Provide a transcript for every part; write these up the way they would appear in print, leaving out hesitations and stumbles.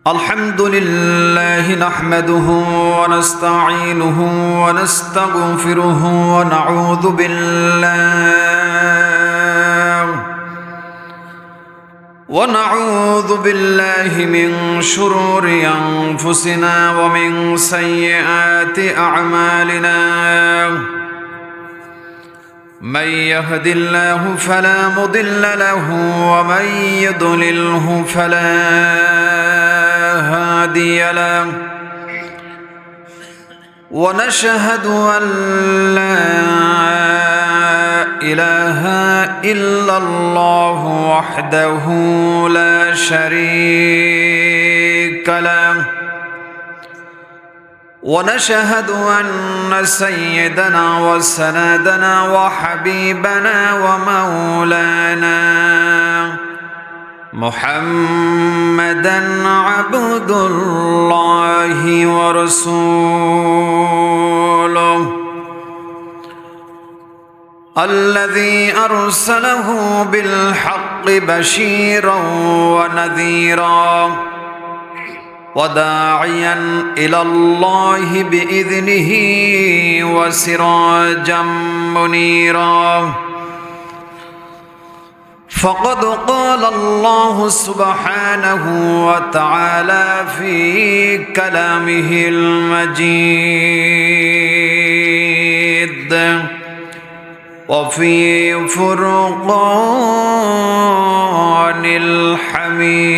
الحمد لله نحمده ونستعينه ونستغفره ونعوذ بالله من شرور أنفسنا ومن سيئات أعمالنا. من يهد الله فلا مضل له ومن يضلله فلا هادي له. ونشهد أن لا إله إلا الله وحده لا شريك له. ونشهد أن سيدنا وسندنا وحبيبنا ومولانا محمدًا عبد الله ورسوله الذي أرسله بالحق بشيرًا ونذيرًا وداعيًا إلى الله بإذنه وسراجًا منيرًا. فقد قال الله سبحانه وتعالى في كلامه المجيد وفي فرقان الحميد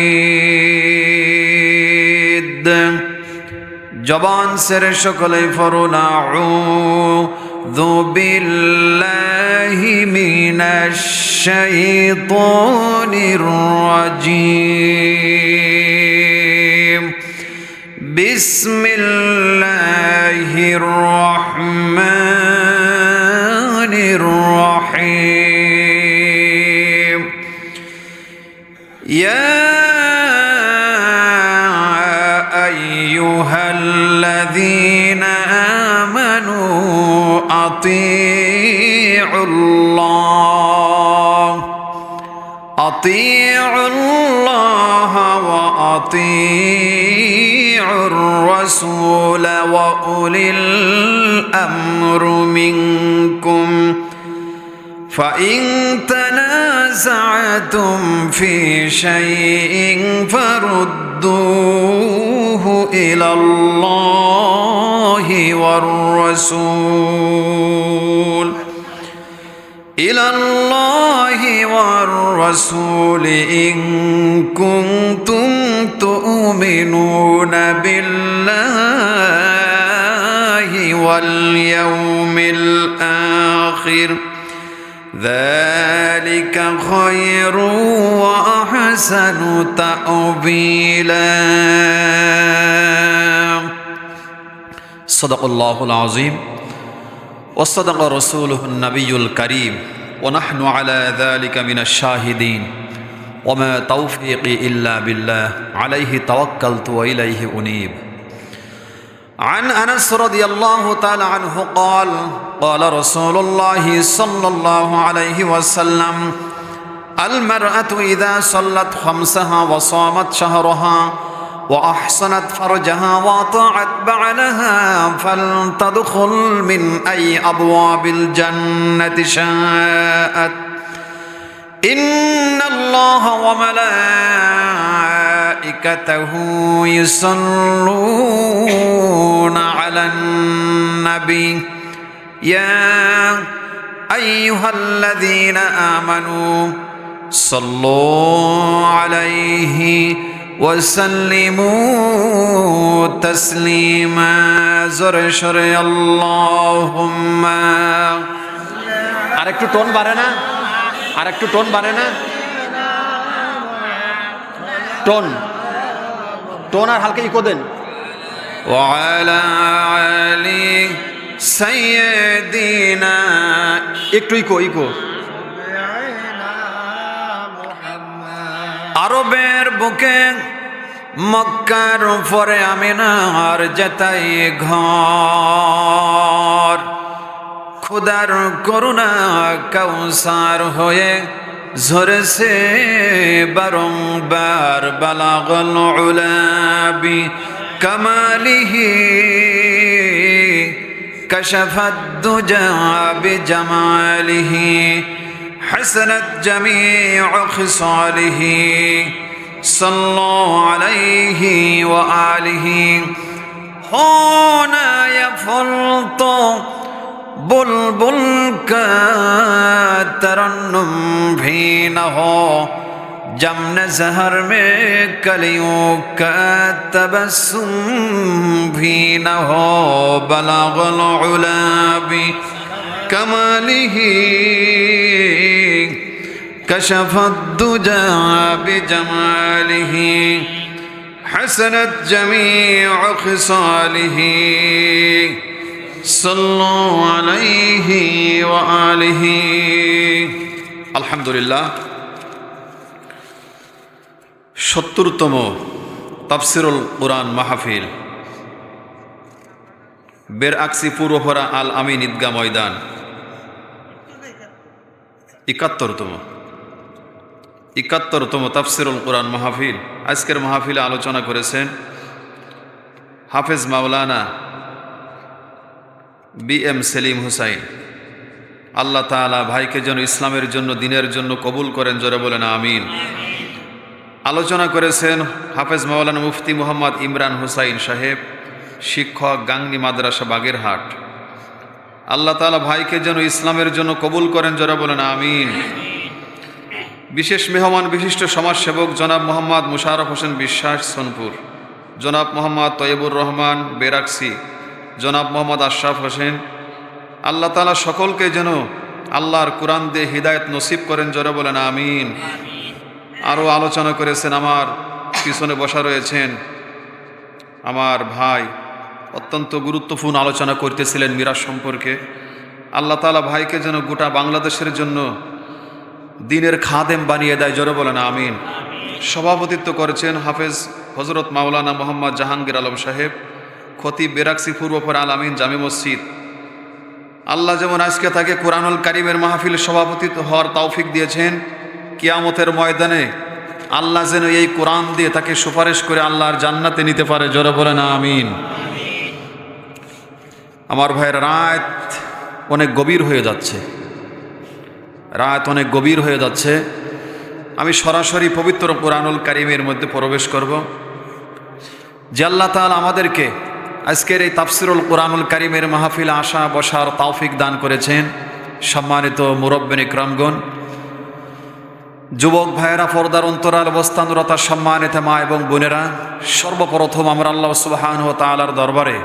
جبان سر شكل فرون أعوذ بالله من الشيطان الرجيم. بسم الله الرحمن الرحيم. يا أيها الذين آمنوا أطيعوا الله وأطيعوا الرسول وأولي الأمر منكم. فإن تنازعتم في شيء فردوه إلى الله والرسول إن كنتم تؤمنون بالله واليوم الآخر ذلك خير وأحسن تأويلا. صدق الله العظيم وصدق رسوله النبي الكريم ونحن على ذلك من الشاهدين وما توفيقي إلا بالله عليه توكلت وإليه أنيب. عن أنس رضي الله تعالى عنه قال قال رسول الله صلى الله عليه وسلم المرأة إذا صلت خمسها وصامت شهرها وأحصنت فرجها وأطاعت بعلها فلتدخل من أي أبواب الجنة شاءت. إن الله وملائكته يصلون على النبي يا أيها الذين آمنوا صلوا عليه وسلموا تسليما. زر شر اللهم আরেকটু টোন বাড়ে না আরেকটু টোন বাড়ে না টোন আর হালকা ইকো দেন। وعلى آل سيدنا একটু ইকো আরবের বুকে মক্কার উপরে আমিনার যেতাই ঘর খোদার করুণা কাউসার হয়ে زر سے برمبار بلغ العلا بکمالہ کشف الدجى بجمالہ حسنت جميع خصاله صلوا عليه وآله ہونا يفلط بلبل کا ترنم بھی نہ ہو جمن زہر میں کلیوں کا تبسم بھی نہ ہو بلغ العلا بکمالہ کشف الدجى بجمالہ حسنت جميع خصاله صلوا عليه وآله আলহামদুলিল্লাহ ৭০তম তাফসিরুল কুরআন মাহফিল বেরআকসি পূর্বপাড়া আল আমিন ঈদগাহ ময়দান ৭১তম তাফসিরুল কুরআন মাহফিল। আজকের মাহফিলে আলোচনা করেছেন হাফেজ মাওলানা BM সেলিম হুসাইন। আল্লাহ তাআলা ভাইকে যেন ইসলামের জন্য দ্বীনের জন্য কবুল করেন, জোরে বলেন আমিন। আলোচনা করেছেন হাফেজ মাওলানা মুফতি মুহাম্মদ ইমরান হুসাইন সাহেব, শিক্ষক, গাংনী মাদ্রাসা, বাগেরহাট। আল্লাহ তাআলা ভাইকে যেন ইসলামের জন্য কবুল করেন, জোরে বলেন আমিন। বিশেষ মেহমান বিশিষ্ট সমাজসেবক জনাব মোহাম্মদ মুশারফ হোসেন বিশ্বাস সোনপুর, জনাব মোহাম্মদ তৈয়বুর রহমান বেরাকসি, জনাব মোহাম্মদ আশরাফ হোসেন। আল্লাহ তাআলা সকলকে যেন আল্লাহর কোরআন দিয়ে হিদায়াত নসিব করেন, জোরে বলেন আমিন। আরও আলোচনা করেছেন, আমার পিছনে বসা রয়েছেন আমার ভাই, অত্যন্ত গুরুত্বপূর্ণ আলোচনা করতেছিলেন মিরাজ সম্পর্কে। আল্লাহ তাআলা ভাইকে যেন গোটা বাংলাদেশের জন্য দ্বীনের খাদেম বানিয়ে দেয়, জোরে বলেন আমিন। সভাপতিত্ব করেছেন হাফেজ হযরত মাওলানা মোহাম্মদ জাহাঙ্গীর আলম সাহেব, খতিব বেরাকসি পূর্বপাড়া আল আমিন জামে মসজিদ। আল্লাহ যেমন আজকে তাকে কুরআনুল কারীমের মাহফিল সভাপতিত্ব হওয়ার তৌফিক দিয়েছেন, কিয়ামতের ময়দানে আল্লাহ যেন এই কোরআন দিয়ে তাকে সুপারিশ করে আল্লাহর জান্নাতে নিতে পারে, জোরে বলেন আমিন। আমার ভাইয়ের রাত অনেক গভীর হয়ে যাচ্ছে, আমি সরাসরি পবিত্র কুরআনুল কারীমের মধ্যে প্রবেশ করব। যে আল্লাহ তাআলা আমাদেরকে আজকের এই তাফসিরুল কুরআনুল কারীমের মাহফিলে আসা বসার তৌফিক দান করেছেন। সম্মানিত মুরব্বিন ইকরামগণ, যুবক ভাইয়েরা, পর্দার অন্তরাল অবস্থানরতা সম্মানিত মা এবং বোনেরা, সর্বপ্রথম আমরা আল্লাহ সুবহানাহু ওয়া তাআলার দরবারে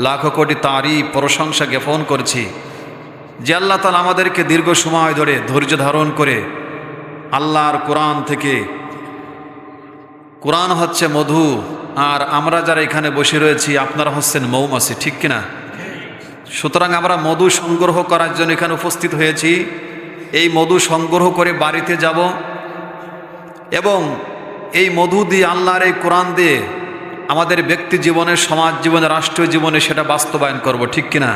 লাখো কোটি তারিফ প্রশংসা জ্ঞাপন করছি যে আল্লাহ তাআলা আমাদেরকে দীর্ঘ সময় ধরে ধৈর্য ধারণ করে আল্লাহর কোরআন থেকে, কোরআন হচ্ছে মধু, আর আমরা যারা এখানে বসে রয়েছি আপনারা হচ্ছেন মৌমাছি, ঠিক কিনা? সুতরাং আমরা মধু সংগ্রহ করার জন্য এখানে উপস্থিত হয়েছি। এই মধু সংগ্রহ করে বাড়িতে যাব এবং এই মধু দিয়ে আল্লাহর এই কোরআন দিয়ে আমাদের ব্যক্তি জীবনে, সমাজ জীবনে, রাষ্ট্রীয় জীবনে সেটা বাস্তবায়ন করব, ঠিক কিনা?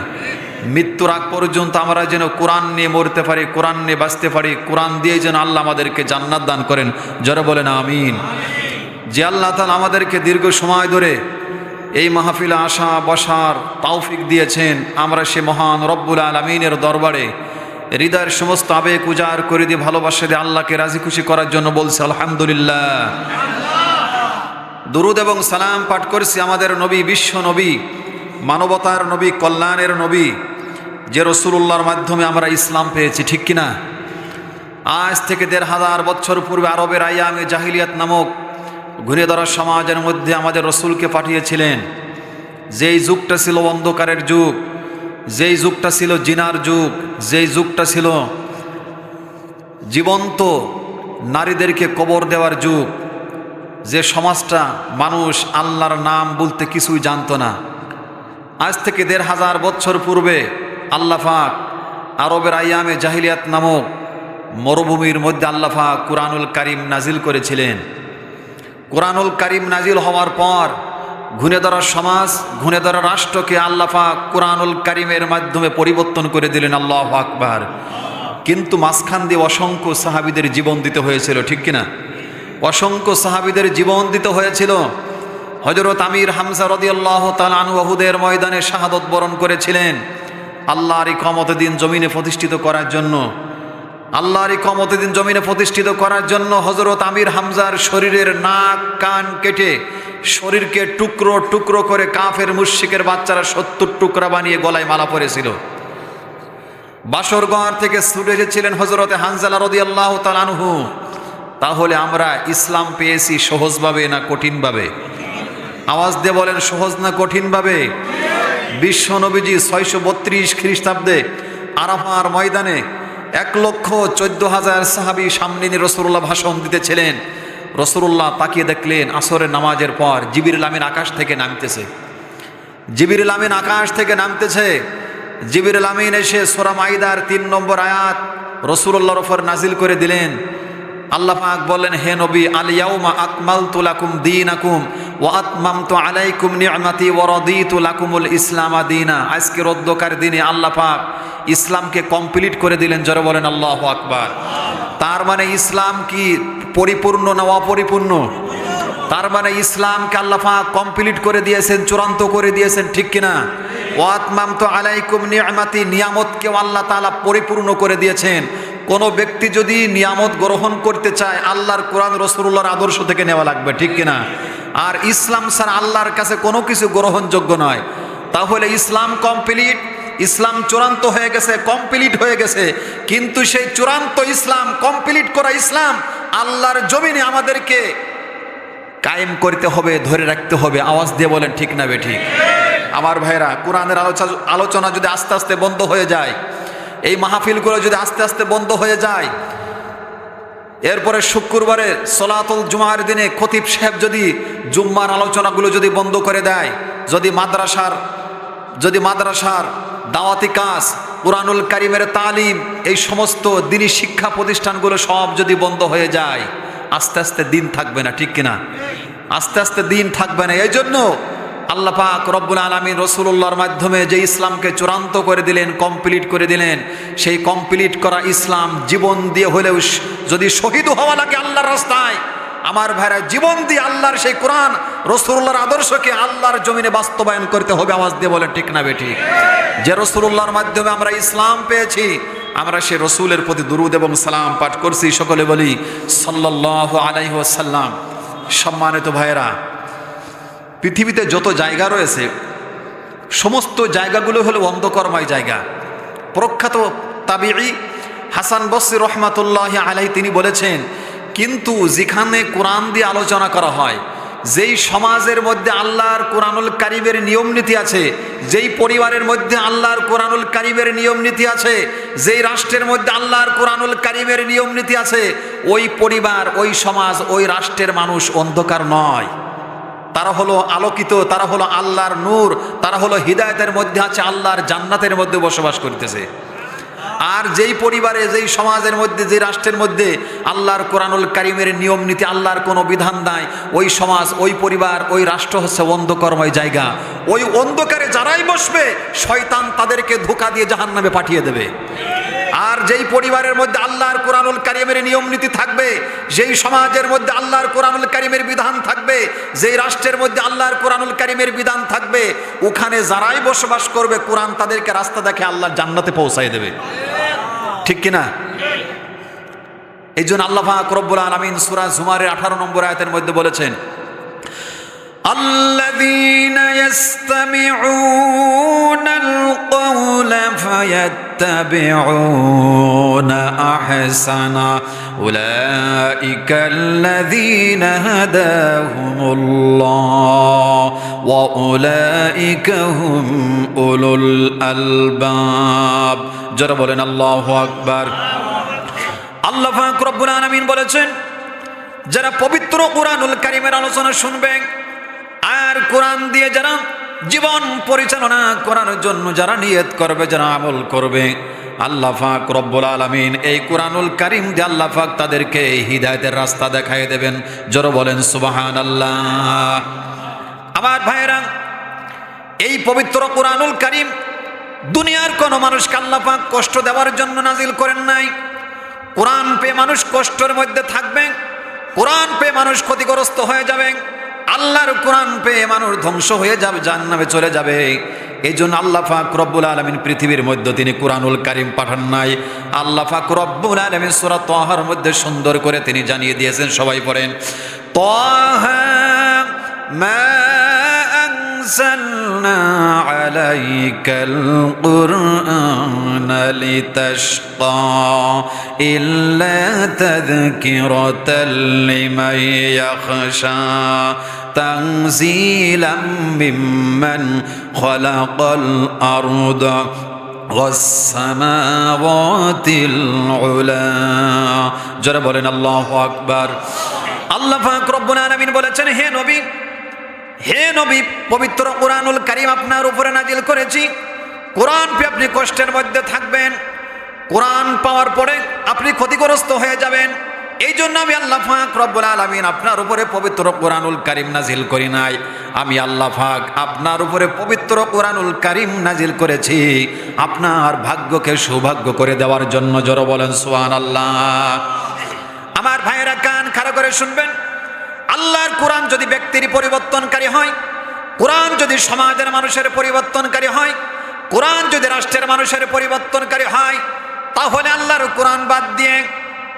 মৃত্যুর আগ পর্যন্ত আমরা যেন কোরআন নিয়ে মরতে পারি, কোরআন নিয়ে বাঁচতে পারি, কোরআন দিয়ে যেন আল্লাহ আমাদেরকে জান্নাত দান করেন, জোরে বলেন আমিন। যে আল্লাহ তাআলা আমাদেরকে দীর্ঘ সময় ধরে এই মাহফিলে আসা বসার তৌফিক দিয়েছেন, আমরা সে মহান রব্বুল আলামিনের দরবারে হৃদয়ের সমস্ত আবেগ উজাড় করে দিয়ে ভালোবাসা দিয়ে আল্লাহকে রাজি খুশি করার জন্য বলছি আলহামদুলিল্লাহ। দুরুদ এবং সালাম পাঠ করছি আমাদের নবী, বিশ্ব নবী, মানবতার নবী, কল্যাণের নবী, যে রাসূলুল্লাহর মাধ্যমে আমরা ইসলাম পেয়েছি, ঠিক কিনা? আজ থেকে ১৫০০ বছর পূর্বে আরবের আইয়ামে জাহিলিয়াত নামক ঘুরে ধরা সমাজের মধ্যে আমাদের রসুলকে পাঠিয়েছিলেন। যেই যুগটা ছিল অন্ধকারের যুগ, যেই যুগটা ছিল জিনার যুগ, যেই যুগটা ছিল জীবন্ত নারীদেরকে কবর দেওয়ার যুগ, যে সমাজটা মানুষ আল্লাহর নাম বলতে কিছুই জানতো না। আজ থেকে ১৫০০ বছর পূর্বে আল্লাহ পাক আরবের আইয়ামে জাহিলিয়াত নামক মরুভূমির মধ্যে আল্লাহ পাক কুরআনুল কারীম নাজিল করেছিলেন। কুরআনুল কারীম নাজিল হওয়ার পর ঘুরে ধরা সমাজ, ঘুরে ধরা রাষ্ট্রকে আল্লাহ পাক কুরআনুল কারীমের মাধ্যমে পরিবর্তন করে দিলেন। আল্লাহু আকবার। কিন্তু মাঝখান দিয়ে অসংখ্য সাহাবীদের জীবন দিতে হয়েছিল, ঠিক কিনা? অসংখ্য সাহাবীদের জীবন দিতে হয়েছিল। হযরত আমির হামজা রাদিয়াল্লাহু তাআলা আনহু উহুদের ময়দানে শাহাদত বরণ করেছিলেন আল্লাহর ইকামতের দিন জমিনে প্রতিষ্ঠিত করার জন্য। আল্লাহর ইকামতের দিন জমিনে প্রতিষ্ঠিত করার জন্য হযরত আমির হামজার শরীরের নাক কান কেটে শরীরকে টুকরো টুকরো করে কাফের মুশরিকের বাচ্চারা 70 টুকরা বানিয়ে গলায় মালা পরেছিল। বাসরঘর থেকে ছুটে এসেছিলেন হযরতে হানজালা রাদিয়াল্লাহু তাআলা আনহু। তাহলে আমরা ইসলাম পেয়েছি সহজভাবে না কঠিনভাবে? আওয়াজ দিয়ে বলেন, সহজ না কঠিনভাবে? বিশ্ব নবীজি 632 খ্রিস্টাব্দে আরাফার ময়দানে 1,14,000 সাহাবী সামনে নিয়ে রাসূলুল্লাহ ভাষণ দিতেছিলেন। রাসূলুল্লাহ তাকিয়ে দেখলেন আসরের নামাজের পর জিবরিল আমিন আকাশ থেকে নামতেছে। জিবরিল আমিন আকাশ থেকে নামতেছে। জিবরিল আমিন এসে সূরা মাইদার 3 নম্বর আয়াত রাসূলুল্লাহর উপর নাজিল করে দিলেন। আল্লাহ পাক বললেন, হে নবী, আল ইয়াউমা আকমালতু লাকুম দীনাকুম ওয়া আতমামতু আলাইকুম নি'মাতি ওয়া রাদিতু লাকুমুল ইসলামা দীনা। আজকে রদ্দকার দিনে আল্লাহ পাক ইসলামকে কমপ্লিট করে দিলেন। জোরে বলেন আল্লাহু আকবার। তার মানে ইসলাম কি পরিপূর্ণ না অপরিপূর্ণ? তার মানে ইসলামকে আল্লাহ পাক কমপ্লিট করে দিয়েছেন, চূড়ান্ত করে দিয়েছেন, ঠিক কিনা? ওয়া আতমামতু আলাইকুম নি'মাতি, নিয়ামতকে আল্লাহ তাআলা পরিপূর্ণ করে দিয়েছেন। কোনো ব্যক্তি যদি নিয়ামত গ্রহণ করতে চায় আল্লাহর কোরআন রাসূলুল্লাহর আদর্শ থেকে নেওয়া লাগবে, ঠিক কিনা? আর ইসলাম ছাড়া আল্লাহর কাছে কোনো কিছু গ্রহণযোগ্য নয়। তাহলে ইসলাম কমপ্লিট, ইসলাম চূড়ান্ত হয়ে গেছে, কমপ্লিট হয়ে গেছে। কিন্তু সেই চূড়ান্ত ইসলাম, কমপ্লিট করা ইসলাম আল্লাহর জমিনে আমাদেরকে কায়েম করতে হবে, ধরে রাখতে হবে। আওয়াজ দিয়ে বলেন ঠিক না বেঠিক? আমার ভাইরা, কোরআনের আলোচনা যদি আস্তে আস্তে বন্ধ হয়ে যায়, এই মাহফিলগুলো যদি আস্তে আস্তে বন্ধ হয়ে যায়, এরপরে শুক্রবারে সলাতুল জুমার দিনে খতিব সাহেব যদি জুম্মার আলোচনাগুলো যদি বন্ধ করে দেয়, যদি মাদ্রাসার দাওয়াতি কাজ, কুরআনুল কারীমের তালিম, এই সমস্ত দ্বীনি শিক্ষা প্রতিষ্ঠানগুলো সব যদি বন্ধ হয়ে যায়, আস্তে আস্তে দিন থাকবে না, ঠিক কিনা? আস্তে আস্তে দিন থাকবে না। এই জন্য আল্লাহ পাক রব্বুল আলামিন রাসূলুল্লাহর মাধ্যমে যে ইসলামকে চূড়ান্ত করে দিলেন, কমপ্লিট করে দিলেন, সেই কমপ্লিট করা ইসলাম জীবন দিয়ে হলেও যদি শহীদ হওয়া লাগে আল্লাহর রাস্তায়, আমার ভাইরা, জীবন দিয়ে আল্লাহর সেই কোরআন রাসূলুল্লাহর আদর্শকে আল্লাহর জমিনে বাস্তবায়ন করতে হবে। আওয়াজ দিয়ে বলেন ঠিক না বেঠিক? যে রাসূলুল্লাহর মাধ্যমে আমরা ইসলাম পেয়েছি, আমরা সেই রাসূলের প্রতি দুরূদ এবং সালাম পাঠ করছি। সকলে বলি সাল্লাল্লাহু আলাইহি ওয়াসাল্লাম। সম্মানিত ভাইরা, পৃথিবীতে যত জায়গা রয়েছে সমস্ত জায়গাগুলো হলো অন্ধকারময় জায়গা। প্রখ্যাত তাবিঈ হাসান বসরি রহমাতুল্লাহি আলাইহি তিনি বলেছেন, কিন্তু যেখানে কোরআন দিয়ে আলোচনা করা হয়, যেই সমাজের মধ্যে আল্লাহর কোরআনুল কারীমের নিয়ম নীতি আছে, যেই পরিবারের মধ্যে আল্লাহর কোরআনুল কারীমের নিয়ম নীতি আছে, যেই রাষ্ট্রের মধ্যে আল্লাহর কোরআনুল কারীমের নিয়ম নীতি আছে, ওই পরিবার, ওই সমাজ, ওই রাষ্ট্রের মানুষ অন্ধকার নয়, তারা হলো আলোকিত, তারা হলো আল্লাহর নূর, তারা হলো হিদায়াতের মধ্যে আছে, আল্লাহর জান্নাতের মধ্যে বসবাস করতেছে। আর যেই পরিবারে, যেই সমাজের মধ্যে, যে রাষ্ট্রের মধ্যে আল্লাহর কোরআনুল কারীমের নিয়ম নীতি, আল্লাহর কোনো বিধান নাই, ওই সমাজ, ওই পরিবার, ওই রাষ্ট্র হচ্ছে অন্ধকারময় জায়গা। ওই অন্ধকারে যারাই বসবে শয়তান তাদেরকে ধোঁকা দিয়ে জাহান্নামে পাঠিয়ে দেবে। আর যেই পরিবারের মধ্যে আল্লাহর কোরআনুল কারীমের নিয়ম নীতি থাকবে, যেই সমাজের মধ্যে আল্লাহর কোরআনুল কারীমের বিধান থাকবে, যেই রাষ্ট্রের মধ্যে আল্লাহর কোরআনুল কারীমের বিধান থাকবে, ওখানে যারাই বসবাস করবে কোরআন তাদেরকে রাস্তা দেখে আল্লাহর জান্নাতে পৌঁছায় দেবে, ঠিক কিনা? এই জন্য আল্লাহ পাক রব্বুল আলামিন সূরা জুমারের 18 নম্বর আয়াতের মধ্যে বলেছেন, আল্লাযীনা ইসতামিউনাল কওলা ফায়াত্তাবিউনা আহসানা উলাইকাল্লাযীনা হাদাহুমুল্লাহ ওয়া উলাইকা হুম উলুল আলবাব। যারা বলেন আল্লাহু আকবার। আল্লাহ পাক রব্বুল আলামিন বলেছেন, যারা পবিত্র কোরআনুল কারীমের আলোচনা শুনবে আর কোরআন দিয়ে যারা জীবন পরিচালনা করার জন্য যারা নিয়ত করবে, যারা আমল করবে, আল্লাহ পাক রব্বুল আলামিন এই কোরআনুল কারীম দিয়ে আল্লাহ পাক তাদেরকে হিদায়াতের রাস্তা দেখায় দেবেন। যারা বলেন সুবহানাল্লাহ। আমার ভাইরা, এই পবিত্র কোরআনুল কারীম দুনিয়ার কোনো মানুষকে আল্লাহ পাক কষ্ট দেওয়ার জন্য নাজিল করেন নাই। কোরআন পেয়ে মানুষ কষ্টের মধ্যে থাকবে, কোরআন পেয়ে মানুষ ক্ষতিগ্রস্ত হয়ে যাবে, আল্লাহর কোরআন পেয়ে মানুষ ধ্বংস হয়ে যাবে, জাহান্নামে চলে যাবে। এই জন্য আল্লাহ পাক রব্বুল আলামিন পৃথিবীর মধ্যে তিনি কুরআনুল কারীম পাঠান নাই। আল্লাহ পাক রব্বুল আলামিন সূরা তাহার মধ্যে সুন্দর করে তিনি জানিয়ে দিয়েছেন, সবাই পড়েন, তাহা মা أنزلنا عليك القرآن لتشقى إلا تذكرة لمن يخشى تنزيلا ممن خلق الأرض والسماوات العلى যারা বলেন আল্লাহু আকবার। আল্লাহ পাক রব্বুল আলামিন বলেছেন, হে নবী পবিত্র কোরআনুল কারীম আপনার উপরে নাজিল করেছি। কোরআন পেয়ে আপনি কষ্টের মধ্যে থাকবেন, কোরআন পাওয়ার পরে আপনি ক্ষতিগ্রস্ত হয়ে যাবেন। এই জন্য আমি আল্লাহ পাক রব্বুল আলামিন আপনার উপরে পবিত্র কোরআনুল কারীম নাজিল করি নাই। আমি আল্লাহ পাক আপনার উপরে পবিত্র কোরআনুল কারীম নাজিল করেছি আপনার ভাগ্যকে সৌভাগ্য করে দেওয়ার জন্য। জোরে বলেন সুবহানাল্লাহ। আমার ভাইয়েরা কান খাড়া করে শুনবেন, আল্লাহর কোরআন যদি ব্যক্তির পরিবর্তনকারী হয়, কোরআন যদি সমাজের মানুষের পরিবর্তনকারী হয়, কোরআন যদি রাষ্ট্রের মানুষের পরিবর্তনকারী হয়, তাহলে আল্লাহর কোরআন বাদ দিয়ে,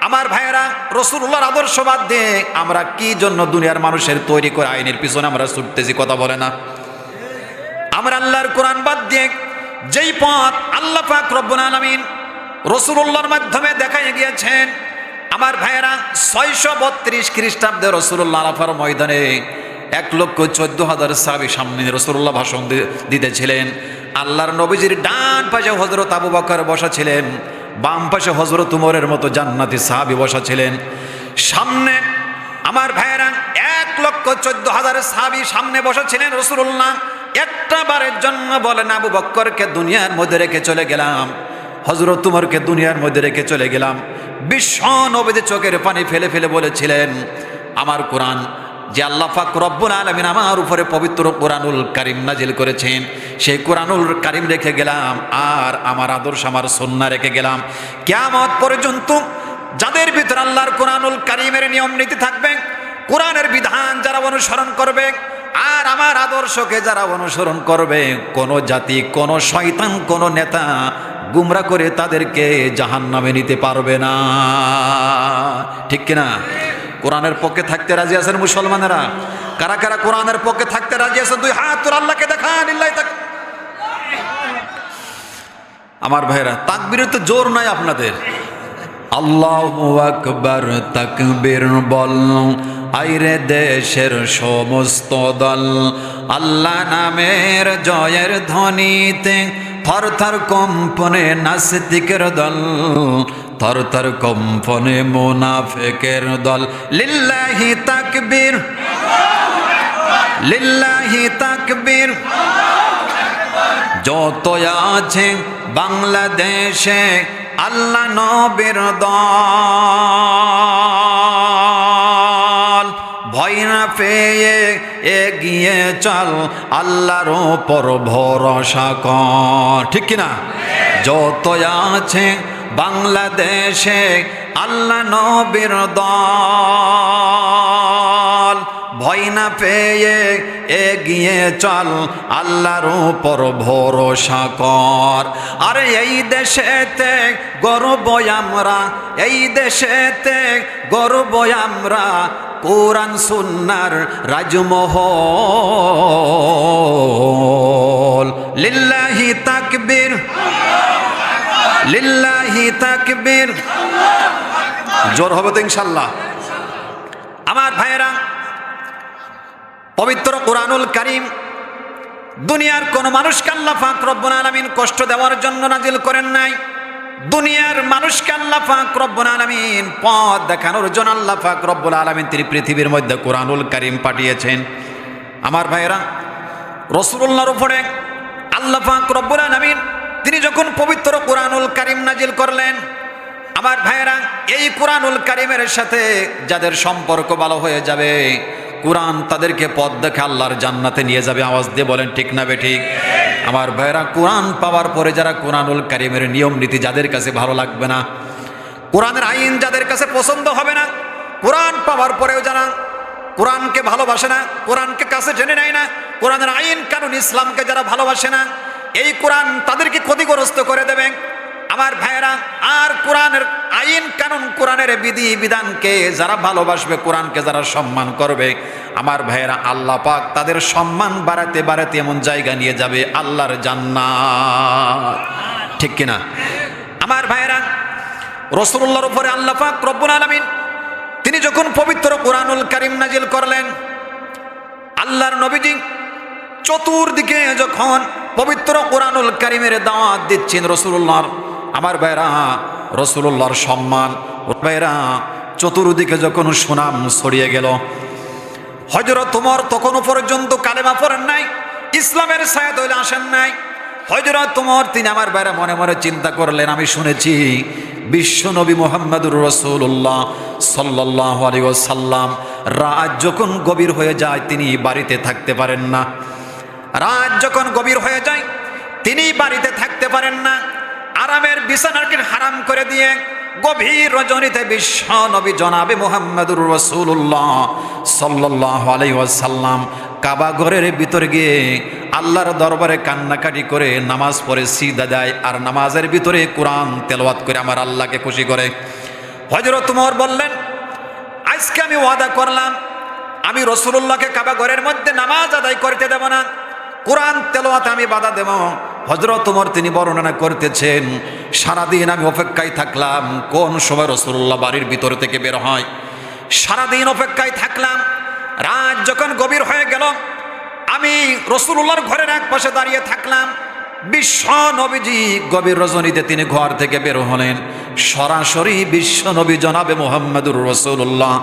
আমার ভাইয়েরা রাসূলুল্লাহর আদর্শ বাদ দিয়ে আমরা কি জন্য দুনিয়ার মানুষের তৈরি করে আইনের পিছনে আমরা ছুটতেছি? কথা বলে না? আমরা আল্লাহর কোরআন বাদ দিয়ে যেই পথ আল্লাহ পাক রব্বুল আলামিন রাসূলুল্লাহর মাধ্যমে দেখাই গিয়েছেন, আমার ভাইয়েরা 632 খ্রিস্টাব্দে রাসূলুল্লাহ আরাফার ময়দানে 1,14,000 সাহাবী সামনে রাসূলুল্লাহ ভাষণ দিতেছিলেন। আল্লাহর নবীজির ডান পাশে হযরত আবু বকর বসা ছিলেন, বাম পাশে হযরত উমরের মতো জান্নাতি সাহাবী বসা ছিলেন। সামনে আমার ভাইয়েরা 1,14,000 সাহাবী সামনে বসা ছিলেন। রাসূলুল্লাহ একটা বারের জন্য বলেন, আবু বকরকে দুনিয়ার মধ্যে রেখে চলে গেলাম, হযরত উমরকে দুনিয়ার মধ্যে রেখে চলে গেলাম। বিশ্ব নবীদের চোখের পানি ফেলে ফেলে বলেছিলেন, আমার কোরআন যে আল্লাহ পাক রব্বুল আলামিন আমার উপরে পবিত্র কোরআনুল কারীম নাজিল করেছেন, সেই কোরআনুল কারীম রেখে গেলাম, আর আমার আদর্শ আমার সুন্নাহ রেখে গেলাম। কিয়ামত পর্যন্ত যাদের ভিতরে আল্লাহর কোরআনুল কারীমের নিয়ম নীতি থাকবে, কোরআনের বিধান যারা অনুসরণ করবে, আর আমার আদর্শকে যারা অনুসরণ করবে, কোন জাতি, কোন শয়তান, কোন নেতা গুমরা করে তাদেরকে জাহান্নামে নিতে পারবে না। ঠিক কিনা? কোরআনের পক্ষে থাকতে রাজি আছেন মুসলমানেরা? কারা কারা কোরআনের পক্ষে থাকতে রাজি আছেন? দুই হাত তোর আল্লাহকে দেখান। আমার ভাইরা, তাকবীরের তো জোর নাই আপনাদের। আল্লাহু আকবার, তাকবীর বল, আইরে দেশের সমস্ত দল, আল্লাহ নামের জয়ের ধ্বনিতে থর থর কম্পনে নাস্তিকের দল, থর থর কম্পনে মুনাফিকের দল। লিল্লাহি তাকবীর, লিল্লাহি তাকবীর। যত আছে বাংলাদেশে আল্লাহ নবীর দল, ভয় না পেয়ে এগিয়ে চল, আল্লাহর উপর ভরসা কর। ঠিক কিনা? যত আছে বাংলাদেশে আল্লাহ নবীর দল, ভয় না পেয়ে এগিয়ে চল, আল্লাহর উপর ভরসা কর। আরে এই দেশেতে গর্ব আমরা, এই দেশেতে গর্ব আমরা, কোরআন সুন্নাহর রাজমহল। লিল্লাহি তাকবীর, লিল্লাহি তাকবীর। জোর হবে তো ইনশাআল্লাহ। আমার ভাইয়েরা, পবিত্র কোরআনুল কারীম দুনিয়ার কোন মানুষকে আল্লাহ পাক রব্বুল আলামিন কষ্ট দেওয়ার জন্য নাজিল করেন নাই। দুনিয়ার মানুষকে আল্লাহ পাক রব্বুল আলামিন পথ দেখানোর জন্য আল্লাহ পাক রব্বুল আলামিন তিনি পৃথিবীর মধ্যে কোরআনুল কারীম পাঠিয়েছেন। আমার ভাইয়েরা, রাসূলুল্লাহর উপরে আল্লাহ পাক রব্বুল আলামিন তিনি যখন পবিত্র কোরআনুল কারীম নাজিল করলেন, আমার ভাইয়েরা, এই কোরআনুল কারীমের সাথে যাদের সম্পর্ক ভালো হয়ে যাবে, কোরআন তাদেরকে পথ দেখে আল্লাহর জান্নাতে নিয়ে যাবে। আওয়াজ দিয়ে বলেন ঠিক না বেঠিক? আমার ভাইরা, কোরআন পাওয়ার পরে যারা কোরআনুল কারীমের নিয়ম নীতি যাদের কাছে ভালো লাগবে না, কোরআনের আইন যাদের কাছে পছন্দ হবে না, কোরআন পাওয়ার পরেও যারা কোরআনকে ভালোবাসে না, কোরআনকে কাছে টেনে নেয় না, কোরআনের আইন কানুন ইসলামকে যারা ভালোবাসে না, এই কোরআন তাদেরকে ক্ষতিগ্রস্ত করে দেবে আমার ভাইয়েরা। আর কোরআনের আইন কানুন, কোরআনের বিধি বিধানকে যারা ভালোবাসবে, কোরআনকে যারা সম্মান করবে, আমার ভাইয়েরা, আল্লাহ পাক তাদের সম্মান বাড়াতে বাড়াতে এমন জায়গা নিয়ে যাবে আল্লাহর জান্নাত। ঠিক কিনা আমার ভাইয়েরা? রাসূলুল্লাহর উপরে আল্লাহ পাক রব্বুল আলামিন তিনি যখন পবিত্র কোরআনুল কারীম নাজিল করলেন, আল্লাহর নবীজি চতুর্দিকে যখন পবিত্র কোরআনুল কারীমের দাওয়াত দিচ্ছেন রাসূলুল্লাহর, আমার ভাইরা, রাসূলুল্লাহর সম্মান ভাইরা চতুর্দিকে যখন সুনাম ছড়িয়ে গেল, হযরত ওমর তখনও পর্যন্ত কালেমা পড়েন নাই, ইসলামের ছায়াত হইলে আসেন নাই। হযরত ওমর তিনি আমার ভাইরা মনে মনে চিন্তা করলেন, আমি শুনেছি বিশ্ব নবী মুহাম্মদুর রাসূলুল্লাহ সাল্লাল্লাহু আলাইহি ওয়াসাল্লাম রাত যখন গভীর হয়ে যায় তিনি বাড়িতে থাকতে পারেন না, রাত যখন গভীর হয়ে যায় তিনি বাড়িতে থাকতে পারেন না, আরামের বিছানাকে হারাম করে দিয়ে গভীর রজনীতে বিশ্ব নবী জনাবে মুহাম্মদুর রাসূলুল্লাহ সাল্লাল্লাহু আলাইহি ওয়াসাল্লাম কাবা ঘরের ভিতরে গিয়ে আল্লাহর দরবারে কান্নাকাটি করে নামাজ পড়ে সিজদা দেয়, আর নামাজের ভিতরে কোরআন তেলাওয়াত করে আমার আল্লাহকে খুশি করে। হযরত ওমর বললেন, আজকে আমি ওয়াদা করলাম আমি রাসূলুল্লাহকে কাবা ঘরের মধ্যে নামাজ আদায় করতে দেব না, কোরআন তেলাওয়াতে আমি বাধা দেব। হযরত ওমর তিনি বর্ণনা করতেছেন, সারাদিন আমি অপেক্ষায় থাকলাম কোন সময় রাসূলুল্লাহ বাড়ির ভিতর থেকে বের হয়, সারাদিন অপেক্ষায় থাকলাম। রাত যখন গভীর হয়ে গেল আমি রাসূলুল্লাহর ঘরের এক পাশে দাঁড়িয়ে থাকলাম। বিশ্ব নবীজি গভীর রজনীতে তিনি ঘর থেকে বের হলেন, সরাসরি বিশ্ব নবী জনাবে মুহাম্মদুর রাসূলুল্লাহ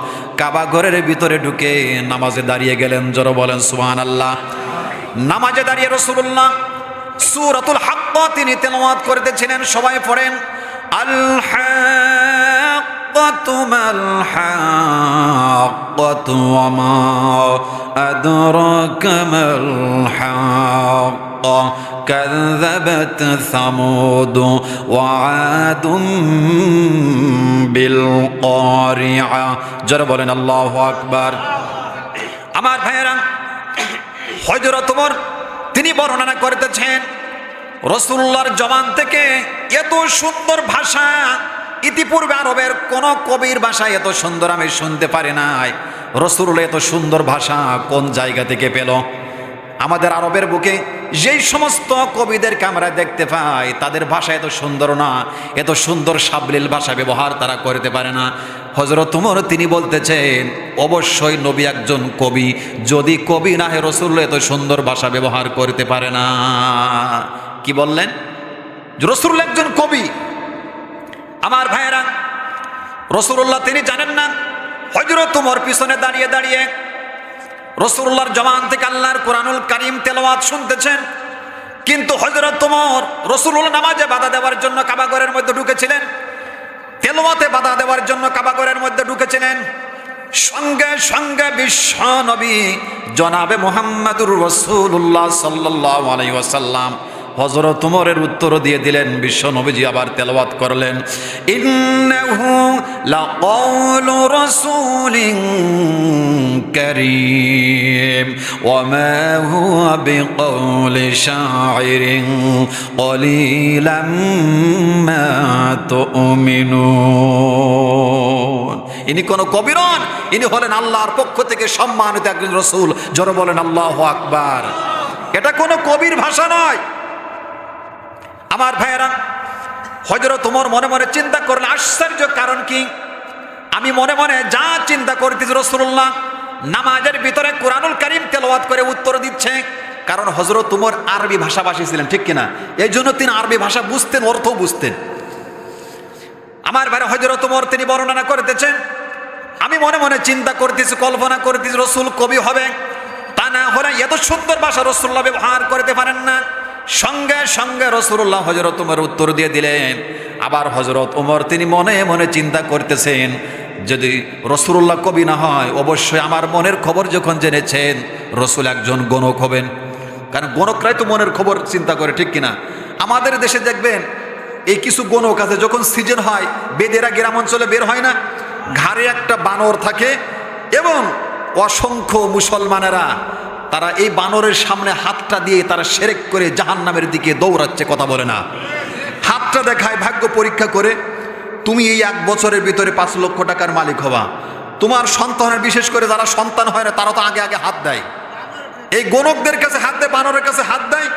কাবা ঘরের ভিতরে ঢুকে নামাজে দাঁড়িয়ে গেলেন। জোরে বলেন সুবহানাল্লাহ। নামাজে দাঁড়িয়ে রাসূলুল্লাহ সূরাতুল হাক্কা তিনি তেলাওয়াত করতেছিলেন। সবাই পড়েন, আল হাক্কাতু মাল হাক্কাতু ওয়া মা আদরাকা মাল হাক্কা কাযাবাত সামুদ ওয়া আদুম বিল কারিআ। যারা বলেন আল্লাহু আকবার। আমার ভাইয়েরা, হযরত ওমর তিনি বর্ণনা করতেছেন রাসূলুল্লাহর জবান থেকে এত সুন্দর ভাষা ইতিপূর্বে আরবের কোন কবির ভাষায় এত সুন্দর আমি শুনতে পারি নাই। রাসূলুল্লাহ এত সুন্দর ভাষা কোন জায়গা থেকে পেল? আমাদের আরবের বুকে যেই সমস্ত কবিদেরকে আমরা দেখতে পাই তাদের ভাষা এত সুন্দর না, এত সুন্দর সাবলীল ভাষা ব্যবহার তারা করতে পারে না। হযরত ওমর তিনি বলতেছেন, অবশ্যই নবী একজন কবি, যদি কবি না হয় রাসূলুল্লাহ এত সুন্দর ভাষা ব্যবহার করতে পারে না। কি বললেন? রাসূলুল্লাহ একজন কবি। আমার ভাইয়েরা, রাসূলুল্লাহ তিনি জানেন না হযরত ওমর পিছনে দাঁড়িয়ে দাঁড়িয়ে রাসূলুল্লাহর জবান থেকে আল্লাহর কোরআনুল কারীম তেলাওয়াত শুনতেছেন, কিন্তু হযরত ওমর রাসূলুল্লাহ নামাজে বাধা দেওয়ার জন্য কাবা ঘরের মধ্যে ঢুকেছিলেন, তেলাওয়াতে বাধা দেওয়ার জন্য কাবা ঘরের মধ্যে ঢুকেছিলেন। সঙ্গে সঙ্গে বিশ্ব নবী জনাবে মুহাম্মদুর রাসূলুল্লাহ সাল্লাল্লাহু আলাইহি ওয়াসাল্লাম হযরত ওমরের উত্তর দিয়ে দিলেন। বিশ্ব নবীজি আবার তেলাওয়াত করলেন, ইন্নাহু লাকাউলু রাসূলিন কারীম ওয়া মা হুয়া বিকাউলি শাইরিন কলিলাম মা তুমিনুন। ইনি কোন কবি নন, ইনি হলেন আল্লাহর পক্ষ থেকে সম্মানিত একজন রাসূল। জোরে বলেন আল্লাহু আকবার। এটা কোনো কবির ভাষা নয়। আমার ভাইয়েরা, হযরত ওমর মনে মনে চিন্তা করলেন, আশ্চর্য কারণ কি? আমি মনে মনে যা চিন্তা করতেছি রাসূলুল্লাহ নামাজের ভিতরে কোরআনুল কারীম তেলাওয়াত করে উত্তর দিচ্ছে, কারণ হযরত ওমর আরবি ভাষাভাষী ছিলেন, ঠিক কিনা? এই জন্য তিনি আরবি ভাষা বুঝতেন, অর্থ বুঝতেন। আমার ভাইরা, হযরত ওমর তিনি বর্ণনা করতেছেন, আমি মনে মনে চিন্তা করতেছি, কল্পনা করতেছি রাসূল কবি হবে, তা না হলে এত সুন্দর ভাষা রাসূলুল্লাহ ব্যবহার করতে পারেন না। সঙ্গে সঙ্গে রাসূলুল্লাহ হযরত ওমর উত্তর দিয়ে দিলেন। আবার হযরত ওমর তিনি মনে মনে চিন্তা করতেছেন, যদি রাসূলুল্লাহ কবি না হয় অবশ্যই আমার মনের খবর যখন জেনেছেন রাসূল একজন গণক হবেন, কারণ গণকরাই তো মনের খবর চিন্তা করে, ঠিক কিনা? আমাদের দেশে দেখবেন এই কিছু গণক আছে, যখন সিজন হয় বেদেরা গ্রাম অঞ্চলে বের হয় না, ঘাড়ে একটা বানর থাকে এবং অসংখ্য মুসলমানেরা তারা এই বানরের সামনে হাতটা দিয়ে তারা শিরক করে জাহান্নামের দিকে দৌড়াচ্ছে, কথা বলে না? হাতটা দেখায় ভাগ্য পরীক্ষা করে, তুমি এই 1 বছরের ভিতরে 5 লক্ষ টাকার মালিক হবা। তোমার সন্তানের, বিশেষ করে যারা সন্তান হয় না তারা তো আগে আগে হাত দেয়, এই গণকদের কাছে হাত দেয়, বানরের কাছে হাত দেয়।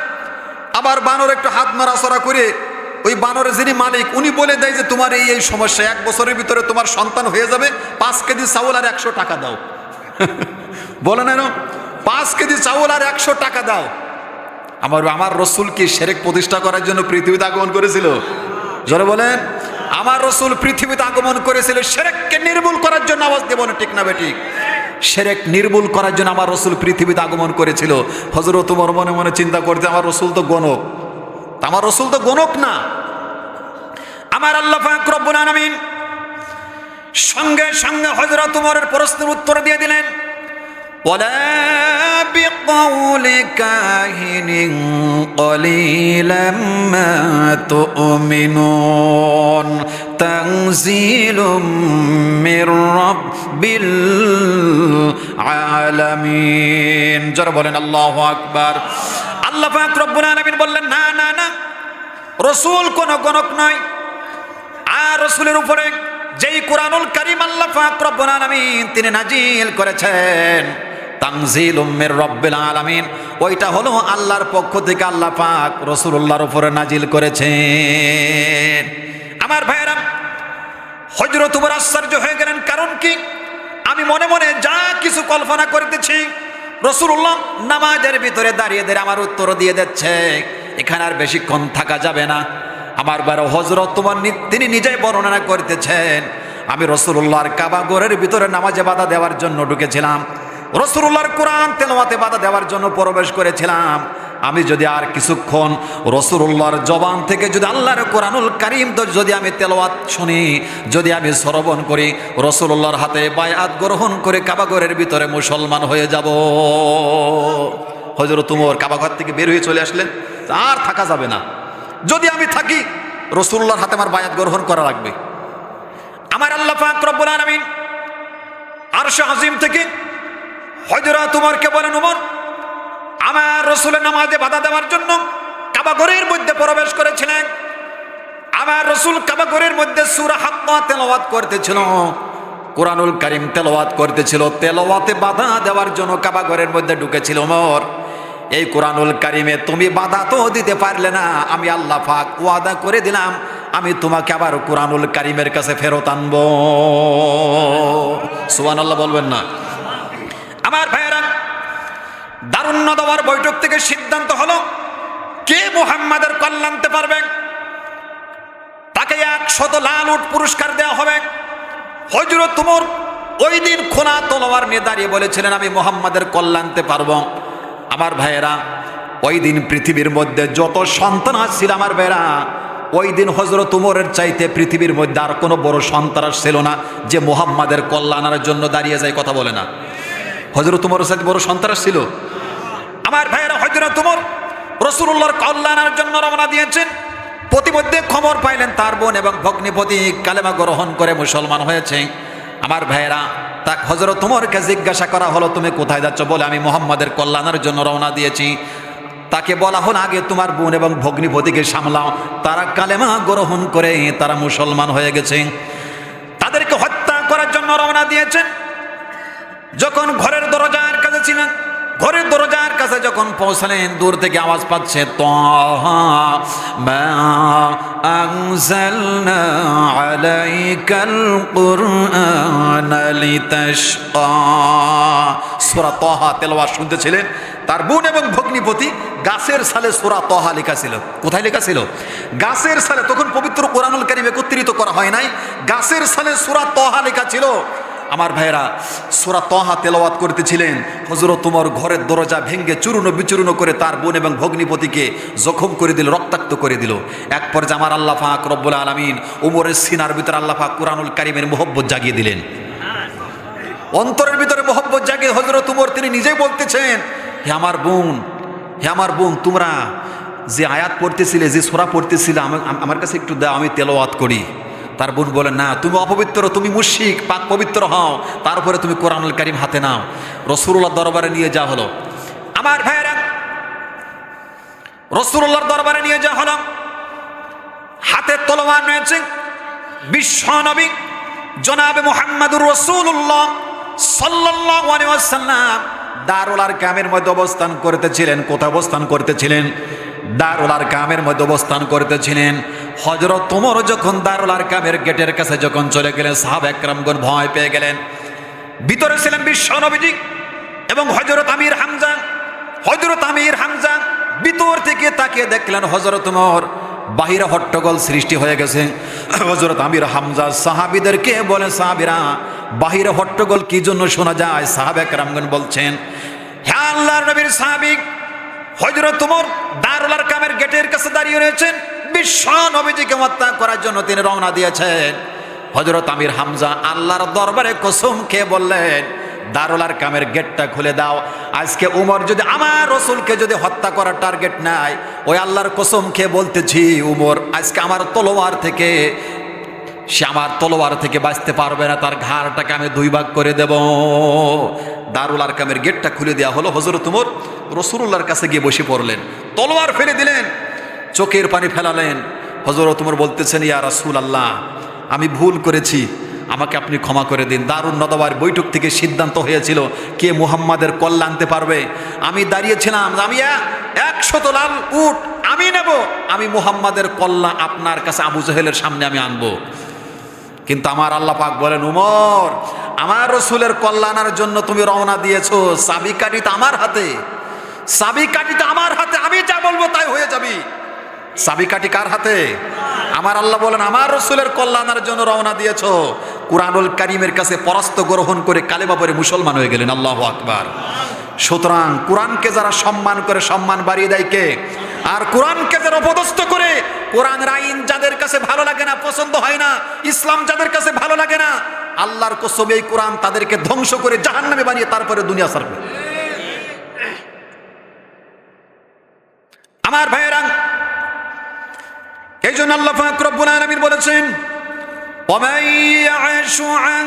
আবার বানর একটু হাত নাড়াচড়া করে ওই বানরের যিনি মালিক উনি বলে দেয় যে তোমার এই এই সমস্যা, 1 বছরের ভিতরে তোমার সন্তান হয়ে যাবে, 5 কেজি চাউল আর 100 টাকা দাও। বলে না, 5 কেজি চাউল আর 100 টাকা দাও। আমার রসুল কি শিরক প্রতিষ্ঠা করার জন্য পৃথিবীতে আগমন করেছিল? জোরে বলেন। আমার রসুল পৃথিবীতে আগমন করেছিল শিরককে নির্মূল করার জন্য। আওয়াজ দেব না, ঠিক না বেঠিক? শিরক নির্মূল করার জন্য আমার রসুল পৃথিবীতে আগমন করেছিল। হযরত ওমর মনে মনে চিন্তা করতে, আমার রসুল তো গণক, আমার রসুল তো গণক না। আমার আল্লাহ পাক রব্বুল আলামিন সঙ্গে সঙ্গে হযরত ওমরের প্রশ্নের উত্তর দিয়ে দিলেন, ওয়ালা বিকাউলি কাহিনিন কলিলাম মা তুমিনুন তানজিলুম মির রাব্বিল আলামিন। যারা বলেন আল্লাহু আকবার। আল্লাহ পাক রব্বুল আলামিন বললেন, না না না, রসুল কোন গণক নয়। আর রসুলের উপরে যেই কুরআনুল কারীম আল্লাহ পাক রব্বুল আলামিন তিনি নাজিল করেছেন, তানজিলুম মির রাব্বিল আলামিন, ওইটা হলো আল্লাহর পক্ষ থেকে আল্লাহ পাক রাসূলুল্লাহর উপরে নাজিল করেছেন। আমার ভাইরা, হযরত ওমর আশ্চর্য হয়ে গেলেন। কারণ কি? আমি মনে মনে যা কিছু কল্পনা করতেছি, রাসূলুল্লাহ নামাজের ভিতরে দাঁড়িয়ে দাঁড়িয়ে আমার উত্তর দিয়ে দিচ্ছে, এখানে আর বেশিক্ষণ থাকা যাবে না। আমার বারো হযরত ওমর তিনি নিজেই বর্ণনা করতেছেন, আমি রাসূলুল্লাহর কাবা ঘরের ভিতরে নামাজে বাধা দেওয়ার জন্য ঢুকেছিলাম, রাসূলুল্লাহর কোরআন তেলাওয়াতে বাধা দেওয়ার জন্য প্রবেশ করেছিলাম। আমি যদি আর কিছুক্ষণ রাসূলুল্লাহর জবান থেকে যদি আল্লাহর কোরআনুল কারীম যদি আমি তেলাওয়াত শুনি, যদি আমি শ্রবণ করি, রাসূলুল্লাহর হাতে বায়াত গ্রহণ করে কাবা ঘরের ভিতরে মুসলমান হয়ে যাব। হযরত ওমর কাবা ঘর থেকে বের হয়ে চলে আসলেন, আর থাকা যাবে না, যদি আমি থাকি রাসূলুল্লাহর হাতে আমার বায়াত গ্রহণ করা লাগবে। আমার আল্লাহ পাক রব্বুল আলামিন আরশ আজিম থেকে হযরত ওমরকে বলেন, ওমর, আমার রাসূলের নামাজে বাধা দেওয়ার জন্য কাবা ঘরের মধ্যে প্রবেশ করেছিলেন। আমার রাসূল কাবা ঘরের মধ্যে সূরা হাক্কা তেলাওয়াত করতেছিল, কোরআনুল কারীম তেলাওয়াত করতেছিল, তেলাওয়াতে বাধা দেওয়ার জন্য কাবা ঘরের মধ্যে ঢুকেছিল। ওমর, এই কোরআনুল কারীমে তুমি বাধা তো দিতে পারলে না, আমি আল্লাহ পাক ওয়াদা করে দিলাম আমি তোমাকে আবার কোরআনুল কারীমের কাছে ফেরত আনবো। সুবহানাল্লাহ বলবেন না? আমার ভাইয়েরা, দারুন নদওয়ার বৈঠক থেকে সিদ্ধান্ত হলো, কে মুহাম্মাদের কল্যাণ আনতে পারবে তাকে 100 লাল উট পুরস্কার দেওয়া হবে। হযরত ওমর ওই দিন খোলা তলোয়ার নিয়ে দাঁড়িয়ে বলেছিলেন, আমি মুহাম্মাদের কল্যাণ আনতে পারবো। আমার ভাইয়েরা, ওই দিন পৃথিবীর মধ্যে যত সন্তান আসছিল, আমার ভাইয়েরা, ওই দিন হযরত ওমরের চাইতে পৃথিবীর মধ্যে আর কোনো বড় সন্তান ছিল না যে মুহাম্মাদের কল্যাণের জন্য দাঁড়িয়ে যায়, কথা বলে না? হযরত ওমরের চাইতে বড় সন্তান ছিল? আমার ভাইয়েরা, হযরত ওমর রাসূলুল্লাহর কল্যাণের জন্য রওনা দিয়েছেন। প্রতিমধ্যে খবর পাইলেন তার বোন এবং ভগ্নিপতি কালেমা গ্রহণ করে মুসলমান হয়েছে। আমার ভাইয়েরা, তা হযরত ওমরকে জিজ্ঞাসা করা হলো, তুমি কোথায় যাচ্ছ? বলে, আমি মুহাম্মাদের কল্যাণের জন্য রওনা দিয়েছি। তাকে বলা হলো, আগে তোমার বোন এবং ভগ্নিপতিকে সামলাও, তারা কালেমা গ্রহণ করে তারা মুসলমান হয়ে গেছে, তাদেরকে হত্যা করার জন্য রওনা দিয়েছেন। যখন ঘরের দরজার কাছে ছিলেন, ঘরের দরজার কাছে যখন পৌঁছলেন, দূর থেকে আওয়াজ পাচ্ছে, তাহা মা আনজালনা আলাইকাল কুরআন লিতাশকা। সূরা তাহা তেলাওয়াত শুনতেছিলেন। তার বোন এবং ভগ্নিপতি গাছের সালে সূরা তাহা লেখা ছিল। কোথায় লেখা ছিল? গাছের সালে। তখন পবিত্র কোরআনুল কারীম একত্রিত করা হয় নাই, গাছের সালে সূরা তাহা লেখা ছিল। আমার ভাইয়েরা, সূরা তাহা তেলাওয়াত করতেছিলেন। হযরত ওমর ঘরের দরজা ভেঙে চূর্ণ বিচূর্ণ করে তার বোন এবং ভগ্নিপতিকে জখম করে দিল, রক্তাক্ত করে দিল। এক পর্যায়ে আমার আল্লাহ পাক রব্বুল আলামিন ওমরের সিনার ভিতরে আল্লাহ পাক কোরআনুল কারীমের মোহব্বত জাগিয়ে দিলেন। অন্তরের ভিতরে মোহব্বত জাগিয়ে হযরত ওমর তিনি নিজেই বলতেছেন, হে আমার বোন, হে আমার বোন, তোমরা যে আয়াত পড়তেছিলে, যে সূরা পড়তেছিলে, আমার কাছে একটু দাও, আমি তেলাওয়াত করি। তার বোন বলে, না, তুমি অপবিত্র, তুমি মুশরিক, পাক পবিত্র হও, তারপরে তুমি কোরআনুল কারীম হাতে নাও। রাসূলুল্লাহ দরবারে নিয়ে যাওয়া হলো। আমার ভাইয়েরা, রাসূলুল্লাহর দরবারে নিয়ে যাওয়া হলো। হাতে তলোয়ার রয়েছে। বিশ্ব নবী জনাবে মুহাম্মদুর রাসূলুল্লাহ সাল্লাল্লাহু আলাইহি ওয়াসাল্লাম দারুল আরকামের মধ্যে অবস্থান করতেছিলেন। কোথায় অবস্থান করতেছিলেন? দারুল আরকামের মধ্যে অবস্থান করতেছিলেন। হযরত ওমর যখন দারুল আরকামের গেটের কাছে যখন চলে গেলেন, সাহাবা একরামগণ ভয় পেয়ে গেলেন। ভিতরে ছিলেন বিশ্ব নবীজি এবং হযরত আমির হামজা। হযরত আমির হামজা ভিতর থেকে তাকিয়ে দেখলেন হযরত ওমর। বাহিরে হট্টগোল সৃষ্টি হয়ে গেছে। হযরত আমির হামজা সাহাবীদেরকে বলে, সাহাবীরা, বাহিরে হট্টগোল কি জন্য শোনা যায়? সাহাবা একরামগণ বলছেন, হে আল্লাহর নবীর সাহাবী, হযরত ওমর দারুল আরকামের গেটের কাছে দাঁড়িয়ে রয়েছেন। বিশ্ব নবীজিকে হত্যা করার জন্য তিনি রওনা দিয়েছেন। হযরত আমির হামজা আল্লাহর দরবারে কসম খেয়ে বললেন, দারুল আরকামের গেটটা খুলে দাও। আজকে উমর যদি আমার রাসূলকে যদি হত্যা করার টার্গেট নাই, ওই আল্লাহর কসম খেয়ে বলতেছি, উমর আজকে আমার তলোয়ার থেকে, সে আমার তলোয়ার থেকে বাঁচতে পারবে না, তার ঘাড়টাকে আমি দুই ভাগ করে দেব। দারুল আরকামের গেটটা খুলে দেওয়া হলো। হযরত ওমর রাসূলুল্লাহর কাছে গিয়ে বসে পড়লেন, তলোয়ার ফেলে দিলেন, চোখের পানি ফেলালেন। হযরত ওমর বলতেছেন, ইয়া রাসূলুল্লাহ, আমি ভুল করেছি, আমাকে আপনি ক্ষমা করে দিন। দারুন নদওয়ার বৈঠক থেকে সিদ্ধান্ত হয়েছিল কে মুহাম্মাদের কল্লা আনতে পারবে। আমি দাঁড়িয়েছিলাম, আমি 100 লাল উট আমি নেব, আমি মুহাম্মাদের কল্লা আপনার কাছে আবু জাহেলের সামনে আমি আনবো। কিন্তু আমার আল্লাহ পাক বলেন, উমর, আমার রাসূলের কল্লা আনার জন্য তুমি রওনা দিয়েছো, চাবিকাঠি তো আমার হাতে, চাবিকাঠি তো আমার হাতে, আমি যা বলবো তাই হয়ে যাবে। চাবিকাঠি কার হাতে? আমার আল্লাহ বলেন, আমার রাসূলের কল্যাণের জন্য রওনা দিয়েছো। কুরআনুল কারীমের কাছে পরাস্ত গ্রহণ করে কালেমা পড়ে মুসলমান হয়ে গেলেন। আল্লাহু আকবার। সুতরাং কোরআনকে যারা সম্মান করে, সম্মান বাড়িয়ে দেয় কে? আর কোরআনকে যারা অপদস্থ করে, কোরআনের আইন যাদের কাছে ভালো লাগে না, পছন্দ হয় না, ইসলাম যাদের কাছে ভালো লাগে না, আল্লাহর কসম এই কোরআন তাদেরকে ধ্বংস করে জাহান্নামে বানিয়ে তারপরে দুনিয়া ছাড়বে। আমার ভাইয়েরা, এই জন্য আল্লাহ পাক রব্বুল আলামিন বলেছেন, وَمَن يَعْشُ عَن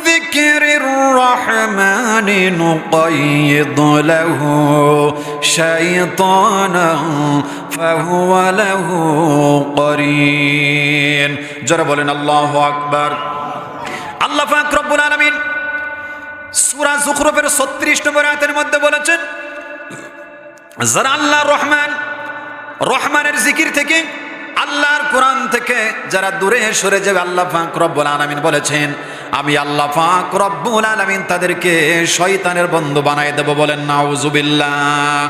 ذِكْرِ الرَّحْمَنِ نُقَيِّضْ لَهُ شَيْطَانًا فَهُوَ لَهُ قَرِينٌ। যারা বলেন আল্লাহু আকবার। আল্লাহ পাক রব্বুল আলামিন সূরা যুখরুফের 36 নম্বর আয়াতের মধ্যে বলেছেন, যারা আল্লাহ রহমান, রহমানের জিকির থেকে, আল্লাহর কোরআন থেকে যারা দূরে সরে যাবে, আল্লাহ পাক রব্বুল আলামিন বলেছেন, আমি আল্লাহ পাক রব্বুল আলামিন তাদেরকে শয়তানের বন্ধু বানায় দেব। বলেন নাউজুবিল্লাহ।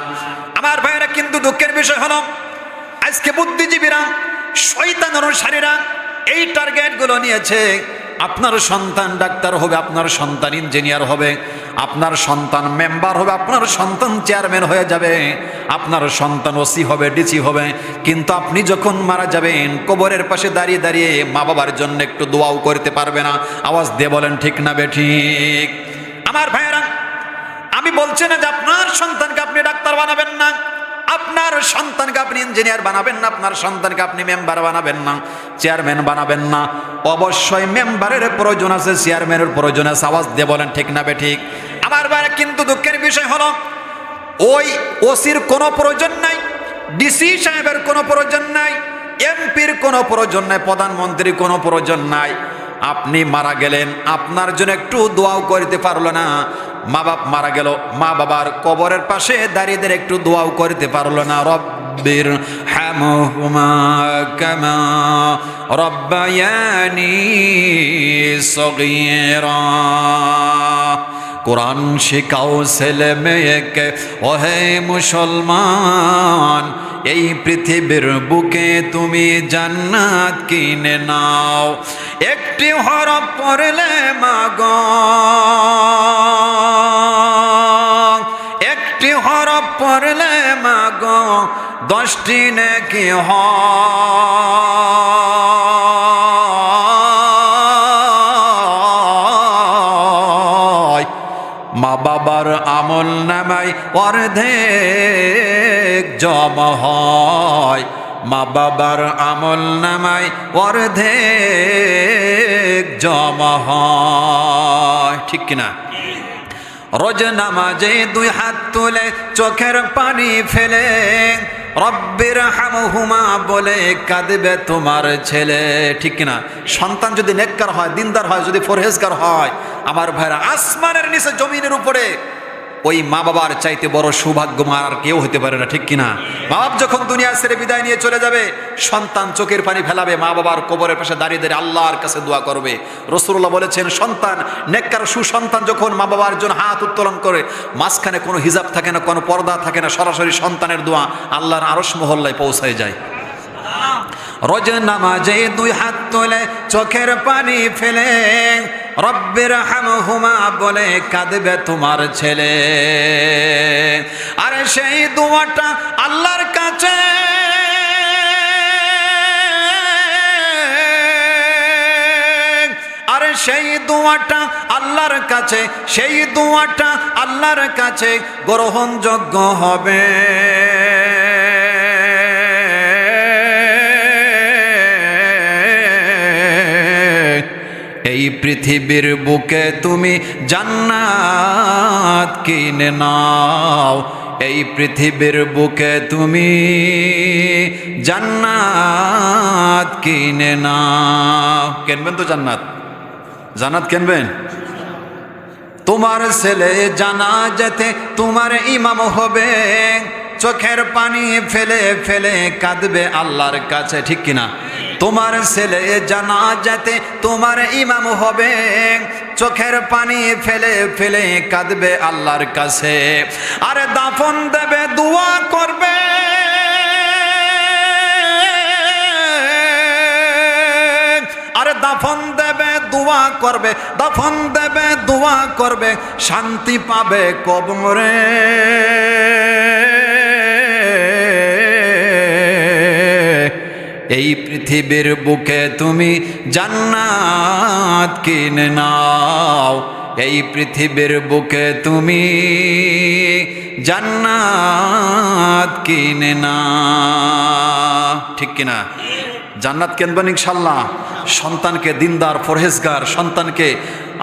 আমার ভাইরা, কিন্তু দুঃখের বিষয় হলো আজকে বুদ্ধিজীবীরা, শয়তান অনুসারীরা এই টার্গেটগুলো নিয়েছে। আপনার সন্তান ডাক্তার হবে, আপনার সন্তান ইঞ্জিনিয়ার হবে, আপনার সন্তান মেম্বার হবে, আপনার সন্তান চেয়ারম্যান হয়ে যাবে, আপনার সন্তান ওসি হবে, ডিসি হবে। কিন্তু আপনি যখন মারা যাবেন, কবরের পাশে দাঁড়িয়ে দাঁড়িয়ে মা বাবার জন্য একটু দোয়াও করতে পারবে না। আওয়াজ দিয়ে বলেন ঠিক না বেঠিক? আমার ভাইয়েরা, আমি বলছি না যে আপনার সন্তানকে আপনি ডাক্তার বানাবেন না, আপনার সন্তানকে আপনি ইঞ্জিনিয়ার বানাবেন না, আপনার সন্তানকে আপনি মেম্বার বানাবেন না, চেয়ারম্যান বানাবেন না। অবশ্যই মেম্বারের প্রয়োজন আছে, চেয়ারম্যানের প্রয়োজন আছে। আওয়াজ দিয়ে বলেন ঠিক না বেঠিক? আমার ভাইরা, কিন্তু দুঃখের বিষয় হলো ওই ওসির কোনো প্রয়োজন নাই, ডিসি সাহেবের কোনো প্রয়োজন নাই, এমপির কোনো প্রয়োজন নাই, প্রধানমন্ত্রীর কোনো প্রয়োজন নাই। আপনি মারা গেলেন, আপনার জন্য একটু দোয়াও করতে পারলো না। মা বাপ মারা গেল, মা বাবার কবরের পাশে দাঁড়িয়ে দাঁড়িয়ে একটু দোয়াও করতে পারলো না। রব্বির হামহুমা কামা রব্বায়ানি সগীরা। কোরআন শেখাও ছেলে মেয়েকে, ওহে মুসলমান, এই পৃথিবীর বুকে তুমি জান্নাত কিনে নাও। একটি হরফ পড়লে মাগো, একটি হরফ পড়লে মাগো 10টি নেকি হয়। মা বাবার আমল নামায় অর্ধেক জমা হয়, মা বাবার আমল নামায় অর্ধেক জমা হয়, ঠিক কিনা? রোজ নামাজে দুই হাত তুলে চোখের পানি ফেলে রব্বির হামহুমা বলে কাঁদবে তোমার ছেলে, ঠিক কিনা? সন্তান যদি নেককার হয়, দিনদার হয়, যদি পরহেজগার হয়, আমার ভাইরা আসমানের নিচে জমিনের উপরে ওই মা বাবার চাইতে বড় সৌভাগ্যমান আর কেউ হতে পারে না, ঠিক কিনা? মা বাপ যখন দুনিয়া ছেড়ে বিদায় নিয়ে চলে যাবে, সন্তান চোখের পানি ফেলাবে, মা বাবার কবরের পাশে দাঁড়িয়ে দাঁড়িয়ে আল্লাহর কাছে দোয়া করবে। রাসূলুল্লাহ বলেছেন, সন্তান নেককার সুসন্তান যখন মা বাবার জন্য হাত উত্তোলন করে, মাঝখানে কোনো হিজাব থাকে না, কোনো পর্দা থাকে না, সরাসরি সন্তানের দোয়া আল্লাহর আরশ মহল্লায় পৌঁছায় যায়। রোজ নামাজে দুই হাত তুলে চোখের পানি ফেলে রব্বির হামহুমা বলে কাঁদবে তোমার ছেলে। আরে সেই দোয়াটা আল্লাহর কাছে সেই দোয়াটা আল্লাহর কাছে, সেই দোয়াটা আল্লাহর কাছে গ্রহণযোগ্য হবে। এই পৃথিবীর বুকে তুমি জান্নাত কিনে নাও, এই পৃথিবীর বুকে তুমি জান্নাত কিনে নাও। কিনবেন তো জান্নাত? জান্নাত কিনবেন? তোমার ছেলে জানাজাতে তোমার ইমাম হবে, চোখের পানি ফেলে ফেলে কাঁদবে আল্লাহর কাছে, ঠিক কিনা? তোমার ছেলে জানাজাতে তোমার ইমাম হবে, চোখের পানি ফেলে ফেলে কাঁদবে আল্লাহর কাছে। আরে দাফন দেবে, দোয়া করবে, আরে দাফন দেবে, দোয়া করবে, দাফন দেবে, দোয়া করবে, শান্তি পাবে কবরে। এই পৃথিবীর বুকে তুমি জান্নাত কিনে নাও, এই পৃথিবীর বুকে তুমি জান্নাত কিনে নাও, ঠিক কিনা? জান্নাত কিনবেন ইনশাল্লাহ। সন্তানকে দিনদার পরহেজগার, সন্তানকে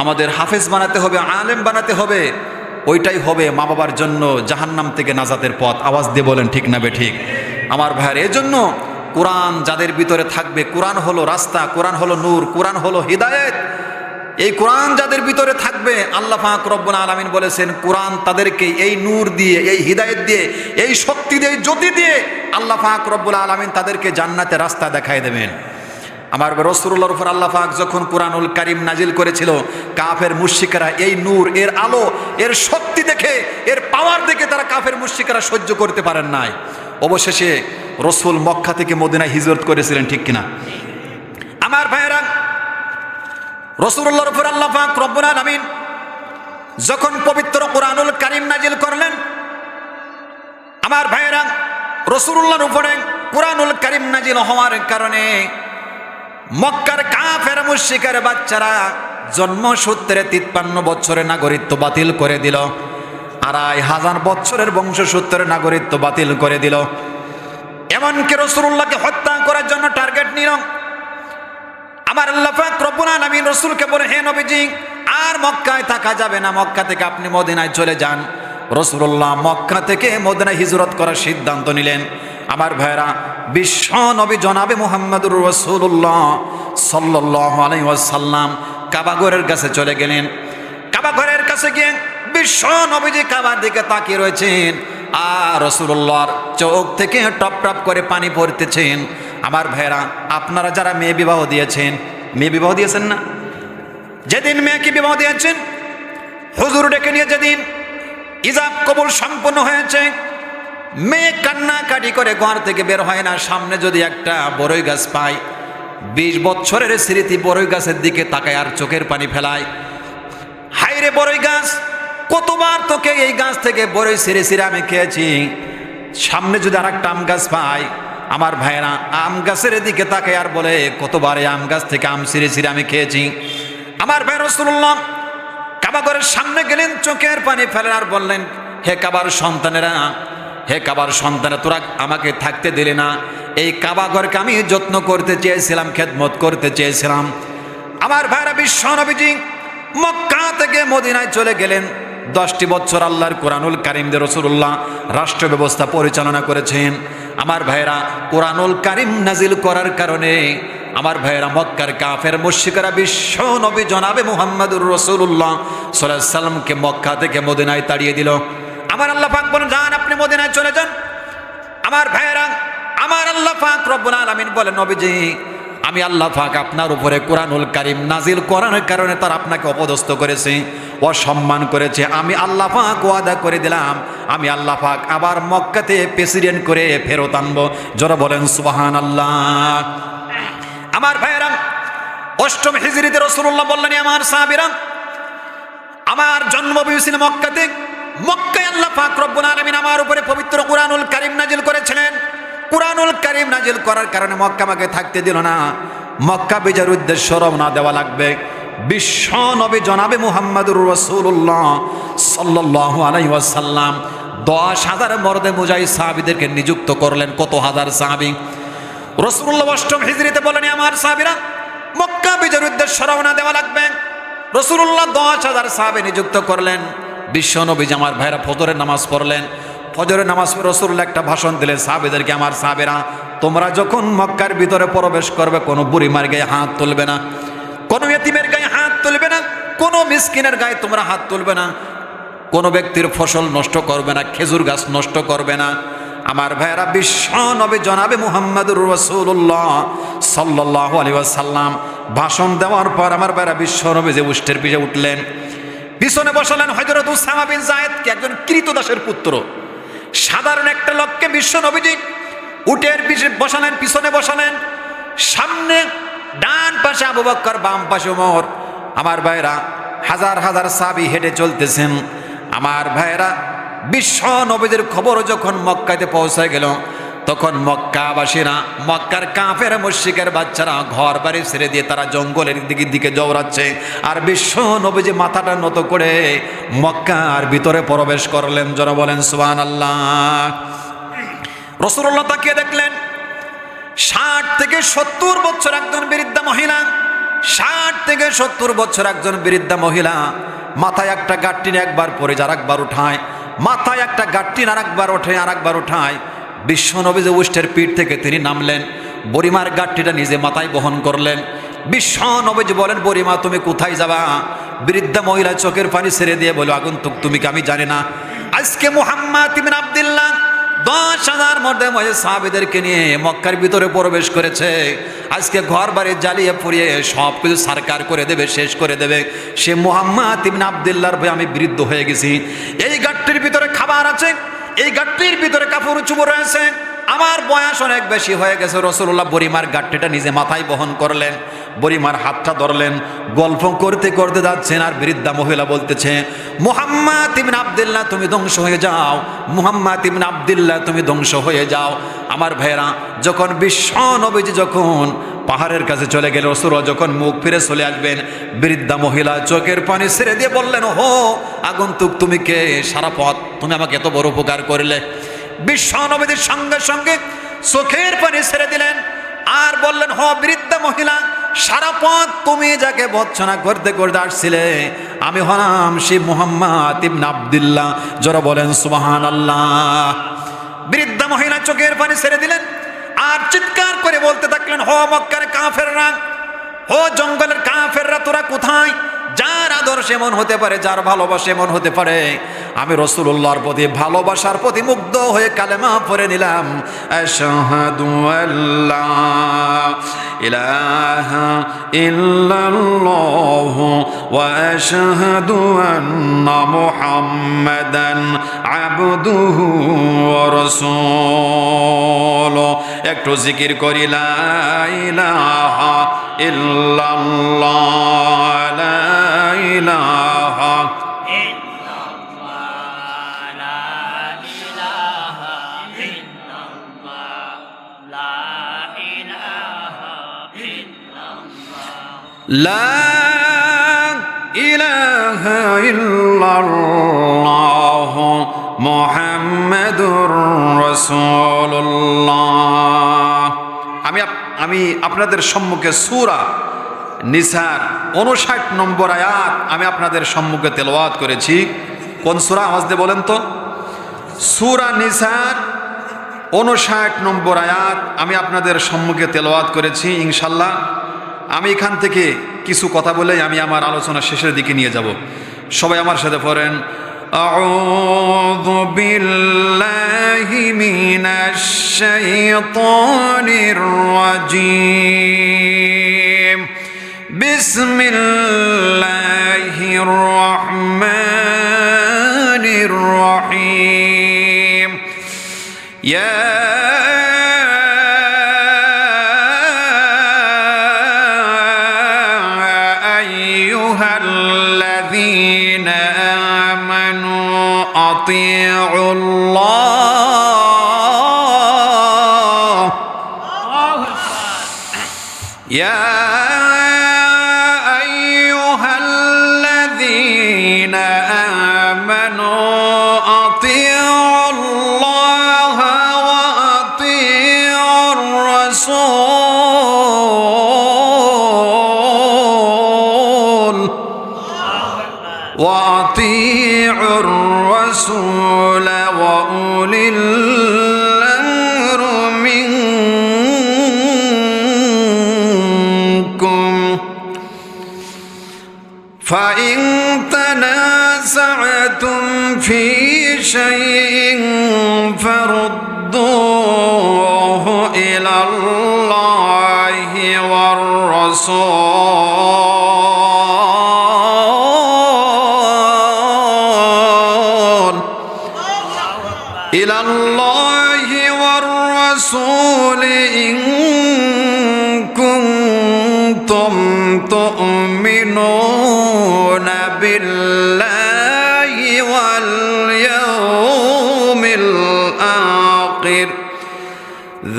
আমাদের হাফেজ বানাতে হবে, আলেম বানাতে হবে। ওইটাই হবে মা বাবার জন্য জাহান্নাম থেকে নাজাতের পথ। আওয়াজ দিয়ে বলেন ঠিক না বেঠিক? আমার ভাইয়ের, এজন্য কোরআন যাদের ভিতরে থাকবে, কোরআন হলো রাস্তা, কোরআন হলো নূর, কোরআন হলো হিদায়েত। এই কোরআন যাদের ভিতরে থাকবে, আল্লাহ পাক রব্বুল আলামিন বলেছেন, কোরআন তাদেরকে এই নূর দিয়ে, এই হিদায়েত দিয়ে, এই শক্তি দিয়ে, এই জ্যোতি দিয়ে আল্লাহ পাক রব্বুল আলামিন তাদেরকে জান্নাতের রাস্তা দেখায় দেবেন। আমার রাসূলুল্লাহর উপর আল্লাহ পাক যখন কুরআনুল কারীম নাজিল করেছিল, কাফের মুশরিকরা এই নূর, এর আলো, এর শক্তি দেখে, এর পাওয়ার দেখে তারা কাফের মুশরিকরা সহ্য করতে পারেন নাই। অবশেষে রাসূল মক্কা থেকে মদিনায় হিজরত করেছিলেন, ঠিক কিনা? আমার ভাইয়েরা, রাসূলুল্লাহর উপর আল্লাহ পাক রব্বুল আলামিন যখন পবিত্র কুরআনুল কারীম নাজিল করলেন, আমার ভাইয়েরা, রাসূলুল্লাহর উপরে কুরআনুল কারীম নাজিল হওয়ার কারণে মক্কার কাফের মুশরিকের বাচ্চারা জন্মসূত্রে 53 বছরের নাগরিকত্ব বাতিল করে দিল, 2500 বছরের বংশসূত্রে নাগরিকত্ব বাতিল করে দিল। এমনকি রাসূলুল্লাহকে হত্যা করার জন্য টার্গেট নিল। আমার আল্লাহ পাক রব্বুল আলামিন রাসূলকে বলে, হে নবীজি, আর মক্কায় থাকা যাবে না, মক্কা থেকে আপনি মদিনায় চলে যান। রাসূলুল্লাহ মক্কা থেকে মদিনায় হিজরত করার সিদ্ধান্ত নিলেন। আমার ভাইরা, বিশ্ব নবী জনাবে মুহাম্মদুর রাসূলুল্লাহ সাল্লাল্লাহু আলাইহি ওয়াসাল্লাম কাবাঘরের কাছে চলে গেলেন। কাবাঘরের কাছে গিয়ে বিশ্ব নবীজি কাবার দিকে তাকিয়ে রয়েছেন, আর রাসূলুল্লাহর চোখ থেকে টপ টপ করে পানি পড়তেছেন। আমার ভাইরা, আপনারা যারা মেয়ে বিবাহ দিয়েছেন, মেয়ে বিবাহ দিয়েছেন না? যেদিন মেয়েকে বিবাহ দিয়েছেন, হুজুর ডেকে নিয়ে যেদিন ইজাব কবুল সম্পন্ন হয়েছে, মেয়ে কান্নাকাটি করে ঘর থেকে বের হয় না। সামনে যদি একটা বড়ই গাছ পায়, 20 বছরের স্মৃতি বড়ই গাছের দিকে তাকায় আর চোখের পানি ফেলায়। হায়রে বড়ই গাছ, কতবার তোকে এই গাছ থেকে বড়ই ছিঁড়ে ছিঁড়ে আমি খেয়েছি। সামনে যদি আর একটা আম গাছ পাই, আমার ভাইরা আম গাছের দিকে তাকায় আর বলে, কতবার এই আম গাছ থেকে আম ছিঁড়ে ছিঁড়ে আমি খেয়েছি। আমার ভাই রাসূলুল্লাহ কাবা ঘরের সামনে গেলেন, চোখের পানি ফেলেন আর বললেন, হে কাবার সন্তানেরা, হে কাবার সন্তানেরা, তোরা আমাকে থাকতে দিলে না। এই কাবা ঘরকে আমি যত্ন করতে চেয়েছিলাম, খেদমত করতে চেয়েছিলাম। আমার ভাইরা, বিশ্ব নবীজি মক্কা থেকে মদিনায় চলে গেলেন। 10টি বছর আল্লাহর কোরআনুল কারীম দিয়ে রাসূলুল্লাহ রাষ্ট্র ব্যবস্থা পরিচালনা করেছেন। আমার ভাইরা, কোরআনুল কারীম নাজিল করার কারণে আমার ভাইরা, মক্কার কাফের মুশরিকরা বিশ্ব নবী জনাবে মুহাম্মদুর রাসূলুল্লাহ সাল্লাল্লাহু আলাইহি সাল্লামকে মক্কা থেকে মদিনায় তাড়িয়ে দিল। আমার আল্লাহ পাক বলেন, যান আপনি মদিনায় চলে যান। আমার ভাইরা, আমার আল্লাহ পাক রব্বুল আলামিন বলেন, নবীজি আমি আল্লাহ পাক আপনার উপরে কোরআনুল কারীম নাজিল করার কারণে তার আপনাকে অপদস্থ করেছে, অসম্মান করেছে। আমি আল্লাহ পাক ওয়াদা করে দিলাম, আমি আল্লাহ পাক আবার মক্কাতে প্রেসিডেন্ট করে ফেরত আনবো। যারা বলেন সুবহানাল্লাহ। আমার ভাইরা, 8ম হিজরিতে রাসূলুল্লাহ বললেন, আমার সাহাবীরা, আমার জন্ম হয়েছিল মক্কাতে। মক্কায় আল্লাহ পাক রব্বুল আলামিন আমার উপরে পবিত্র কোরআনুল কারীম নাজিল করেছিলেন। কোরআনুল কারীম নাজিল করার কারণে মক্কা আমাকে থাকতে দিল না। মক্কা বিজয়ের উদ্দেশ্য রওনা দেওয়া লাগবে। বিশ্ব নবী জনাবে মুহাম্মদুর রাসূলুল্লাহ সাল্লাল্লাহু আলাইহি ওয়াসাল্লাম 10,000 মর্দে মুজাহিদ সাহাবীদেরকে নিযুক্ত করলেন। কত হাজার সাহাবী! রাসূলুল্লাহ 8ম হিজরিতে বলেন, আমার সাহাবীরা, মক্কা বিজয়ের উদ্দেশ্য রওনা দেওয়া লাগবে। রাসূলুল্লাহ 10,000 সাহাবী নিযুক্ত করলেন। বিশ্ব নবী আমার ভাইরা ফজরের নামাজ পড়লেন। ফজরের নামাজ পড়ে রাসূলুল্লাহ একটা ভাষণ দিলেন সাহাবীদেরকে, আমার সাহাবীরা, তোমরা যখন মক্কার ভিতরে প্রবেশ করবে, কোনো বুড়িমার গায়ে হাত তুলবে না, কোনো ইতিমের গায়ে হাত তুলবে না, কোনো মিসকিনের গায়ে তোমরা হাত তুলবে না, কোনো ব্যক্তির ফসল নষ্ট করবে না, খেজুর গাছ নষ্ট করবে না। আমার ভাইয়েরা, বিশ্ব নবী জনাবে মুহাম্মদুর রাসূলুল্লাহ সাল্লাল্লাহু আলাইহি ওয়াসাল্লাম ভাষণ দেওয়ার পর আমার ভাইয়েরা, বিশ্ব নবী যে উষ্টের পিঠে উঠলেন, পিছনে বসালেন হযরত উসামা বিন যায়েদকে, একজন কৃতদাসের পুত্র। সাধারণ একটা লোককে বিশ্ব নবীজি উটের পিছে বসালেন, পিছনে বসালেন। সামনে ডান পাশে আবু বকর, বাম পাশে ওমর। আমার ভাইরা, হাজার হাজার সাহাবী হেঁটে চলতেছেন। আমার ভাইরা, বিশ্ব নবীদের খবর যখন মক্কাতে পৌঁছায় গেল, তখন মক্কাবাসীরা, মক্কার কাফের মুশরিকের বাচ্চারা ঘর বাড়ি ছেড়ে দিয়ে তারা জঙ্গলের দিকে দৌড়াচ্ছে। আর বিশ্ব নবীজি মাথাটা নত করে মক্কার ভিতরে প্রবেশ করলেন। যারা বলেন সুবহানাল্লাহ। রাসূলুল্লাহ তাকিয়ে দেখলেন, 60 থেকে 70 বছর একজন বৃদ্ধা মহিলা, 60 থেকে 70 বছর একজন বৃদ্ধা মহিলা, মাথায় একটা গাঁট্টিন একবার পরে আর একবার উঠায়, মাথায় একটা গাঁট্টিন আর একবার ওঠে আর একবার উঠায়। বিশ্ব নবী যে উষ্টের পিঠ থেকে তিনি নামলেন, বুড়িমার গাঁট্টিটা নিজে মাথায় বহন করলেন। বিশ্ব নবীজি বলেন, বুড়িমা তুমি কোথায় যাবা? বৃদ্ধা মহিলা চোখের পানি ছেড়ে দিয়ে বলো, আগন্তুক তুমি কি আমি জানি না? আজকে মুহাম্মদ ইবনে আব্দুল্লাহ 10,000 মর্দে মুজাহিদ সাহাবীদেরকে নিয়ে মক্কার ভিতরে প্রবেশ করেছে। আজকে ঘর বাড়ি জ্বালিয়ে পুড়িয়ে সব কিছু সারকার করে দেবে, শেষ করে দেবে। সে মুহাম্মদ ইবনে আব্দুল্লাহর ভয়ে আমি বৃদ্ধ হয়ে গেছি। এই গাঁটটির ভিতরে খাবার আছে, এই গাঁটটির ভিতরে কাপড় চুপড় রয়েছে, আমার বয়স অনেক বেশি হয়ে গেছে। রাসূলুল্লাহ বুড়িমার গাঁটটিটা নিজে মাথায় বহন করলেন, বুড়িমার হাতটা ধরলেন, গল্প করতে করতে যাচ্ছেন। আর বৃদ্ধা মহিলা বলতেছে, মুহাম্মদ ইবনে আব্দুল্লাহ তুমি ধ্বংস হয়ে যাও, মুহাম্মদ ইবনে আব্দুল্লাহ তুমি ধ্বংস হয়ে যাও। আমার ভাইরা, যখন বিশ্ব নবীজি যখন পাহাড়ের কাছে চলে গেল, রাসূলুল্লাহ যখন মুখ ফিরে চলে আসবেন, বৃদ্ধা মহিলা চোখের পানি ছেড়ে দিয়ে বললেন, হো আগন্তুক তুমি কে? সারা পথ তুমি আমাকে এত বড় উপকার করলে। বিশ্ব নবীদের সঙ্গে সঙ্গে চোখের পানি ছেড়ে দিলেন আর বললেন, হ বৃদ্ধা মহিলা, সারা পথ তুমি যাকে ভৎসনা করতে করতে আসছিলে, আমি হলাম সেই মুহাম্মদ ইবনে আব্দুল্লাহ। যারা বলেন সুবহানাল্লাহ। বৃদ্ধা মহিলা চোখের পানি ছেড়ে দিলেন আর চিৎকার করে বলতে থাকলেন, হো মক্কার কাফেররা, হো জঙ্গলের কাফেররা, তোরা কোথায়? যার আদর্শ এমন হতে পারে, যার ভালোবাসা এমন হতে পারে, আমি রাসূলুল্লাহর প্রতি ভালোবাসার প্রতি মুগ্ধ হয়ে কালেমা পড়ে নিলাম, আশহাদু আল্লা ইলাহা ইল্লাল্লাহু ওয়া আশহাদু আন্না মুহাম্মাদান আবদুহু ওয়া রাসূলুহু। একটু জিকির করি, লা ইলাহা ইল্লাল্লাহ, লা ইলাহা لا إله ইলাহা ইল্লাল্লাহ মুহাম্মাদুর রাসূলুল্লাহ। আমি আপনাদের সম্মুখে সূরা নিসার 59 নম্বর আয়াত আমি আপনাদের সম্মুখে তেলাওয়াত করেছি। কোন সূরা? আওয়াজ দিয়ে বলেন তো। সূরা নিসার 59 নম্বর আয়াত আমি আপনাদের সম্মুখে তেলাওয়াত করেছি। ইনশাআল্লাহ আমি এখান থেকে কিছু কথা বলে আমি আমার আলোচনা শেষের দিকে নিয়ে যাব। সবাই আমার সাথে পড়েন, আউযু বিল্লাহি মিনাশ শাইতানির রাজীম, বিসমিল্লাহির রহমানির রহিম। ইয়া আইয়ুহাল্লাযীনা আমানু আতিউল্লাহ, ইয়া আইয়ুহাল্লাযীনা আমানু আতিউল্লাহ ওয়া আতিউর রাসূল وأطيعوا الرسول وأولي الأمر منكم فإن تنازعتم في شيء فردوه إلى الله والرسول إلى الله والرسول إن كنتم تؤمنون بالله واليوم الآخر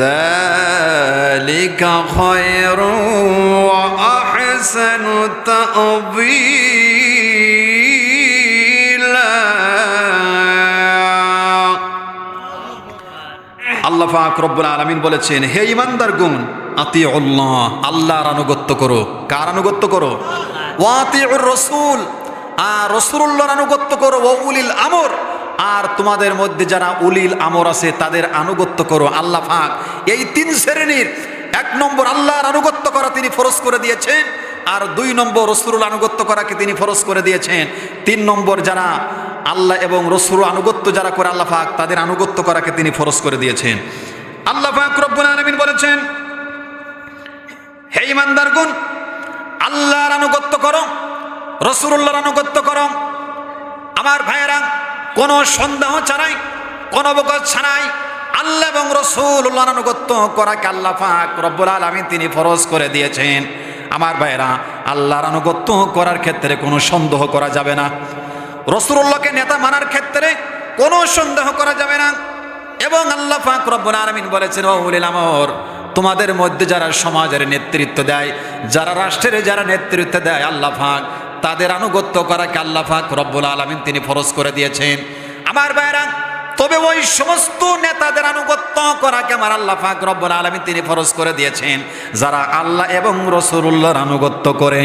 ذلك خير وأحسن تأويلا। আল্লাহ পাক রব্বুল আলামিন বলেছেন, হে ঈমানদারগণ, আতিউল্লাহ, আল্লাহর আনুগত্য করো। কার আনুগত্য করো? ওয়া আতিউর রাসূল, আর রাসূলুল্লাহর আনুগত্য করো। ওয়া উলিল আমর, আর তোমাদের মধ্যে যারা উলিল আমর আছে তাদের আনুগত্য করো। আল্লাহ পাক এই তিন শ্রেণীর, 1 নম্বর আল্লাহর আনুগত্য করা তিনি ফরজ করে দিয়েছেন, আর 2 নম্বর রাসূলুল আনুগত্য করাকে তিনি ফরজ করে দিয়েছেন। 3 নম্বর যারা আল্লাহ এবং রাসূল আনুগত্য যারা করে আল্লাহ পাক তাদের আনুগত্য করাকে তিনি ফরজ করে দিয়েছেন। আল্লাহ পাক রব্বুল আলামিন বলেছেন, হে ঈমানদারগণ, আল্লাহর আনুগত্য করো, রাসূলুল্লাহর আনুগত্য করো। আমার ভাইয়েরা, কোনো সন্দেহ ছাড়াই, কোনো অবগত ছাড়াই আল্লাহ এবং রাসূলুল্লাহর আনুগত্য করাকে আল্লাহ পাক রব্বুল আলামিন তিনি ফরজ করে দিয়েছেন। আমার ভাইয়েরা, আল্লাহর আনুগত্য করার ক্ষেত্রে কোনো সন্দেহ করা যাবে না, রাসূলুল্লাহকে নেতা মানার ক্ষেত্রে কোনো সন্দেহ করা যাবে না। এবং আল্লাহ পাক রব্বুল আলামিন বলেছেন, ও উলিল আমর, তোমাদের মধ্যে যারা সমাজের নেতৃত্ব দেয়, যারা রাষ্ট্রের যারা নেতৃত্ব দেয়, আল্লাহ পাক তাদের আনুগত্য করাকে আল্লাহ পাক রব্বুল আলামিন তিনি ফরজ করে দিয়েছেন। আমার ভাইরা, তবে ওই সমস্ত নেতাদের আনুগত্য করাকে আমার আল্লাহ পাক রব্বুল আলামিন তিনি ফরজ করে দিয়েছেন যারা আল্লাহ এবং রাসূলুল্লাহর আনুগত্য করে।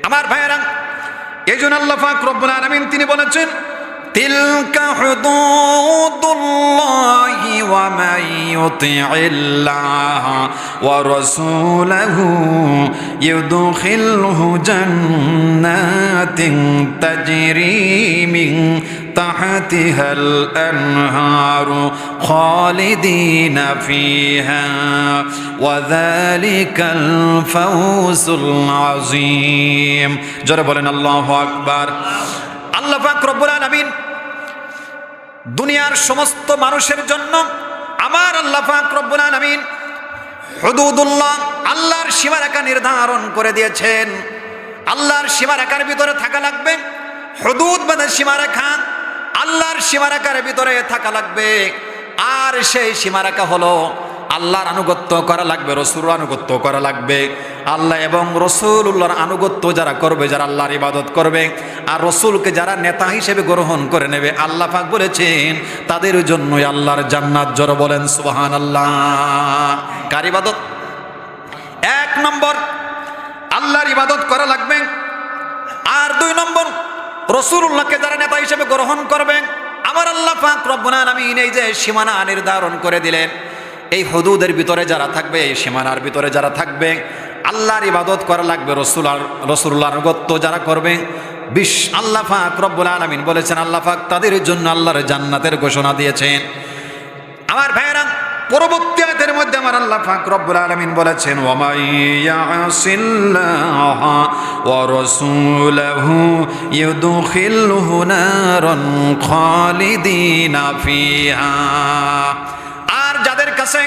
আমার ভাইরা, এইজন্য আল্লাহ পাক রব্বুল আলামিন তিনি বলেছেন, তিলকা হুদুদুল্লাহি ওয়া মান ইউতিইল্লাহ ওয়া রাসূলাহু ইউদখিলহু জান্নাতিন তাজরি মিন তাহতিহাল আনহারু খালিদিনা ফিহা ওয়া যালিকাল ফাওজুল আযীম। জোরে বলেন আল্লাহু আকবার। আল্লাহ পাক রব্বুল আলামিন দুনিয়ার সমস্ত মানুষের জন্য, আমার আল্লাহ পাক রব্বুল আলামিন হুদুদুল্লাহ, আল্লাহর সীমারেখা নির্ধারণ করে দিয়েছেন। আল্লাহর সীমারেখার ভিতরে থাকা লাগবে। হুদুদ মানে সীমারেখা, আল্লাহর সীমারেখার ভিতরে থাকা লাগবে। আর সেই সীমারেখা হলো আল্লাহর আনুগত্য করা লাগবে, রসুলের আনুগত্য করা লাগবে। আল্লাহ এবং রসুল্লাহর আনুগত্য যারা করবে, যারা আল্লাহর ইবাদত করবে আর রসুলকে যারা নেতা হিসেবে গ্রহণ করে নেবে, আল্লাহ পাক বলেছেন তাদের জন্যই আল্লাহর জান্নাত। জোরে বলেন সুবহানাল্লাহ। কার ইবাদত? এক নম্বর আল্লাহর ইবাদত করা লাগবে, আর দুই নম্বর রসুলুল্লাহকে যারা নেতা হিসেবে গ্রহণ করবে। আমার আল্লাহ পাক রব্বুল আলামিন এই যে সীমানা নির্ধারণ করে দিলেন, এই হুদুদের ভিতরে যারা থাকবে, এই সীমানার ভিতরে যারা থাকবে, আল্লাহর ইবাদত করা লাগবে, রসুলুল্লাহর আনুগত্য যারা করবে, আল্লাহ পাক রব্বুল আলামিন বলেছেন, আল্লাহ পাক তাদের জন্য আল্লাহর জান্নাতের ঘোষণা দিয়েছেন। আমার ভাইয়েরা, পরবর্তী আয়াতের মধ্যে আমার আল্লাহ পাক রব্বুল আলামিন বলেছেন, ওয়া মান ইয়াসিল্লাহ ওয়া রাসূলাহু ইউদখিলহু নারান খালিদিনা ফিহা। আর যাদের কাছে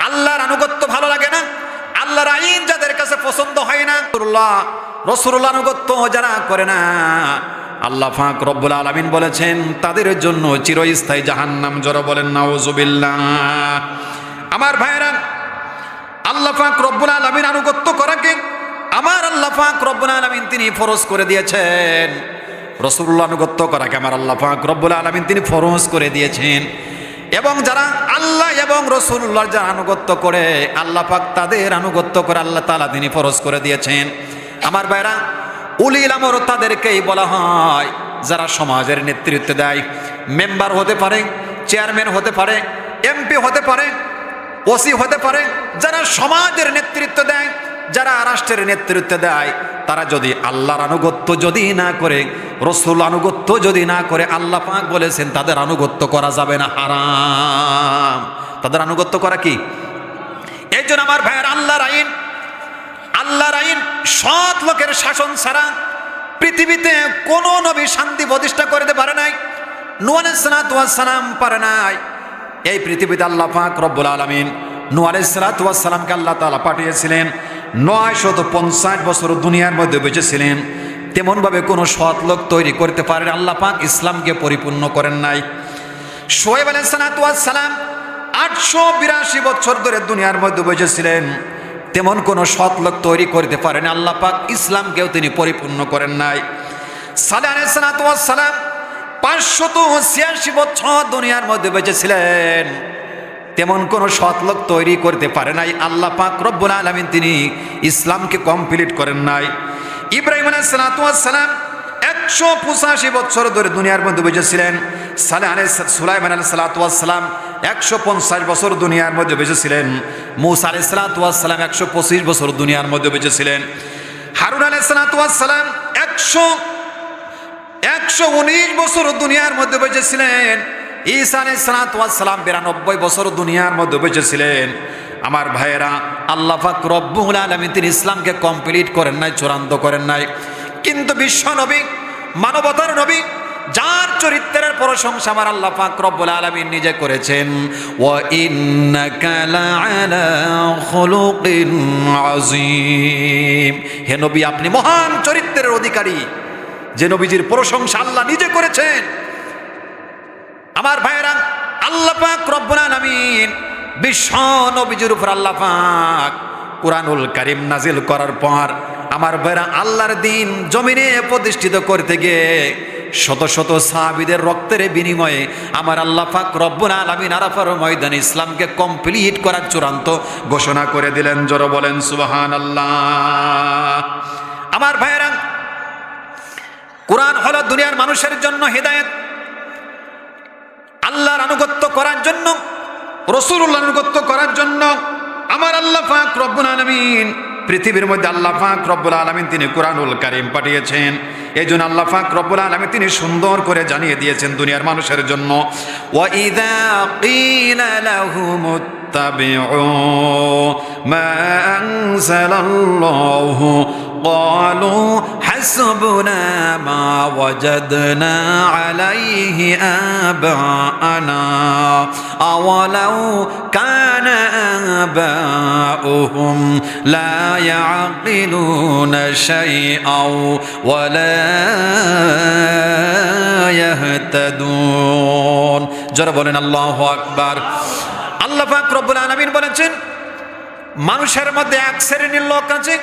আল্লাহর আনুগত্য ভালো লাগে না, আল্লাহর আইন যাদের কাছে পছন্দ হয় না, রাসূলুল্লাহর আনুগত্য যারা করে না, আল্লাহ পাক রব্বুল আলামিন বলেছেন তাদের জন্য চিরস্থায়ী জাহান্নাম। জোরে বলেন নাউযুবিল্লাহ। আমার ভাইরা, আল্লাহ পাক রব্বুল আলামিন আনুগত্য করাকে আমার আল্লাহ পাক রব্বুল আলামিন তিনি ফরজ করে দিয়েছেন। রাসূলুল্লাহ আনুগত্য করাকে আমার আল্লাহ পাক রব্বুল আলামিন তিনি ফরজ করে দিয়েছেন। এবং যারা আল্লাহ এবং রাসূলুল্লাহর যারা আনুগত্য করে, আল্লাহ পাক তাদের আনুগত্য করে আল্লাহ তাআলা তিনি ফরজ করে দিয়েছেন। আমার ভাইরা, উলিল আমর তাদেরকেই বলা হয় যারা সমাজের নেতৃত্ব দেয়, মেম্বার হতে পারে, চেয়ারম্যান হতে পারে, এমপি হতে পারে, ওসি হতে পারে, যারা সমাজের নেতৃত্ব দেয়, যারা রাষ্ট্রের নেতৃত্ব দেয়, তারা যদি আল্লাহর আনুগত্য যদি না করে, রসুল আনুগত্য যদি না করে, আল্লাহ পাক বলেছেন তাদের আনুগত্য করা যাবে না, হারাম। তাদের আনুগত্য করা কি? এই জন্য আমার ভাইয়ের, আল্লাহর আইন সৎ লোকের শাসন ছাড়া পৃথিবীতে কোন নবী শান্তি প্রতিষ্ঠা করতে পারে নাই। নূহ আলাইহিস সালাতু ওয়াস সালাম পারে নাই। এই পৃথিবীতে আল্লাহ পাক রব্বুল আলামিন নূহ আলাইহিস সালাতু ওয়াস সালামকে আল্লাহ তাআলা পাঠিয়েছিলেন, 950 বছর দুনিয়ার মধ্যে বেঁচেছিলেন। তেমন ভাবে কোনো সৎ লোক তৈরি করতে পারে আল্লাহ পাক ইসলামকে পরিপূর্ণ করেন নাই। শোয়েব আলাইহিস সালাতু ওয়াস সালাম 882 বছর ধরে দুনিয়ার মধ্যে বেঁচেছিলেন। তেমন কোনো সৎ লোক তৈরি করতে পারেন আল্লাহ পাক ইসলামকেও তিনি পরিপূর্ণ করেন নাই। সালেহ আলাইহিস সালাতু ওয়াস সালাম 586 বছর দুনিয়ার মধ্যে বেঁচেছিলেন। তেমন কোনো সৎ লোক তৈরি করতে পারে নাই আল্লাহ পাক রব্বুল আলামিন তিনি ইসলামকে কমপ্লিট করেন নাই। ইব্রাহিম আলাইহিস সালাতু ওয়াস সালাম 185 বছর ধরে দুনিয়ার মধ্যে বেঁচেছিলেন। সুলাইমান আলাইহিস সালাতু ওয়াস সালাম 150 বছর দুনিয়ার মধ্যে বেঁচেছিলেন। মূসা আলাইহিস সালাতু ওয়াস সালাম 125 বছর দুনিয়ার মধ্যে বেঁচেছিলেন। হারুন আলাইহিস সালাতু ওয়াস সালাম 119 বছর দুনিয়ার মধ্যে বেঁচেছিলেন। ঈসা আলাইহিস সালাতু ওয়াস সালাম 92 বছর দুনিয়ার মধ্যে বেঁচেছিলেন। আমার ভাইয়েরা, আল্লাহ পাক রব্বুল আলামিন তিনি ইসলামকে কমপ্লিট করেন নাই, চূড়ান্ত করেন নাই। কিন্তু বিশ্ব নবী, মানবতার নবী, যার চরিত্রের প্রশংসা আমার আল্লাহ পাক রব্বুল আলামিন নিজে করেছেন, ওয়া ইন্নাকা লাআলা খুলুকিন আযীম। হে নবী, আপনি মহান চরিত্রের অধিকারী, যে নবীজির প্রশংসা আল্লাহ নিজে করেছেন। আমার ভাইয়েরা, আল্লাহ পাক রব্বুল আলামিন বিশ্ব নবীজির উপর আল্লাহ পাক কুরআনুল কারীম নাজিল করার পর আমার ভাইয়েরা, আল্লাহর দ্বীন জমিনে প্রতিষ্ঠিত করতে গিয়ে শত শত সাহাবীদের রক্তের বিনিময়ে আমার আল্লাহ পাক রব্বুল আলামিন আরাফার ময়দানে ইসলামকে কমপ্লিট করার চূড়ান্ত ঘোষণা করে দিলেন। জোরে বলেন সুবহানাল্লাহ। আমার ভাইয়েরা, কুরআন হলো দুনিয়ার মানুষের জন্য হিদায়াত। আল্লাহর আনুগত্য করার জন্য, রাসূলুল্লাহর আনুগত্য করার জন্য আমার আল্লাহ পাক রব্বুল আলামিন পৃথিবীর মধ্যে আল্লাহ পাক রব্বুল আলামিন তিনি কুরআনুল কারীম পাঠিয়েছেন। এই জন্য আল্লাহ পাক রব্বুল আলামিন তিনি সুন্দর করে জানিয়ে দিয়েছেন দুনিয়ার মানুষের জন্য, ওয়া ইযা ক্বিলা লাহুমুত্তাবিউ মা আনজালাল্লাহু قالوا حسبنا ما وجدنا عليه آباءنا أولو كان آباؤهم لا يعقلون شيئا ولا يهتدون। যারা বলেন আল্লাহু আকবার। আল্লাহ পাক রব্বুল আলামিন বলেছেন, মানুষের মধ্যে এক শ্রেণীর লোক আছে,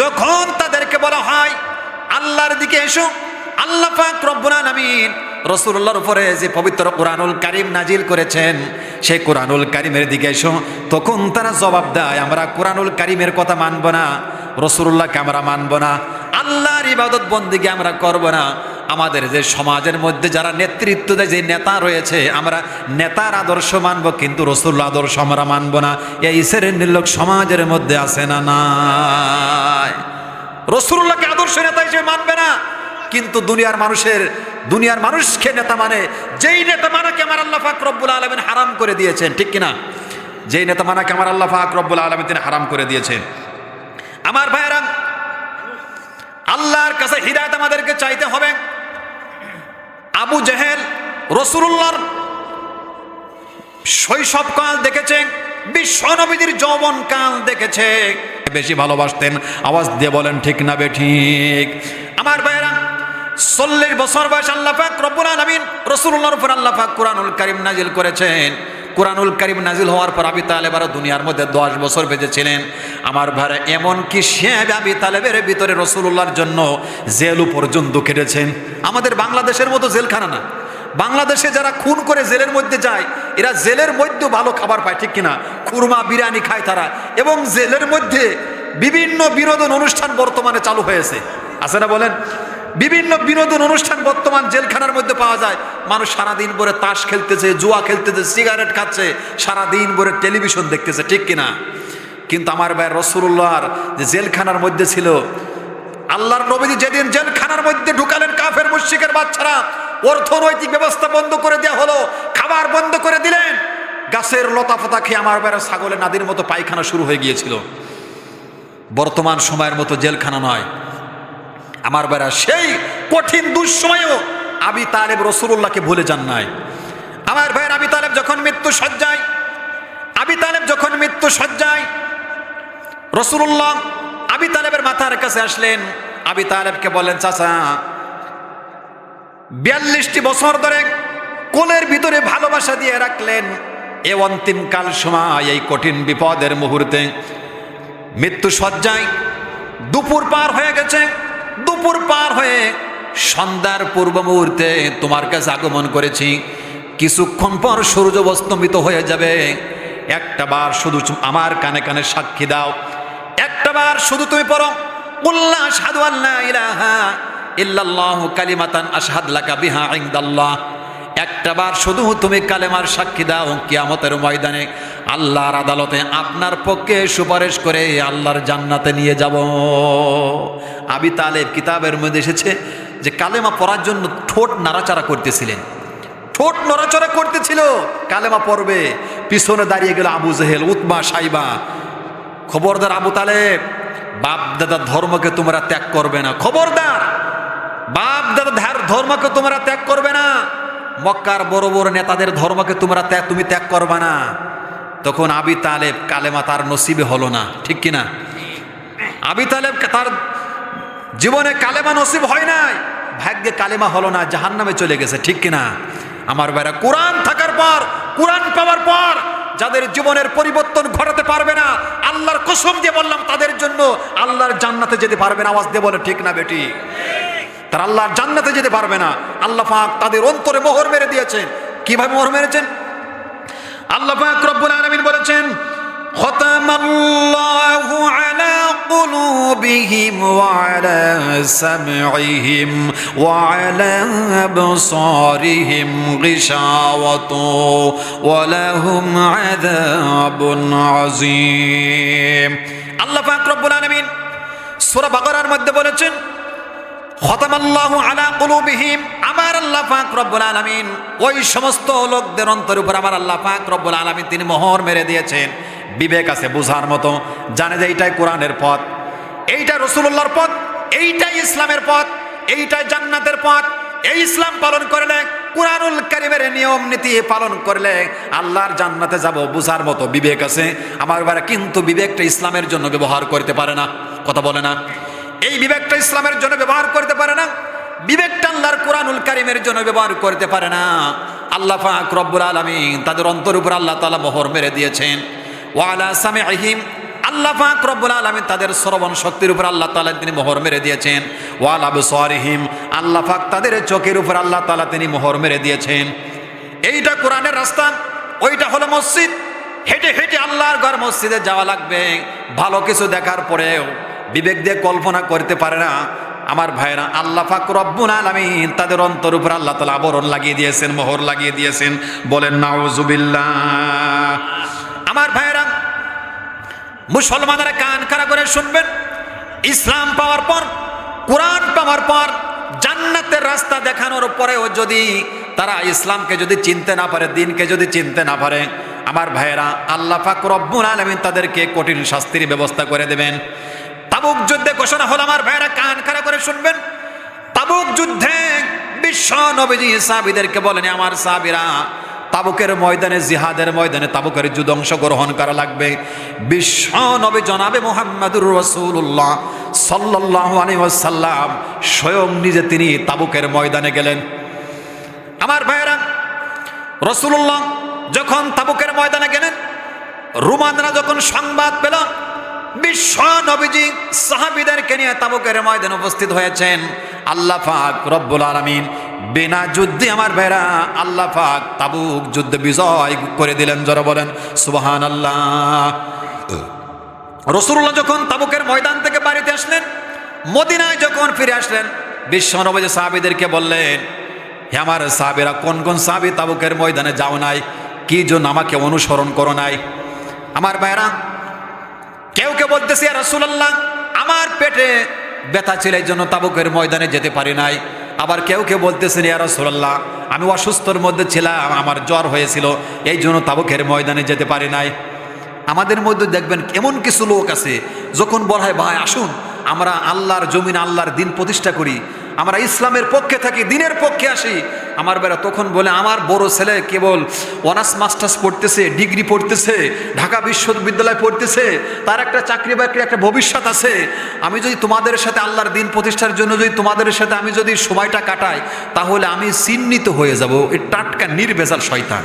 যখন তাদেরকে বলা হয় আল্লাহর দিকে এসো, আল্লাহ পাক রব্বুল আলামিন রাসূলুল্লাহর উপরে যে পবিত্র কোরআনুল কারীম নাজিল করেছেন, সেই কোরআনুল কারীমের দিকে এসো, তখন তারা জবাব দেয়, আমরা কোরআনুল কারীমের কথা মানব না, রাসূলুল্লাহকে আমরা মানব না, আল্লাহর ইবাদত বন্দেগী আমরা করব না। আমাদের যে সমাজের মধ্যে যারা নেতৃত্ব দেয়, যে নেতা রয়েছে, আমরা নেতার আদর্শ মানব, কিন্তু রাসূলুল্লাহর আদর্শ আমরা মানব না। এই শ্রেণীর লোক সমাজের মধ্যে আছে না নাই? রাসূলুল্লাহকে আদর্শ নেতা হিসেবে মানবে না, কিন্তু দুনিয়ার মানুষকে নেতা মানে। যেই নেতা মানাকে আমার আল্লাহ পাক রব্বুল আলামিন হারাম করে দিয়েছেন, ঠিক কিনা? যেই নেতা মানাকে আমার আল্লাহ পাক রব্বুল আলামিন তিনি হারাম করে দিয়েছেন। আমার ভাইয়েরা, আল্লাহর কাছে হিদায়াত আমাদেরকে চাইতে হবে। আবু জেহেল রাসূলুল্লাহর শৈশবকাল দেখেছে, বিশ্ব নবীর যৌবনকাল দেখেছে, বেশি ভালোবাসতেন। আওয়াজ দিয়ে বলেন ঠিক না বেঠিক? আমার ভাইয়েরা, 40 বছর বয়স আল্লাহ পাক রব্বুল আলামিন রাসূলুল্লাহর উপর আল্লাহ পাক কোরআনুল কারীম নাজিল করেছেন। কোরআনুল কারীম নাজিল হওয়ার পর আবি তালেব আরো দুনিয়ার মধ্যে 10 বছর বেঁচেছিলেন। আমার ভাইরা, এমন কি সে আবি তালেবের ভিতরে রাসূলুল্লাহর জন্য জেল পর্যন্ত কেটেছেন। আমাদের বাংলাদেশের মতো জেলখানা না। বাংলাদেশে যারা খুন করে জেলের মধ্যে যায়, এরা জেলের মধ্যে ভালো খাবার পায়, ঠিক কিনা? খুরমা বিরিয়ানি খায় তারা। এবং জেলের মধ্যে বিভিন্ন বিনোদন অনুষ্ঠান বর্তমানে চালু হয়েছে, আছে না বলেন? বিভিন্ন বিনোদন অনুষ্ঠান বর্তমান জেলখানার মধ্যে পাওয়া যায়। মানুষ সারাদিন ভরে তাস খেলতেছে, জুয়া খেলতেছে, সিগারেট খাচ্ছে, সারাদিন ভরে টেলিভিশন দেখতেছে, ঠিক কিনা? কিন্তু আমার ভাই, রাসূলুল্লাহর যে জেলখানার মধ্যে ছিল, আল্লাহর নবী যেদিন জেলখানার মধ্যে ঢুকালেন, কাফের মুশরিকের বাচ্চারা, অর্থনৈতিক ব্যবস্থা বন্ধ করে দেওয়া হলো, খাবার বন্ধ করে দিলেন, গাছের লতা পাতা খেয়ে আমার ভাইরা ছাগলের নাদির মতো পায়খানা শুরু হয়ে গিয়েছিল। বর্তমান সময়ের মতো জেলখানা নয়। আমার ভাইরা, সেই কঠিন দুঃসময়েও আবি তালেব রাসূলুল্লাহকে ভুলে যান নাই। আমার ভাইয়ের, আবি তালেব যখন মৃত্যু সজ্জায় রাসূলুল্লাহ আবি তালেবের মাথার কাছে আসলেন। আবি তালেবকে বললেন, চাচা, 42টি বছর ধরে কোলের ভিতরে ভালোবাসা দিয়ে রাখলেন, এ অন্তিমকাল সময়, এই কঠিন বিপদের মুহূর্তে, মৃত্যু সজ্জায় দুপুর পার হয়ে গেছে, দুপুর পার হয়ে সন্ধ্যার পূর্ব মুহূর্তে তোমার কাছে আগমন করেছি। কিছুক্ষণ পর সূর্য অস্তমিত হয়ে যাবে। একটা বার শুধু আমার কানে কানে সাক্ষী দাও, একটা বার শুধু তুমি পড়ো, কুল্লা আশহাদু আল্লা ইলাহা ইল্লাল্লাহু কালিমাতান আশহাদ লাকা বিহা ইনদাল্লাহ। একটা বার শুধু তুমি কালেমার সাক্ষী দাও, কিয়ামতের ময়দানে আল্লাহর আদালতে আপনার পক্ষে সুপারিশ করে আল্লাহর জান্নাতে নিয়ে যাব। আবি তালেব কিতাবের মধ্যে এসেছে যে কালেমা পড়ার জন্য ঠোঁট নাড়াচাড়া করতেছিলেন, ঠোঁট নড়াচড়া করতেছিল, কালেমা পড়বে। পিছনে দাঁড়িয়ে গেল আবু জেহেল, উতবা, সাইবা। খবরদার আবু তালেব, বাপ দাদার ধর্মকে তোমরা ত্যাগ করবে না, খবরদার, বাপ দাদার ধর্মকে তোমরা ত্যাগ করবে না, মক্কার বড় বড় নেতাদের ধর্মকে তুমি ত্যাগ করবে না। তখন আবি তালেব কালেমা তার নসিবে হলো না, ঠিক কিনা? আবি তালেব তার জীবনে কালেমা নসিব হয় নাই, ভাগ্যে কালেমা হলো না, জাহান্নামে চলে গেছে, ঠিক কিনা? আমার ভাইরা, কোরআন থাকার পর, কোরআন পাওয়ার পর যাদের জীবনের পরিবর্তন ঘটাতে পারবে না, আল্লাহর কসম দিয়ে বললাম, তাদের জন্য আল্লাহর জান্নাতে যেতে পারবে না। আওয়াজ দিয়ে বলে ঠিক না বেটি? তারা আল্লাহর জান্নাতে যেতে পারবে না। আল্লাহ পাক তাদের অন্তরে মোহর মেরে দিয়েছেন। কিভাবে মোহর মেরেছেন? আল্লাহ পাক রব্বুল আলামিন বলেছেন, খতামাল্লাহু আলা কুলুবিহিম ওয়া আলা সামঈহিম ওয়া আলা আবসারিহিম গিশাওয়াতু ওয়া লাহুম আযাবুন আযীম। আল্লাহ পাক রব্বুল আলামিন সূরা বাকারার মধ্যে বলেছেন, খতামাল্লাহু আলা কুলুবিহিম, আমার আল্লাহ পাক রব্বুল আলামিন ওই সমস্ত লোকদের অন্তরের উপর আমার আল্লাহ পাক রব্বুল আলামিন তিনি মোহর মেরে দিয়েছেন। বিবেক আছে, বোঝার মতো, জানে যে এইটাই কোরআনের পথ, এইটা রাসূলুল্লাহর পথ, এইটাই ইসলামের পথ, এইটাই জান্নাতের পথ। এই ইসলাম পালন করলে, কুরআনুল কারীমের নিয়ম নীতি পালন করলে আল্লাহর জান্নাতে যাব, বোঝার মতো বিবেক আছে আমার ভাইরা। কিন্তু বিবেকটা ইসলামের জন্য ব্যবহার করতে পারে না, কথা বলে না? এই বিবেকটা ইসলামের জন্য ব্যবহার করতে পারে না, বিবেকটা আল্লাহর কুরআনুল কারীমের জন্য ব্যবহার করতে পারে না। আল্লাহ পাক রব্বুল আলামিন তাদের অন্তর উপর আল্লাহ তাআলা মোহর মেরে দিয়েছেন। ওয়া আলা সামিইহিম, আল্লাহ পাক রব্বুল আলামিন তাদের শ্রবণ শক্তির উপর আল্লাহ তাআলা তিনি মোহর মেরে দিয়েছেন। ওয়া আলা আবসারিহিম, আল্লাহ পাক তাদের চোখের উপর আল্লাহ তাআলা তিনি মোহর মেরে দিয়েছেন। এইটা কোরআনের রাস্তা, ওইটা হলো মসজিদ। হেঁটে হেঁটে আল্লাহর ঘর মসজিদে যাওয়া লাগবে। ভালো কিছু দেখার পরেও বিবেক দিয়ে কল্পনা করতে পারে না আমার ভাইরা, আল্লাহ পাক রব্বুল আলামিন তাদের অন্তর উপর আল্লাহ তাআলা আবরণ লাগিয়ে দিয়েছেন, মোহর লাগিয়ে দিয়েছেন। বলেন নাউজুবিল্লাহ। আমার ভাইরা, মুসলমানরা কান খাড়া করে শুনবেন, ইসলাম পাওয়ার পর, কোরআন পাওয়ার পর, জান্নাতের রাস্তা দেখানোর পরেও যদি তারা ইসলামকে যদি চিনতে না পারে, দিনকে যদি চিনতে না পারে, আমার ভাইয়েরা, আল্লাহ পাক রব্বুল আলামিন তাদেরকে কঠিন শাস্তির ব্যবস্থা করে দেবেন। তাবুক যুদ্ধে ঘোষণা হলো, আমার ভাইয়েরা কান খাড়া করে শুনবেন। তাবুক যুদ্ধে বিশ্ব নবীজি সাহাবীদেরকে বলেন, আমার সাহাবীরা, তাবুকের ময়দানে, জিহাদের ময়দানে, তাবুকের যুদ্ধে অংশগ্রহণ করা লাগবে। বিশ্ব নবী জনাবে মুহাম্মদুর রাসূলুল্লাহ সাল্লাল্লাহু আলাইহি ওয়াসাল্লাম স্বয়ং নিজে তিনি তাবুকের ময়দানে গেলেন। আমার ভাইয়েরা, রাসূলুল্লাহ যখন তাবুকের ময়দানে গেলেন, রোমানরা যখন সংবাদ পেল বিশ্ব নবীজি সাহাবীদেরকে নিয়ে তাবুকের ময়দানে উপস্থিত হয়েছেন, আল্লাহ পাক রব্বুল আলামিন বিনা যুদ্ধে, আমার ভাইরা, আল্লাহ পাক তাবুক যুদ্ধ বিজয় করে দিলেন। যারা বলেন সুবহানাল্লাহ। রাসূলুল্লাহ যখন তাবুকের ময়দান থেকে বাড়িতে আসলেন, মদিনায় যখন ফিরে আসলেন, বিশ্ব নবীজি সাহাবীদেরকে বললেন, হে আমার সাহাবীরা, কোন কোন সাহাবী তাবুকের ময়দানে যাও নাই, কি জন্য আমাকে অনুসরণ করো নাই? আমার ভাইরা, কেউ কেউ বলতেছে, ইয়া রাসূলুল্লাহ, আমার পেটে ব্যথা ছিল, এই জন্য তাবুকের ময়দানে যেতে পারি নাই। আবার কেউ কেউ বলতেছেন, ইয়া রাসূলুল্লাহ, আমি অসুস্থর মধ্যে ছিলাম, আমার জ্বর হয়েছিল, এই জন্য তাবুকের ময়দানে যেতে পারি নাই। আমাদের মধ্যে দেখবেন এমন কিছু লোক আছে, যখন বলা হয়, ভাই আসুন আমরা আল্লাহর জমিন, আল্লাহর দিন প্রতিষ্ঠা করি, আমরা ইসলামের পক্ষে থাকি, দিনের পক্ষে আসি, আমার বেলা তখন বলে, আমার বড় ছেলে কেবল অনার্স মাস্টার্স পড়তেছে, ডিগ্রি পড়তেছে, ঢাকা বিশ্ববিদ্যালয় পড়তেছে, তার একটা চাকরি বাকরি, একটা ভবিষ্যৎ আছে, আমি যদি তোমাদের সাথে আল্লাহর দিন প্রতিষ্ঠার জন্য যদি তোমাদের সাথে আমি যদি সময়টা কাটাই, তাহলে আমি চিহ্নিত হয়ে যাব। এই টাটকা নির্ভেজাল শয়তান,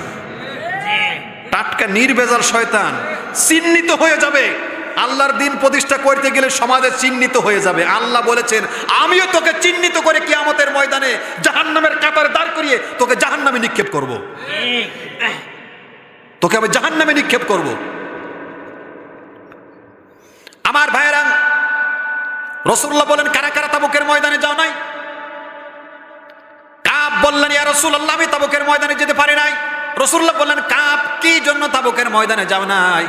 টাটকা নির্ভেজাল শয়তান চিহ্নিত হয়ে যাবে। আল্লাহর দিন প্রতিষ্ঠা করতে গেলে সমাজে চিহ্নিত হয়ে যাবে। আল্লাহ বলেছেন, আমিও তোকে চিহ্নিত করে কিয়ামতের ময়দানে জাহান্নামের কাতারে দাঁড় করিয়ে তোকে জাহান্নামে নিক্ষেপ করব, তোকে আমি জাহান্নামে নিক্ষেপ করব। আমার ভাইয়েরা, রাসূলুল্লাহ বলেন, কারা কারা তাবুকের ময়দানে যাও নাই? কাব বললেন, ইয়া রাসূলুল্লাহ, আমি তাবুকের ময়দানে যেতে পারি নাই। রাসূলুল্লাহ বললেন, কাব, কি জন্য তাবুকের ময়দানে যাও নাই?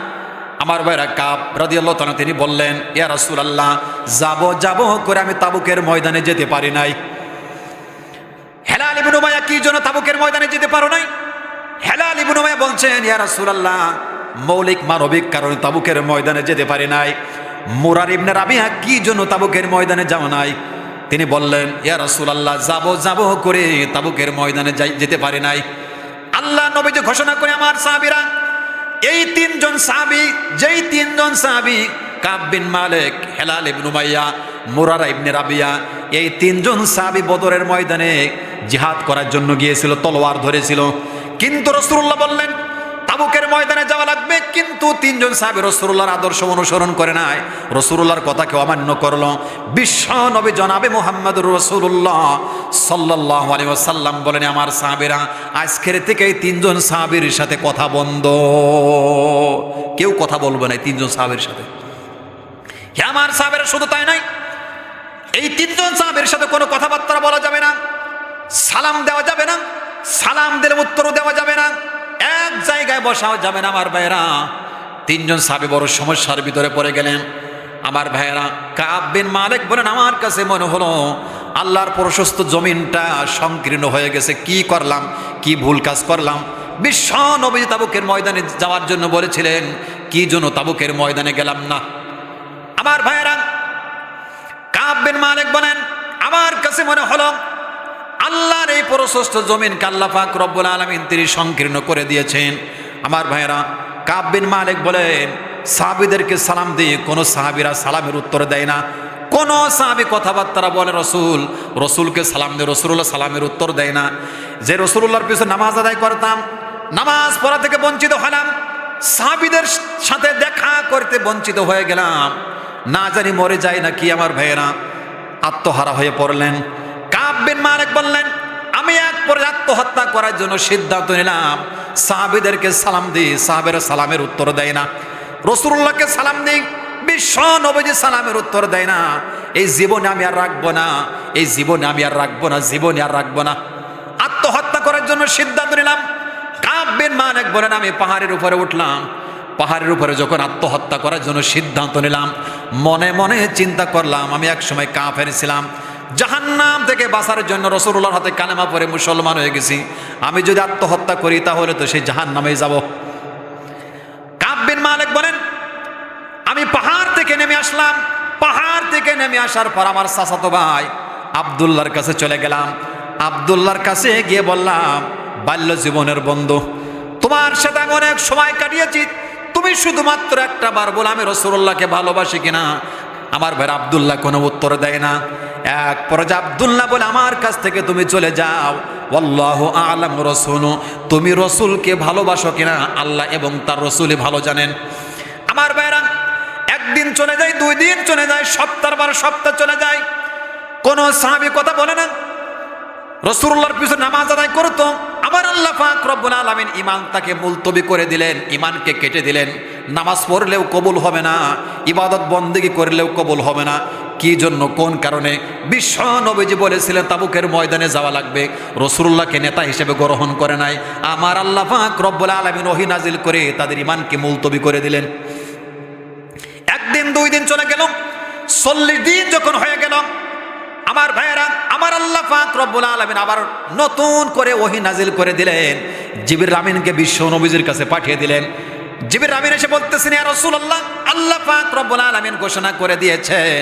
আমার ভাইরা, কাব রাদিয়াল্লাহু তাআলা তিনি বললেন, ইয়া রাসূলুল্লাহ, যাব করে আমি তাবুকের ময়দানে যেতে পারি নাই। হেলাল ইবনে উমাইয়া, কি জন্য তাবুকের ময়দানে যেতে পারো নাই? হেলাল ইবনে উমাইয়া বলছেন, ইয়া রাসূলুল্লাহ, মৌলিক মানবিক কারণে তাবুকের ময়দানে যেতে পারি নাই। মুরার ইবনে রাবিয়া, কি জন্য তাবুকের ময়দানে যাও নাই? তিনি বললেন, ইয়া রাসূলুল্লাহ, যাব করে তাবুকের ময়দানে যেতে পারি নাই। আল্লাহ নবীজি ঘোষণা করে, আমার সাহাবীরা, এই তিনজন সাহাবী, যেই তিনজন সাহাবী, কাব বিন মালিক, হেলাল ইবনে উমাইয়া, মুরারা ইবনে রাবিয়া, এই তিনজন সাহাবী বদরের ময়দানে জিহাদ করার জন্য গিয়েছিল, তলোয়ার ধরেছিল। কিন্তু রাসূলুল্লাহ বললেন, তাবুকের ময়দানে যাওয়া লাগবে, কিন্তু তিনজন সাহাবী রাসূলুল্লাহর আদর্শ অনুসরণ করে নাই, রাসূলুল্লাহর কথাকে অমান্য করলো। বিশ্ব নবী জনাবে মুহাম্মদুর রাসূলুল্লাহ সাল্লাল্লাহু আলাইহি ওয়াসাল্লাম বলেন, আমার সাহাবীরা, আজকের থেকে এই তিনজন সাহাবীর সাথে কথা বন্ধ, কেউ কথা বলবে না তিনজন সাহাবীর সাথে। হে আমার সাহাবীরা, শুধু তাই নয়, এই তিনজন সাহাবীর সাথে কোনো কথাবার্তা বলা যাবে না, সালাম দেওয়া যাবে না, সালাম দিলে উত্তরও দেওয়া যাবে না, এক জায়গায় বসাও যাবে না। আমার ভাইয়েরা, তিনজন সাহাবী বড় সমস্যার ভিতরে পড়ে গেলেন। আমার ভাইয়েরা, কাব বিন মালিক বলেন, আমার কাছে মনে হলো আল্লাহর প্রশস্ত জমিনটা সংকীর্ণ হয়ে গেছে, কি করলাম, কি ভুল কাজ করলাম। বিশ্ব নবী তাবুকের ময়দানে যাওয়ার জন্য বলেছিলেন, কি জন্য তাবুকের ময়দানে গেলাম না? আমার ভাইয়েরা, কাব বিন মালিক বলেন, আমার কাছে মনে হলো আল্লাহর এই প্রশস্ত জমিনকে আল্লাহ পাক রব্বুল আলামিন তিনি সংকীর্ণ করে দিয়েছেন। আমার ভাইয়েরা, কাব বিন মালিক বলেন, সাহাবীদেরকে সালাম দিয়ে কোনো সাহাবীরা সালামের উত্তর দেয় না, কোনো সাহাবী কথাবার্তা বলে রসুলকে সালাম দিয়ে রাসূলুল্লাহ সালামের উত্তর দেয় না। যে রাসূলুল্লাহর পিছনে নামাজ আদায় করতাম, নামাজ পড়া থেকে বঞ্চিত হলাম, সাহাবীদের সাথে দেখা করতে বঞ্চিত হয়ে গেলাম, না জানি মরে যাই নাকি। আমার ভাইয়েরা আত্মহারা হয়ে পড়লেন। কাব বিন মালিক বললেন, আমি এক পর্যায়ে আত্মহত্যা করার জন্য সিদ্ধান্ত নিলাম। সাহাবীদেরকে সালাম দিই, সাহাবেরা সালামের উত্তর দেয় না। রাসূলুল্লাহকে সালাম দিই, বিশ্ব নবীজি সালামের উত্তর দেয় না। এই জীবনে আমি আর রাখবো না, এই জীবনে আমি আর রাখবো না, জীবনে আর রাখবো না। আত্মহত্যা করার জন্য সিদ্ধান্ত নিলাম। কাব বিন মালিক বলেন, আমি পাহাড়ের উপরে উঠলাম। পাহাড়ের উপরে যখন আত্মহত্যা করার জন্য সিদ্ধান্ত নিলাম, মনে মনে চিন্তা করলাম, আমি এক সময় কাফের ছিলাম, জাহান্নাম থেকে বাঁচার জন্য রাসূলুল্লাহর হাতে কালেমা পড়ে মুসলমান হয়ে গেছি। আমি যদি আত্মহত্যা করি তাহলে তো সেই জাহান্নামে যাব। কাব বিন মালিক বলেন, আমি পাহাড় থেকে নেমে আসলাম। পাহাড় থেকে নেমে আসার পর আমার চাচাতো ভাই আব্দুল্লাহর কাছে চলে গেলাম। আব্দুল্লাহর কাছে গিয়ে বললাম, বাল্য জীবনের বন্ধু, তোমার সাথে আমি অনেক সময় কাটিয়েছি, তুমি শুধুমাত্র একটা বার বলো আমি রাসূলুল্লাহকে ভালোবাসি কিনা। আমার ভাই আব্দুল্লাহ কোনো উত্তর দেয় না। এক পর্যায়ে আব্দুল্লাহ বলে, আমার কাছ থেকে তুমি চলে যাও, আল্লাহু আ'লাম রাসূলু, তুমি রাসূলকে ভালোবাসো কিনা আল্লাহ এবং তার রাসূলই ভালো জানেন। আমার ভাইরা, একদিন চলে যায়, 2 দিন চলে যায়, সপ্তাহ পর সপ্তাহ চলে যায়, কোন সাহাবী কথা বলে না। রাসূলুল্লাহর পিছনে নামাজ আদায় করতো। আমার আল্লাহ পাক রব্বুল আলামিন ঈমানটাকে মুলতবি করে দিলেন, ঈমানকে কেটে দিলেন। নামাজ পড়লেও কবুল হবে না, ইবাদত বন্দেগী করলেও কবুল হবে না। কি জন্য, কোন কারণে? বিশ্ব নবীজি বলেছিলেন তাবুকের ময়দানে যাওয়া লাগবে, রাসূলুল্লাহকে নেতা হিসেবে গ্রহণ করে নাই। আমার আল্লাহ পাক রব্বুল আলামিন ওহী নাজিল করে তাদের ঈমানকে মুলতবি করে দিলেন। একদিন 2 দিন চলে গেল, 40 দিন যখন হয়ে গেল, আমার ভাইয়েরা, আমার আল্লাহ পাক রব্বুল আলামিন আবার নতুন করে ওহী নাজিল করে দিলেন। জিবরিল আমিনকে বিশ্ব নবীজির কাছে পাঠিয়ে দিলেন। জিবরিল আমিন এসে বলতেছেন, ইয়া রাসূলুল্লাহ, আল্লাহ পাক রব্বুল আলামিন ঘোষণা করে দিয়েছেন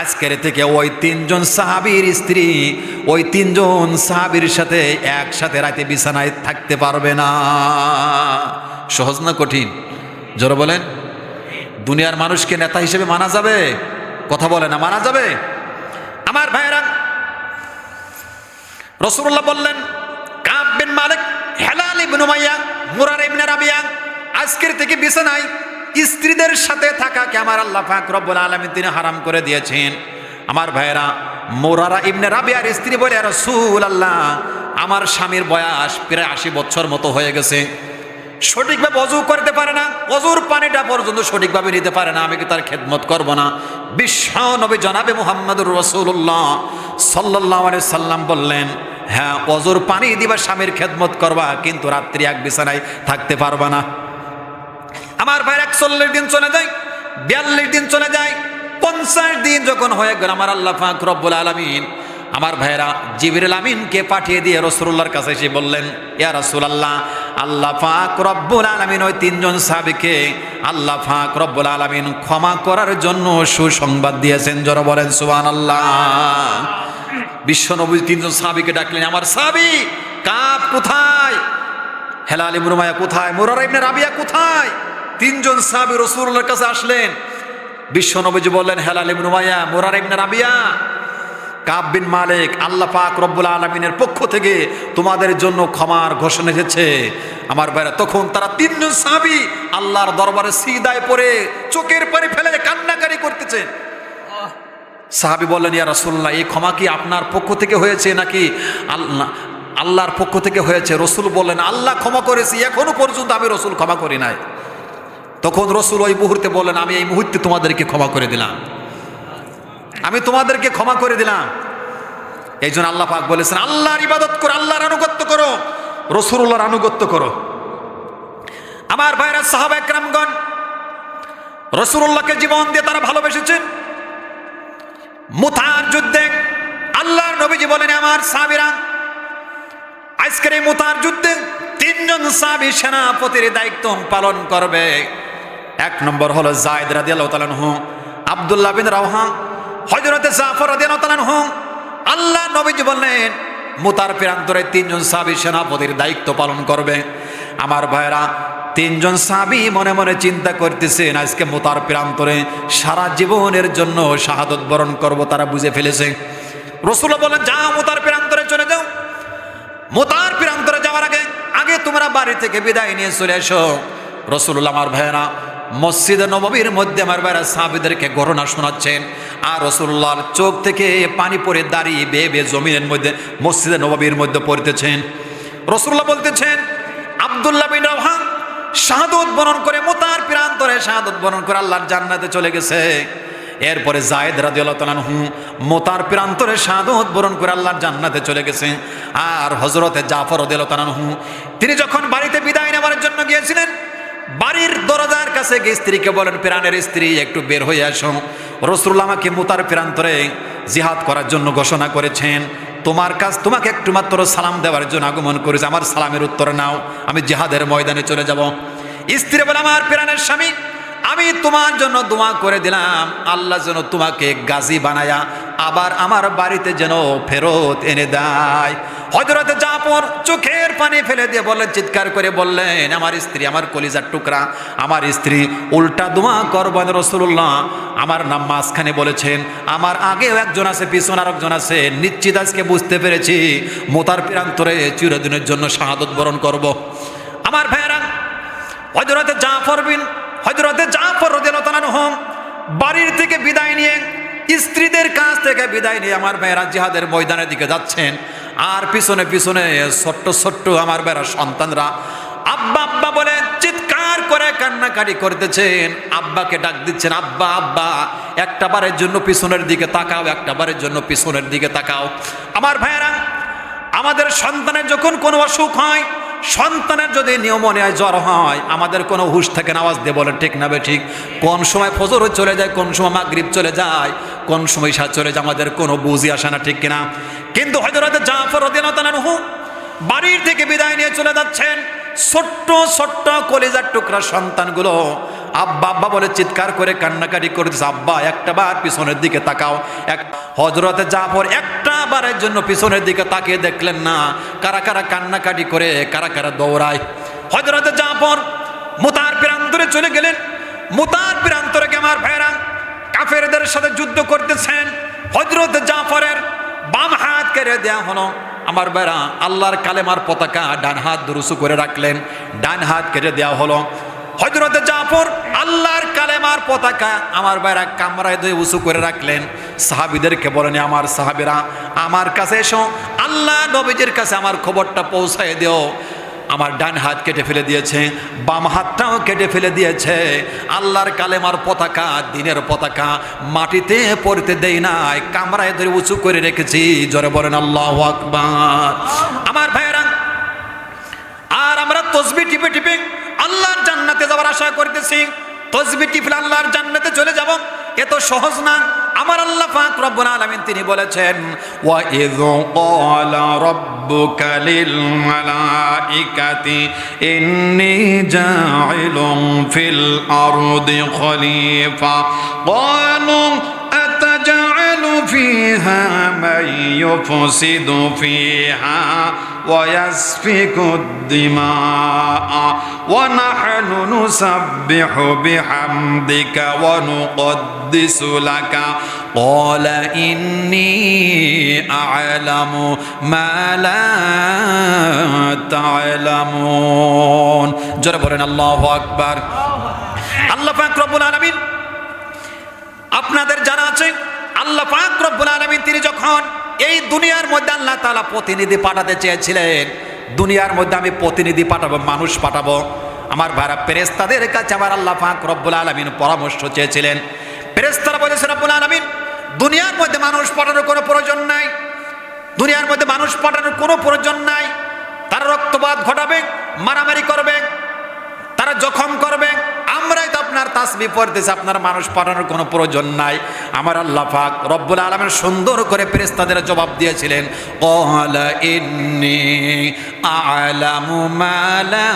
আজকের থেকে ওই 3 জন সাহাবীর স্ত্রী ওই 3 জন সাহাবীর সাথে একসাথে রাতে বিছানায় থাকতে পারবে না। সহজ না কঠিন? জোরে বলেন। দুনিয়ার মানুষকে নেতা হিসেবে মানা যাবে? কথা বলে না, মানা যাবে? আমার ভাইয়েরা, রাসূলুল্লাহ বললেন, কাব বিন মালিক, হেলাল ইবনে উমাইয়া, মুরার ইবনে রাবিয়া, আজকের থেকে বিছানায় স্ত্রীদের সাথে থাকাকে আমার আল্লাহ পাক রব্বুল আলামিন তিনি হারাম করে দিয়েছেন। আমার ভাইয়েরা, মুরারা ইবনে রাবিয়ার স্ত্রী বলে, রাসূলুল্লাহ, আমার স্বামীর বয়স প্রায় 80 বছর মতো হয়ে গেছে, সঠিকভাবে ওযু করতে পারে না, ওযুর পানিটা পর্যন্ত সঠিকভাবে নিতে পারে না, আমি কি তার খেদমত করব না? বিশ্ব নবী জনাবে মুহাম্মদুর রাসূলুল্লাহ সাল্লাল্লাহু আলাইহি সাল্লাম বললেন, হ্যাঁ, ওযুর পানি দিবা, স্বামীর খেদমত করবা, কিন্তু রাত্রি এক বিছানায় থাকতে পারবা না। আমার ভাই 41 দিন চলে যায়, 42 দিন চলে যায়, 50 দিন যখন হয়ে গেল, আমার আল্লাহ পাক রব্বুল আলামিন আমার ভাইরা জিবরিল আমিনকে পাঠিয়ে দিয়ে রাসূলুল্লাহর কাছে এসে বললেন, ইয়া রাসূলুল্লাহ, আল্লাহ পাক রব্বুল আলামিন ওই 3 জন সাহাবীকে আল্লাহ পাক রব্বুল আলামিন ক্ষমা করার জন্য সুসংবাদ দিয়েছেন। জোরে বলেন সুবহানাল্লাহ। বিশ্বনবী 3 জন সাহাবীকে ডাকলেন, আমার সাহাবী কাব কোথায়, হেলাল ইবনে উমাইয়া কোথায়, মুরারা ইবনে রাবিয়া কোথায়? 3 জন সাহাবী রাসূলুল্লাহর কাছে আসলেন। বিশ্বনবীজি বললেন, হেলাল ইবনে উমাইয়া, মুরারা ইবনে রাবিয়া, কাব বিন মালিক, আল্লাহ পাক রব্বুল আলামিনের পক্ষ থেকে তোমাদের জন্য ক্ষমার ঘোষণা এসেছে। আমার ভাইরা, তখন তারা 3 জন সাহাবী আল্লাহর দরবারে সিজদায় পড়ে চোখের পানি ফেলে কান্নাকারি করতেছে। সাহাবী বললেন, ইয়া রাসূলুল্লাহ, এই ক্ষমা কি আপনার পক্ষ থেকে হয়েছে নাকি আল্লাহর পক্ষ থেকে হয়েছে? রাসূল বললেন, আল্লাহ ক্ষমা করেছি, এখনো পর্যন্ত আমি রাসূল ক্ষমা করি নাই। তখন রাসূল ওই মুহূর্তে বললেন, আমি এই মুহূর্তে তোমাদেরকে ক্ষমা করে দিলাম, আমি তোমাদেরকে ক্ষমা করে দিলাম। এই জন্য আল্লাহ পাক বলেছেন, আল্লাহর ইবাদত করো, আল্লাহর আনুগত্য করো, রাসূলুল্লাহর আনুগত্য করো। আমার ভাইরা, সাহাবা একরামগণ রাসূলুল্লাহকে জীবন দিয়ে তারা ভালোবেসেছেন। মুতার যুদ্ধে আল্লাহর নবীজি বলেন, আমার সাহাবীরা, আজকের এই মুতার যুদ্ধে 3 জন সাহাবী সেনাপতির দায়িত্ব পালন করবে। 1 নম্বর হলো যায়েদ রাদিয়াল্লাহু তাআলা আনহু, আব্দুল্লাহ বিন রাওহা, হযরতে জাফর রাদিয়াল্লাহু তাআলা আনহু। আল্লাহ নবীজি বললেন, মুতার প্রান্তরে 3 জন সাহাবী সেনাপতির দায়িত্ব পালন করবে। আমার ভাইরা, 3 জন সাহাবী মনে মনে চিন্তা করতেছেন, আজকে মুতার প্রান্তরে সারা জীবনের জন্য শাহাদত বরণ করব, তারা বুঝে ফেলেছে। রাসূল বলেন, যাও মুতার প্রান্তরে চলে যাও। মুতার প্রান্তরে যাওয়ার আগে আগে তোমরা বাড়ি থেকে বিদায় নিয়ে চলে এসো। রাসূলুল্লাহ আমার ভাইয়েরা মসজিদে নববীর মধ্যে আমার ভাইয়েরা সাহাবীদেরকে ঘটনা শোনাচ্ছেন, আর রাসূলুল্লাহর চোখ থেকে পানি পড়ে দাঁড়িয়ে বেয়ে বেয়ে জমিনের মধ্যে মসজিদে নববীর মধ্যে পড়তেছেন। রাসূলুল্লাহ বলতেছেন, আব্দুল্লাহ বিন রাওহা শাহাদত বরণ করে মুতার প্রান্তরে শাহাদত বরণ করে আল্লাহর জান্নাতে চলে গেছে। এরপরে যায়েদ রাদিয়াল্লাহু তাআলা আনহু মুতার প্রান্তরে শাহাদত বরণ করে আল্লাহর জান্নাতে চলে গেছে। আর হযরতে জাফর রাদিয়াল্লাহু তাআলা আনহু তিনি যখন বাড়িতে বিদায় নেওয়ার জন্য গিয়েছিলেন, বাড়ির দরজার কাছে গিয়ে স্ত্রীকে বলেন, প্রাণের স্ত্রী একটু বের হয়ে আসো, রাসূলুল্লাহ আমাকে মুতার প্রান্তরে জিহাদ করার জন্য ঘোষণা করেছেন, তোমাকে একটু মাত্র সালাম দেওয়ার জন্য আগমন করেছে, আমার সালামের উত্তর নাও, আমি জিহাদের ময়দানে চলে যাব। স্ত্রী বলে, আমার প্রাণের স্বামী, আমি তোমার জন্য দোয়া করে দিলাম, আল্লাহ যেন তোমাকে গাজী বানায়া আবার আমার বাড়িতে যেন ফেরত এনে দেয়। হযরতে জাফর চোখের পানি ফেলে দিয়ে বললেন, চিৎকার করে বললেন, আমার স্ত্রী, আমার কলিজার টুকরা, আমার স্ত্রী উল্টা দোয়া করবেন রাসূলুল্লাহ, আমার নাম মাঝখানে বলেছেন, আমার আগেও একজন আছে, পিছনে আরেকজন আছে, নিশ্চিত আজকে বুঝতে পেরেছি মুতার প্রান্তরে চিরদিনের জন্য শাহাদত বরণ করব। আমার ভাইয়েরা, হযরতে জাফর রাদিয়াল্লাহু তাআলা আনহু বাড়ির থেকে বিদায় নিয়ে, স্ত্রীদের কাছ থেকে বিদায় নিয়ে আমার ভাইয়েরা জিহাদের ময়দানের দিকে যাচ্ছেন। আর পিছনে পিছনে ছোট্ট ছোট্ট আমার ভাইয়েরা সন্তানরা আব্বা আব্বা বলে চিৎকার করে কান্নাকাটি করতেছেন, আব্বাকে ডাক দিচ্ছেন, আব্বা আব্বা, একটা বারের জন্য পিছনের দিকে তাকাও, একটা বারের জন্য পিছনের দিকে তাকাও। আমার ভাইয়েরা, আমাদের সন্তানের যখন কোনো অসুখ হয়, সন্তানের যদি নিউমোনিয়ায় জ্বর হয়, আমাদের কোনো হুঁশ থাকে না, আওয়াজ দিয়ে বলেন ঠিক না ঠিক? কোন সময় ফজর চলে যায়, কোন সময় মাগরিব চলে যায়, কোন সময় ইশা চলে যায়, আমাদের কোনো বুঝই আসে না, ঠিক কিনা? কিন্তু হযরত জাফর রাদিয়াল্লাহু তাআলা আনহু বাড়ির থেকে বিদায় নিয়ে চলে যাচ্ছেন, ছোট্ট ছোট্ট কলিজার টুকরা সন্তানগুলো আব্বা আব্বা বলে চিৎকার করে কান্নাকাটি করতেছে, আব্বা একটা বার পিছনের দিকে তাকাও। হযরতে জাফর একটা বারের জন্য পিছনের দিকে তাকিয়ে দেখলেন না, কারা কারা কান্নাকাটি করে, কারা কারা দৌড়ায়। হযরতে জাফর মুতার প্রান্তরে চলে গেলেন। মুতার প্রান্তরে আমার ভাইরা কাফেরদের সাথে যুদ্ধ করতেছেন। হযরতে জাফরের বাম হাত কেড়ে দেয়া হলো। আমার ভাইরা, আল্লাহর কালেমার পতাকা ডান হাত দুরুসু করে রাখলেন, ডান হাত কেটে দেওয়া হলো। হযরতে জাফর আল্লাহর কালেমার পতাকা আমার ভাইরা কামরায় দিয়ে উঁচু করে রাখলেন। সাহাবীদেরকে বলেন, আমার সাহাবীরা আমার কাছে এসো, আল্লাহ নবীজির কাছে আমার খবরটা পৌঁছায় দিও। আমার ডান হাত কেটে ফেলে দিয়েছে, বাম হাতটাও কেটে ফেলে দিয়েছে। আল্লাহর কালেমার পতাকা, দ্বীনের পতাকা মাটিতে পড়তে দেই নাই, কামরায় ধরে উঁচু করে রেখেছি। জোরে বলেন আল্লাহু আকবার। আমার ভাইয়েরা, আর আমরা তাসবিহ টিপে টিপে আল্লাহর জান্নাতে যাওয়ার আশা করতেছি। তাসবিহ টিপলে আল্লাহর জান্নাতে চলে যাব, এত সহজ না। আমার আল্লাহ পাক রব্বুল আলামিন তিনি বলেছেন, ওয়া ইয ক্বালা রাব্বুকা লিল মালাইকাতি ইন্নী জাইলুন ফিল আরদি খলিফা ক্বালু আতাজআলু ফিহা মান ইউফসিদু ফিহা ওয়া ইয়াসফিকুদ দিমাআ ওয়া নাহনু নুসাব্বিহু বিহামদিকা ওয়া নুকদ্দিসু লাকা ক্বালা ইন্নী আ'লামু মা লা তা'লামুন। জোরে বলেন আল্লাহু আকবার। আল্লাহ পাক রব্বুল আলামিন, আপনাদের জানা আছে আল্লাহ পাক রব্বুল আলামিন তিনি যখন এই দুনিয়ার মধ্যে আল্লাহ তাআলা প্রতিনিধি পাঠাতে চেয়েছিলেন, দুনিয়ার মধ্যে আমি প্রতিনিধি পাঠাবো, মানুষ পাঠাবো। আমার ভাইরা, ফেরেশতাদের কাছে আমার আল্লাহ পাক রব্বুল আলামিন পরামর্শ চেয়েছিলেন। ফেরেশতারা বলেছে, রব্বুল আলামিন দুনিয়ার মধ্যে মানুষ পাঠানোর কোনো প্রয়োজন নাই, দুনিয়ার মধ্যে মানুষ পাঠানোর কোনো প্রয়োজন নাই। তারা রক্তপাত ঘটাবে, মারামারি করবে, তারা জখম করবে, আমরাই তো আপনার তাসবিহ পড়তেছি, আপনার মানুষ পাঠানোর কোনো প্রয়োজন নাই। আমার আল্লাহ পাক রব্বুল আলামিন সুন্দর করে ফেরেশতাদের জবাব দিয়েছিলেন, ক্বালা ইন্নী আ'লামু মা লা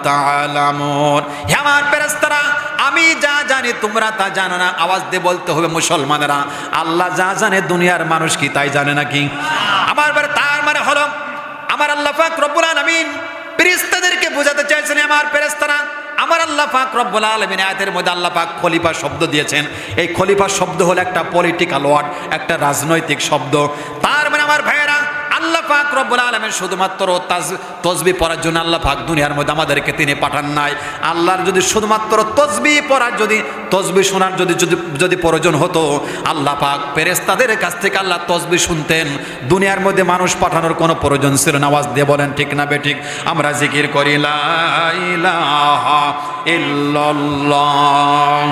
তা'লামুন। হে আমার ফেরেশতারা, আমি যা জানি তোমরা তা জানো না। আওয়াজ দিয়ে বলতে হবে মুসলমানেরা, আল্লাহ যা জানে দুনিয়ার মানুষ কি তাই জানে নাকি? আমার তার মানে হলো আমার আল্লাহ পাক রব্বুল আলামিন ফেরেশতাদেরকে বোঝাতে চাইছেন, আমার ফেরেশতারা, আমার আল্লাহ পাক রব্বুল আলামিন আয়াতের মধ্যে আল্লাহ পাক খলিফা শব্দ দিয়েছেন। এই খলিফা শব্দ হলো একটা পলিটিক্যাল ওয়ার্ড, একটা রাজনৈতিক শব্দ। তার মানে আমার ভাইয়েরা, আল্লাহ পাক রব্বুল আলামিন শুধুমাত্র তসবিহ পড়ার জন্য আল্লাহ পাক দুনিয়ার মধ্যে আমাদেরকে তিনি পাঠান নাই। আল্লাহর যদি শুধুমাত্র তসবিহ পড়ার তসবিহ শোনার যদি প্রয়োজন হতো, আল্লাহ পাক ফেরেশতাদের কাছ থেকে আল্লাহ তসবিহ শুনতেন, দুনিয়ার মধ্যে মানুষ পাঠানোর কোনো প্রয়োজন ছিল না। আওয়াজ দিয়ে বলেন ঠিক না বেঠিক? আমরা জিকির করি লা ইলাহা ইল্লাল্লাহ।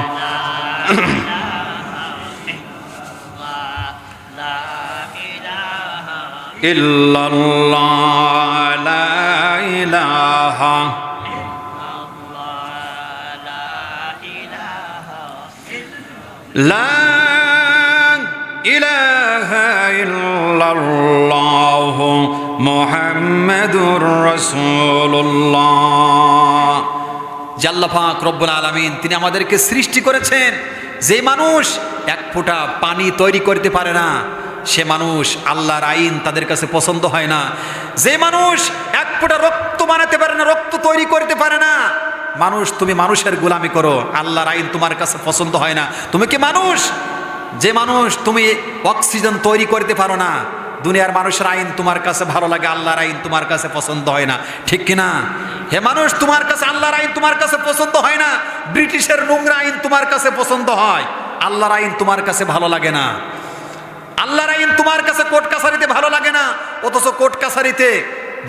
ইল্লাল্লাহ লা ইলাহা লা ইলাহা ইল্লাল্লাহ মুহাম্মাদুর রাসূলুল্লাহ। যে আল্লাহ পাক রব্বুল আলামিন তিনি আমাদেরকে সৃষ্টি করেছেন, যে মানুষ এক ফোঁটা পানি তৈরি করতে পারে না, সে মানুষ আল্লাহর আইন তাদের কাছে পছন্দ হয় না। যে মানুষ এক ফোঁটা রক্ত বানাতে পারে না, রক্ত তৈরি করতে পারে না, মানুষ তুমি মানুষের গোলামি করো, আল্লাহর আইন তোমার কাছে পছন্দ হয় না। তুমি কি মানুষ? যে মানুষ তুমি অক্সিজেন তৈরি করতে পারো না, দুনিয়ার মানুষের আইন তোমার কাছে ভালো লাগে, আল্লাহর আইন তোমার কাছে পছন্দ হয় না, ঠিক কিনা? হে মানুষ, তোমার কাছে আল্লাহর আইন তোমার কাছে পছন্দ হয় না, ব্রিটিশের নোংরা আইন তোমার কাছে পছন্দ হয়, আল্লাহর আইন তোমার কাছে ভালো লাগে না। আল্লাহর আইন তোমার কাছে কোর্ট কাছারিতে ভালো লাগে না, অথচ কোর্ট কাছারিতে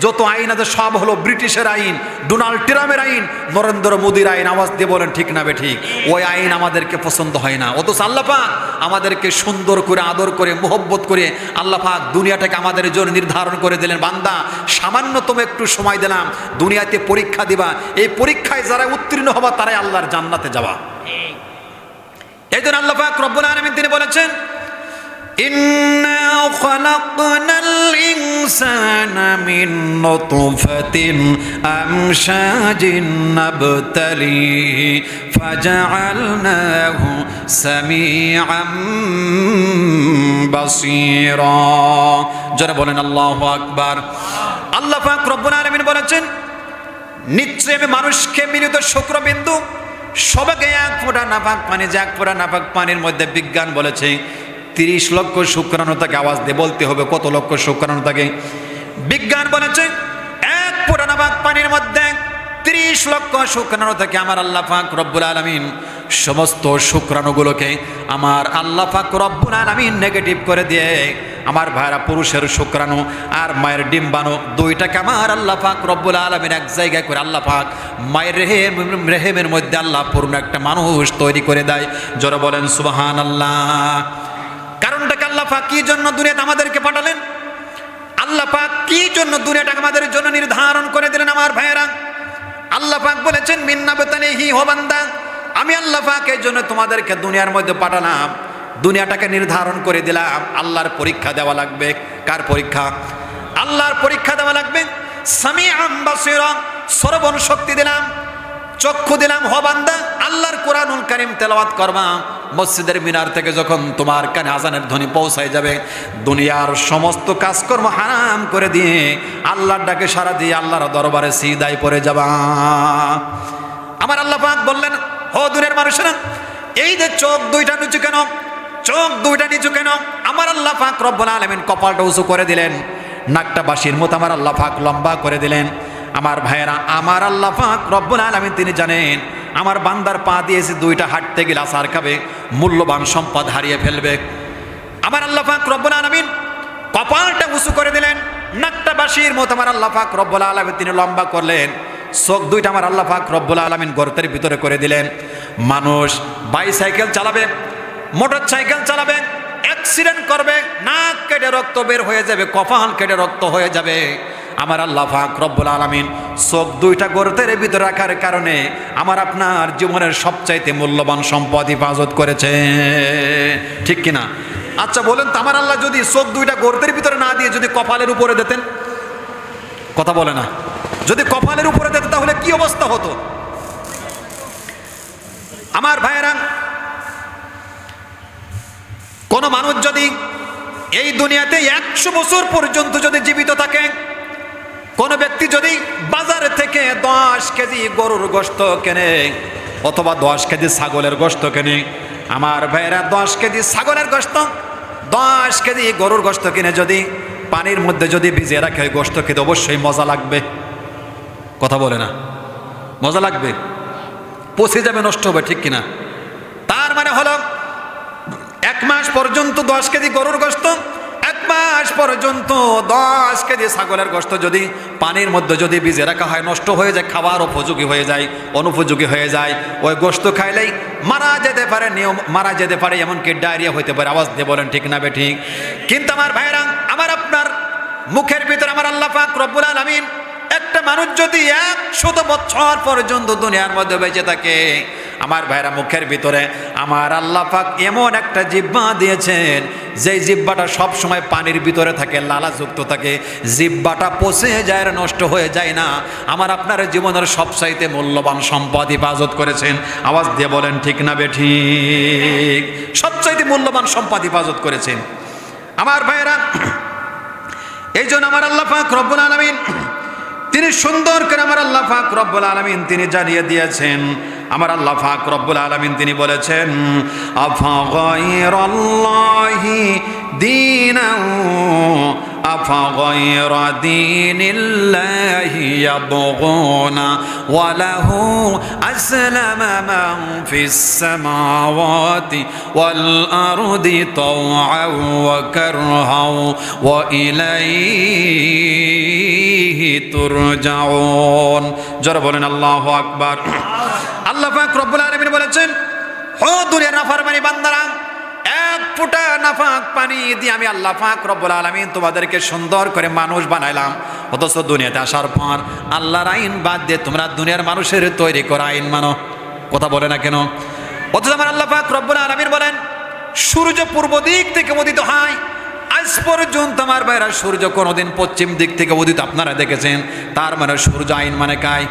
যত আইন আছে সব হলো ব্রিটিশের আইন, ডোনাল্ড ট্রাম্পের আইন, নরেন্দ্র মোদীর আইন। আওয়াজ দিয়ে বলেন ঠিক না বেঠিক? ওই আইন আমাদেরকে পছন্দ হয় না, অথচ আল্লাহ পাক আমাদেরকে সুন্দর করে আদর করে মোহব্বত করে আল্লাহ পাক দুনিয়াটাকে আমাদের জন্য নির্ধারণ করে দিলেন। বান্দা, সামান্যতম একটু সময় দিলাম, দুনিয়াতে পরীক্ষা দিবা, এই পরীক্ষায় যারা উত্তীর্ণ হবা তারাই আল্লাহর জান্নাতে যাবা। এই জন্য আল্লাহ পাক রব্বুল আলামিন তিনি বলেছেন, إنا خلقنا الإنسان من نطفة أمشاج نبتليه فجعلناه سميعا بصيرا। যারা বলেন আল্লাহু আকবার। আল্লাহ পাক রব্বুল আলামিন বলেছেন, নিশ্চয় আমি মানুষকে মিলিত শুক্রবিন্দু সবাইকে এক ফোঁটা নাপাক পানি, যে এক ফোঁটা নাপাক পানির মধ্যে বিজ্ঞান বলেছে 30 লক্ষ শুক্রাণু থাকে। আওয়াজ দিয়ে বলতে হবে, কত লক্ষ শুক্রাণু থাকে? বিজ্ঞান বলেছে এক ফোঁটা নাপাক পানির মধ্যে 30 লক্ষ শুক্রাণু থাকে। আমার আল্লাহ পাক রব্বুল আলামিন সমস্ত শুক্রাণুগুলোকে আমার আল্লাহ পাক রব্বুল আলামিন নেগেটিভ করে দিয়ে আমার ভাইরা পুরুষের শুক্রাণু আর মায়ের ডিম্বাণু দুইটাকে আমার আল্লাহ পাক রব্বুল আলামিন এক জায়গায় করে আল্লাহ পাক মায়ের রেহেমের মধ্যে আল্লাহ পূর্ণ একটা মানুষ তৈরি করে দেয়। যারা বলেন সুবহানাল্লাহ। কারণটাকে আল্লাহ পাক কি জন্য দুনিয়াতে আমাদেরকে পাঠালেন? আল্লাহ পাক কি জন্য দুনিয়াটাকে আমাদের জন্য নির্ধারণ করে দিলেন? আমার ভাইয়েরা, আল্লাহ পাক বলেছেন মিন্না বেতানিহি হো বান্দা, আমি আল্লাহ পাক এই জন্য তোমাদেরকে দুনিয়ার মধ্যে পাঠালাম, দুনিয়াটাকে নির্ধারণ করে দিলাম। আল্লাহর পরীক্ষা দেওয়া লাগবে। কার পরীক্ষা? আল্লাহর পরীক্ষা দেওয়া লাগবে। সামিআম বাসীরা, শ্রবণ শক্তি দিলাম, চক্ষু দিলাম। হো বান্দা, আল্লাহর কোরআনুল কারীম তেলাওয়াত করবা, মসজিদের মিনার থেকে যখন তোমার কানে আজানের ধ্বনি পৌঁছায় যাবে, দুনিয়ার সমস্ত কাজকর্ম হারাম করে দিয়ে আল্লাহর ডাকে সাড়া দিয়ে আল্লাহর দরবারে সিজদায় পড়ে যাবা। আমার আল্লাহ পাক বললেন, হো দুনিয়ার মানুষেরা, এই যে চোখ দুইটা নিচু কেন, চোখ দুইটা নিচু কেন? আমার আল্লাহ পাক রব্বুল আলামিন কপালটা উঁচু করে দিলেন, নাকটা বাঁশির মতো আমার আল্লাহ পাক লম্বা করে দিলেন। আমার ভাইয়েরা, আমার আল্লাহ পাক রব্বুল আলামিন তিনি জানেন আমার বান্দার পা দিয়েছে দুইটা, হাঁটতে গেলে আছাড় খাবে, মূল্যবান সম্পদ হারিয়ে ফেলবে। আমার আল্লাহ পাক রব্বুল আলামিন কপালটা উঁচু করে দিলেন, নাকটা বাঁশির মতো আমার আল্লাহ পাক রব্বুল আলামিন তিনি লম্বা করলেন। চোখ দুইটা আমার আল্লাহ পাক রব্বুল আলামিন গর্তের ভিতরে করে দিলেন। মানুষ বাইসাইকেল চালাবে, মোটর সাইকেল চালাবে, অ্যাক্সিডেন্ট করবে, নাক কেটে রক্ত বের হয়ে যাবে, কপাল কেটে রক্ত হয়ে যাবে। আমার আল্লাহ পাক রব্বুল আলামিন চোখ দুইটা গর্তের ভিতরে রাখার কারণে আমার আপনার জীবনের সবচাইতে মূল্যবান সম্পদ হেফাজত করেছে, ঠিক কিনা? আচ্ছা বলেন তো, আমার আল্লাহ যদি চোখ দুইটা গর্তের ভিতরে না দিয়ে যদি কপালের উপরে দিতেন, কথা বলে না, যদি কপালের উপরে দিতেন তাহলে কি অবস্থা হতো? আমার ভাইয়েরা, কোন মানুষ যদি এই দুনিয়াতে 100 বছর পর্যন্ত যদি জীবিত থাকে, কোন ব্যক্তি যদি বাজার থেকে 10 কেজি গরুর গোশত কেনে অথবা 10 কেজি ছাগলের গোশত কেনে, আমার ভাইয়েরা 10 কেজি ছাগলের গোশত 10 কেজি গরুর গোশত কিনে যদি পানির মধ্যে যদি ভিজিয়ে রাখে ওই গোশত খেতে অবশ্যই মজা লাগবে। কথা বলে না, মজা লাগবে? পচে যাবে, নষ্ট হবে, ঠিক কিনা? তার মানে হলো 1 মাস পর্যন্ত 10 কেজি গরুর গোশত, 1 মাস পর্যন্ত 10 কেজি ছাগলের গোশত যদি পানির মধ্যে যদি ভিজে রাখা হয়, নষ্ট হয়ে যায়, খাবার উপযোগী হয়ে যায়, অনুপযোগী হয়ে যায়, ওই গোশত খাইলেই মারা যেতে পারে, মারা যেতে পারে, এমনকি ডায়রিয়া হইতে পারে। আওয়াজ দিয়ে বলেন ঠিক না বে ঠিক? কিন্তু আমার ভাইরা, আমার আপনার মুখের ভিতরে আমার আল্লাহ পাক রব্বুল আলামিন, একটা মানুষ যদি 100 বছর পর্যন্ত দুনিয়ার মধ্যে বেঁচে থাকে, আমার ভাইরা মুখের ভিতরে আমার আল্লাহ পাক এমন একটা জিহ্বা দিয়েছেন, যেই জিহ্বাটা সব সময় পানির ভিতরে থাকে, লালাযুক্ত থাকে, জিহ্বাটা পচে যায়, নষ্ট হয়ে যায় না। আমার আপনার জীবনের সবচাইতে মূল্যবান সম্পদ হেফাজত করেছেন। আওয়াজ দিয়ে বলেন ঠিক না বেঠিক? সবচাইতে মূল্যবান সম্পদ হেফাজত করেছেন আমার ভাইরা। এই জন্য আমার আল্লাহ পাক রব্বুল আলামিন তিনি সুন্দর করে আমার আল্লাহ পাক রব্বুল আলামিন তিনি জানিয়ে দিয়েছেন। আমার আল্লাহ পাক রব্বুল আলামিন তিনি বলেছেন, আফা গায়রাল্লাহি দীনান আফা গায়রা দীনিল্লাহি ইয়াবগুনা ওয়া লাহু আসলামা মান ফিস সামাওয়াতি ওয়াল আরদি তাওআন ওয়া কারহান ওয়া ইলাইহি তুরজাউন। যারা বলেন আল্লাহু আকবার। আল্লাহ পাক রব্বুল আলামিন বলেছেন, ও দুনিয়ার নাফরমানি বান্দারা, 1 ফোঁটা নাপাক পানি দিয়ে আমি আল্লাহ পাক রব্বুল আলামিন তোমাদেরকে সুন্দর করে মানুষ বানাইলাম। অথচ দুনিয়াতে আসার পর আল্লাহর আইন বাদ দিয়ে তোমরা দুনিয়ার মানুষের তৈরি করা আইন মানো। কথা বলে না কেন? অথচ আমার আল্লাহ পাক রব্বুল আলামিন বলেন, সূর্য পূর্ব দিক থেকে উদিত হয়। আজ পর্যন্ত আমার ভাইরা সূর্য কোনোদিন পশ্চিম দিক থেকে উদিত আপনারা দেখেছেন? তার মানে সূর্য আইন মানে কায়?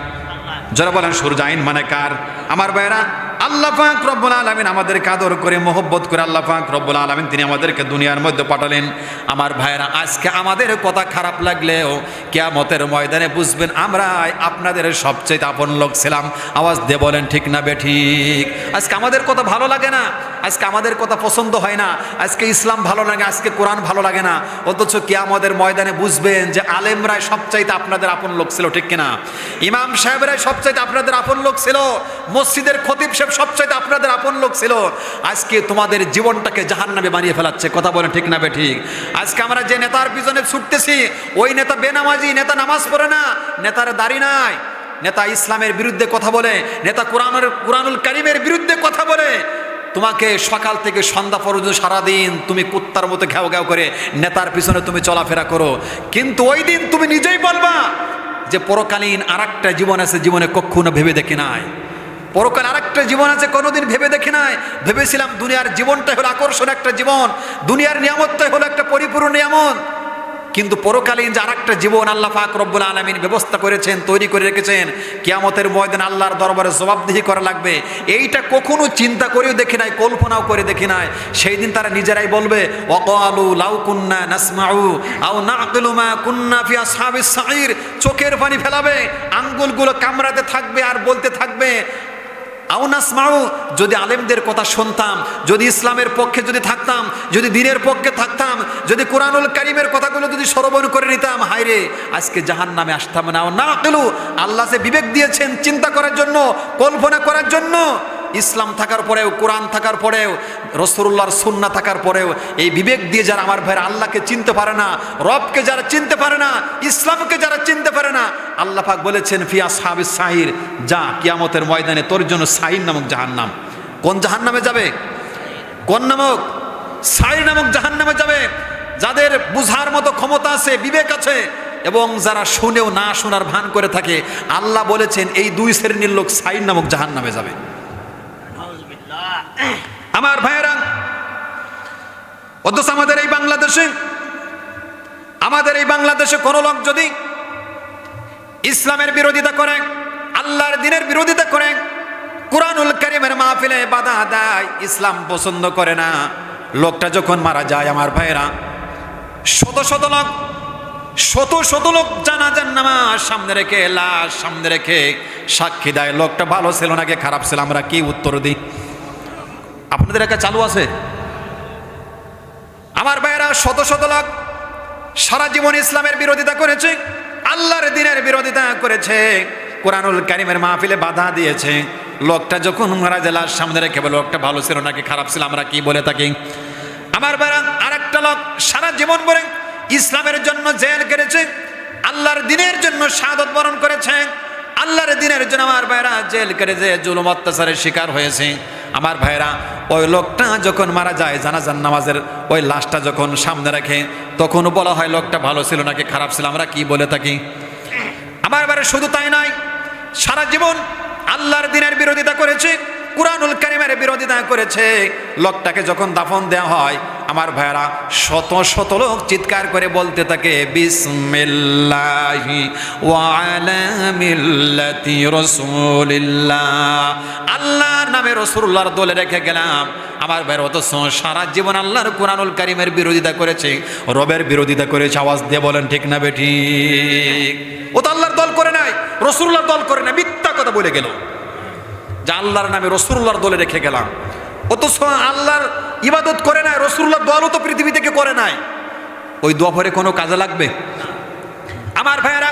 যারা বলেন সূর্য আইন মানে কার? আমার ভাইরা, আল্লাহ পাক রব্বুল আলামিন আমাদেরকে আদর করে মহব্বত করে আল্লাহ পাক রব্বুল আলামিন তিনি আমাদেরকে দুনিয়ার মধ্যে পাঠালেন। আমার ভাইরা, আজকে আমাদের কথা খারাপ লাগলেও কিয়ামতের ময়দানে বুঝবেন আমরা আপনাদের সবচেয়ে আপন লোক ছিলাম। আওয়াজ দিয়ে বলেন ঠিক না বেঠিক? আজকে আমাদের কথা ভালো লাগে না, আজকে আমাদের কথা পছন্দ হয় না, আজকে ইসলাম ভালো লাগে, আজকে কোরআন ভালো লাগে না। অথচ কিয়ামতের ময়দানে বুঝবেন যে আলেমরাই সবচাইতে আপনাদের আপন লোক ছিল, ঠিক কিনা? ইমাম সাহেবরাই সবচাইতে আপনাদের আপন লোক ছিল, মসজিদের খতিব সাহেব সবচাইতে আপনাদের আপন লোক ছিল। আজকে তোমাদের জীবনটাকে জাহান্নামে বানিয়ে ফেলাচ্ছে। কথা বলেন ঠিক না বেঠিক? আজকে আমরা যে নেতার পিছনে ছুটতেছি, ওই নেতা বেনামাজি, নেতা নামাজ পড়ে না, নেতার দাড়ি নাই, নেতা ইসলামের বিরুদ্ধে কথা বলে, নেতা কুরআনুল কারীমের বিরুদ্ধে কথা বলে। তোমাকে সকাল থেকে সন্ধ্যা পর্যন্ত সারাদিন তুমি কুত্তার মতো ঘেউ ঘেউ করে নেতার পিছনে তুমি চলাফেরা করো, কিন্তু ওই দিন তুমি নিজেই বলবা যে পরকালীন আরেকটা জীবন আছে, জীবনে কখনো ভেবে দেখি নাই। পরকাল আরেকটা জীবন আছে, কোনোদিন ভেবে দেখি নাই। ভেবেছিলাম দুনিয়ার জীবনটাই হলো আকর্ষণ একটা জীবন, দুনিয়ার নিয়ামতটাই হলো একটা পরিপূর্ণ নিয়ামত, কিন্তু পরকালীন যে আরেকটা জীবন আল্লাহ পাক রব্বুল আলামিন ব্যবস্থা করেছেন, তৈরি করে রেখেছেন, কিয়ামতের ময়দানে আল্লাহর দরবারে জবাবদিহি করা লাগবে, এইটা কখনো চিন্তা করেও দেখি নাই, কল্পনাও করে দেখি নাই। সেই দিন তারা নিজেরাই বলবে, ওয়াকালু লাউ কুন্না নাসমাউ আও নাকিলু মা কুন্না ফি আসহাবিস সাঈর। চোখের পানি ফেলাবে, আঙ্গুলগুলো কামড়াতে থাকবে আর বলতে থাকবে, আও নাসমাউ, যদি আলেমদের কথা শুনতাম, যদি ইসলামের পক্ষে যদি থাকতাম, যদি দ্বীনের পক্ষে থাকতাম, যদি কুরআনুল কারীমের কথাগুলো যদি শ্রবণ করে নিতাম, হায়রে আজকে জাহান্নামে আসতাম না। ও নাকিলু, আল্লাহ যে বিবেক দিয়েছেন চিন্তা করার জন্য, কল্পনা করার জন্য, ইসলাম থাকার পরেও, কোরআন থাকার পরেও, রাসূলুল্লাহর সুন্নাহ থাকার পরেও এই বিবেক দিয়ে যারা আমার ভাইরা আল্লাহকে চিনতে পারে না, রবকে যারা চিনতে পারে না, ইসলামকে যারা চিনতে পারে না, আল্লাহ পাক বলেছেন ফি আসহাবিস সাঈর, যা কিয়ামতের ময়দানে তোর জন্য সাঈর নামক জাহান্নাম। কোন জাহান্নামে যাবে? কোন নামক? সাঈর নামক জাহান্নামে যাবে। যাদের বুঝার মতো ক্ষমতা আছে, বিবেক আছে, এবং যারা শুনেও না শোনার ভান করে থাকে, আল্লাহ বলেছেন এই 2 শ্রেণীর লোক সাঈর নামক জাহান্নামে যাবে। আমার ভাইয়েরা, অথচ আমাদের এই বাংলাদেশে কোন লোক যদি ইসলামের বিরোধিতা করে, আল্লাহর দ্বীনের বিরোধিতা করে, কুরআনুল কারীমের মাহফিলে বাধা দেয়, ইসলাম পছন্দ করে না, লোকটা যখন মারা যায় আমার ভাইয়েরা, শত লোক জানাজার নামাজ সামনে রেখে, লাশ সামনে রেখে সাক্ষী দেয় লোকটা ভালো ছিল নাকি খারাপ ছিল। আমরা কি উত্তর দিই? আপনাদের একা চালু আছে? আমার ভাইয়েরা, শত লোক সারা জীবন ইসলামের বিরোধিতা করেছে, আল্লাহর দ্বীনের বিরোধিতা করেছে, কোরআনুল কারীমের মাহফিলে বাধা দিয়েছে। লোকটা যখন মারা যায় লাশ সামনে রেখে বলে লোকটা ভালো ছিল নাকি খারাপ ছিল, আমরা কি বলে থাকি? আমার ভাইরা, আরেকটা লোক সারা জীবন ভরে ইসলামের জন্য জেল কেটেছে, আল্লাহর দ্বীনের জন্য শাহাদাত বরণ করেছে, আল্লাহর দ্বীনের জন্য আমার ভাইরা জেল কেটেছে, জুলুম অত্যাচারের শিকার হয়েছে। আমার ভাইরা, ওই লোকটা যখন মারা যায় জানাজার নামাজের ওই লাশটা যখন সামনে রাখে তখন বলা হয় লোকটা ভালো ছিল নাকি খারাপ ছিল, আমরা কি বলে থাকি? আমার ভাইরা, শুধু তাই নয়, সারা জীবন আল্লাহর দ্বীনের বিরোধিতা করেছে, কুরআনুল কারীমের বিরোধিতা করেছে। লোকটাকে যখন দাফন দেওয়া হয় আমার ভাইরা, শত শত লোক চিৎকার করে বলতে থাকে বিসমিল্লাহি ওয়া আলা মিল্লাতি রাসূলিল্লাহ, আল্লাহর নামে রাসূলুল্লাহর দলে রেখে গেলাম। আমার ভাইরা, অথচ সারা জীবন আল্লাহর কুরআনুল কারীমের বিরোধিতা করেছে, রবের বিরোধিতা করেছে। আওয়াজ দিয়ে বলেন ঠিক না বেঠিক? ও তো আল্লাহর দল করে নাই, রাসূলুল্লাহর দল করে নাই, মিথ্যা কথা বলে গেল যে আল্লাহর নামে রাসূলুল্লাহর দলে রেখে গেলাম। অথচ আল্লাহর ইবাদত করে নাই, রাসূলুল্লাহর দলও তো পৃথিবী থেকে করে নাই। ওই দোয়া পরে কোনো কাজে লাগবে? আমার ভাইয়েরা,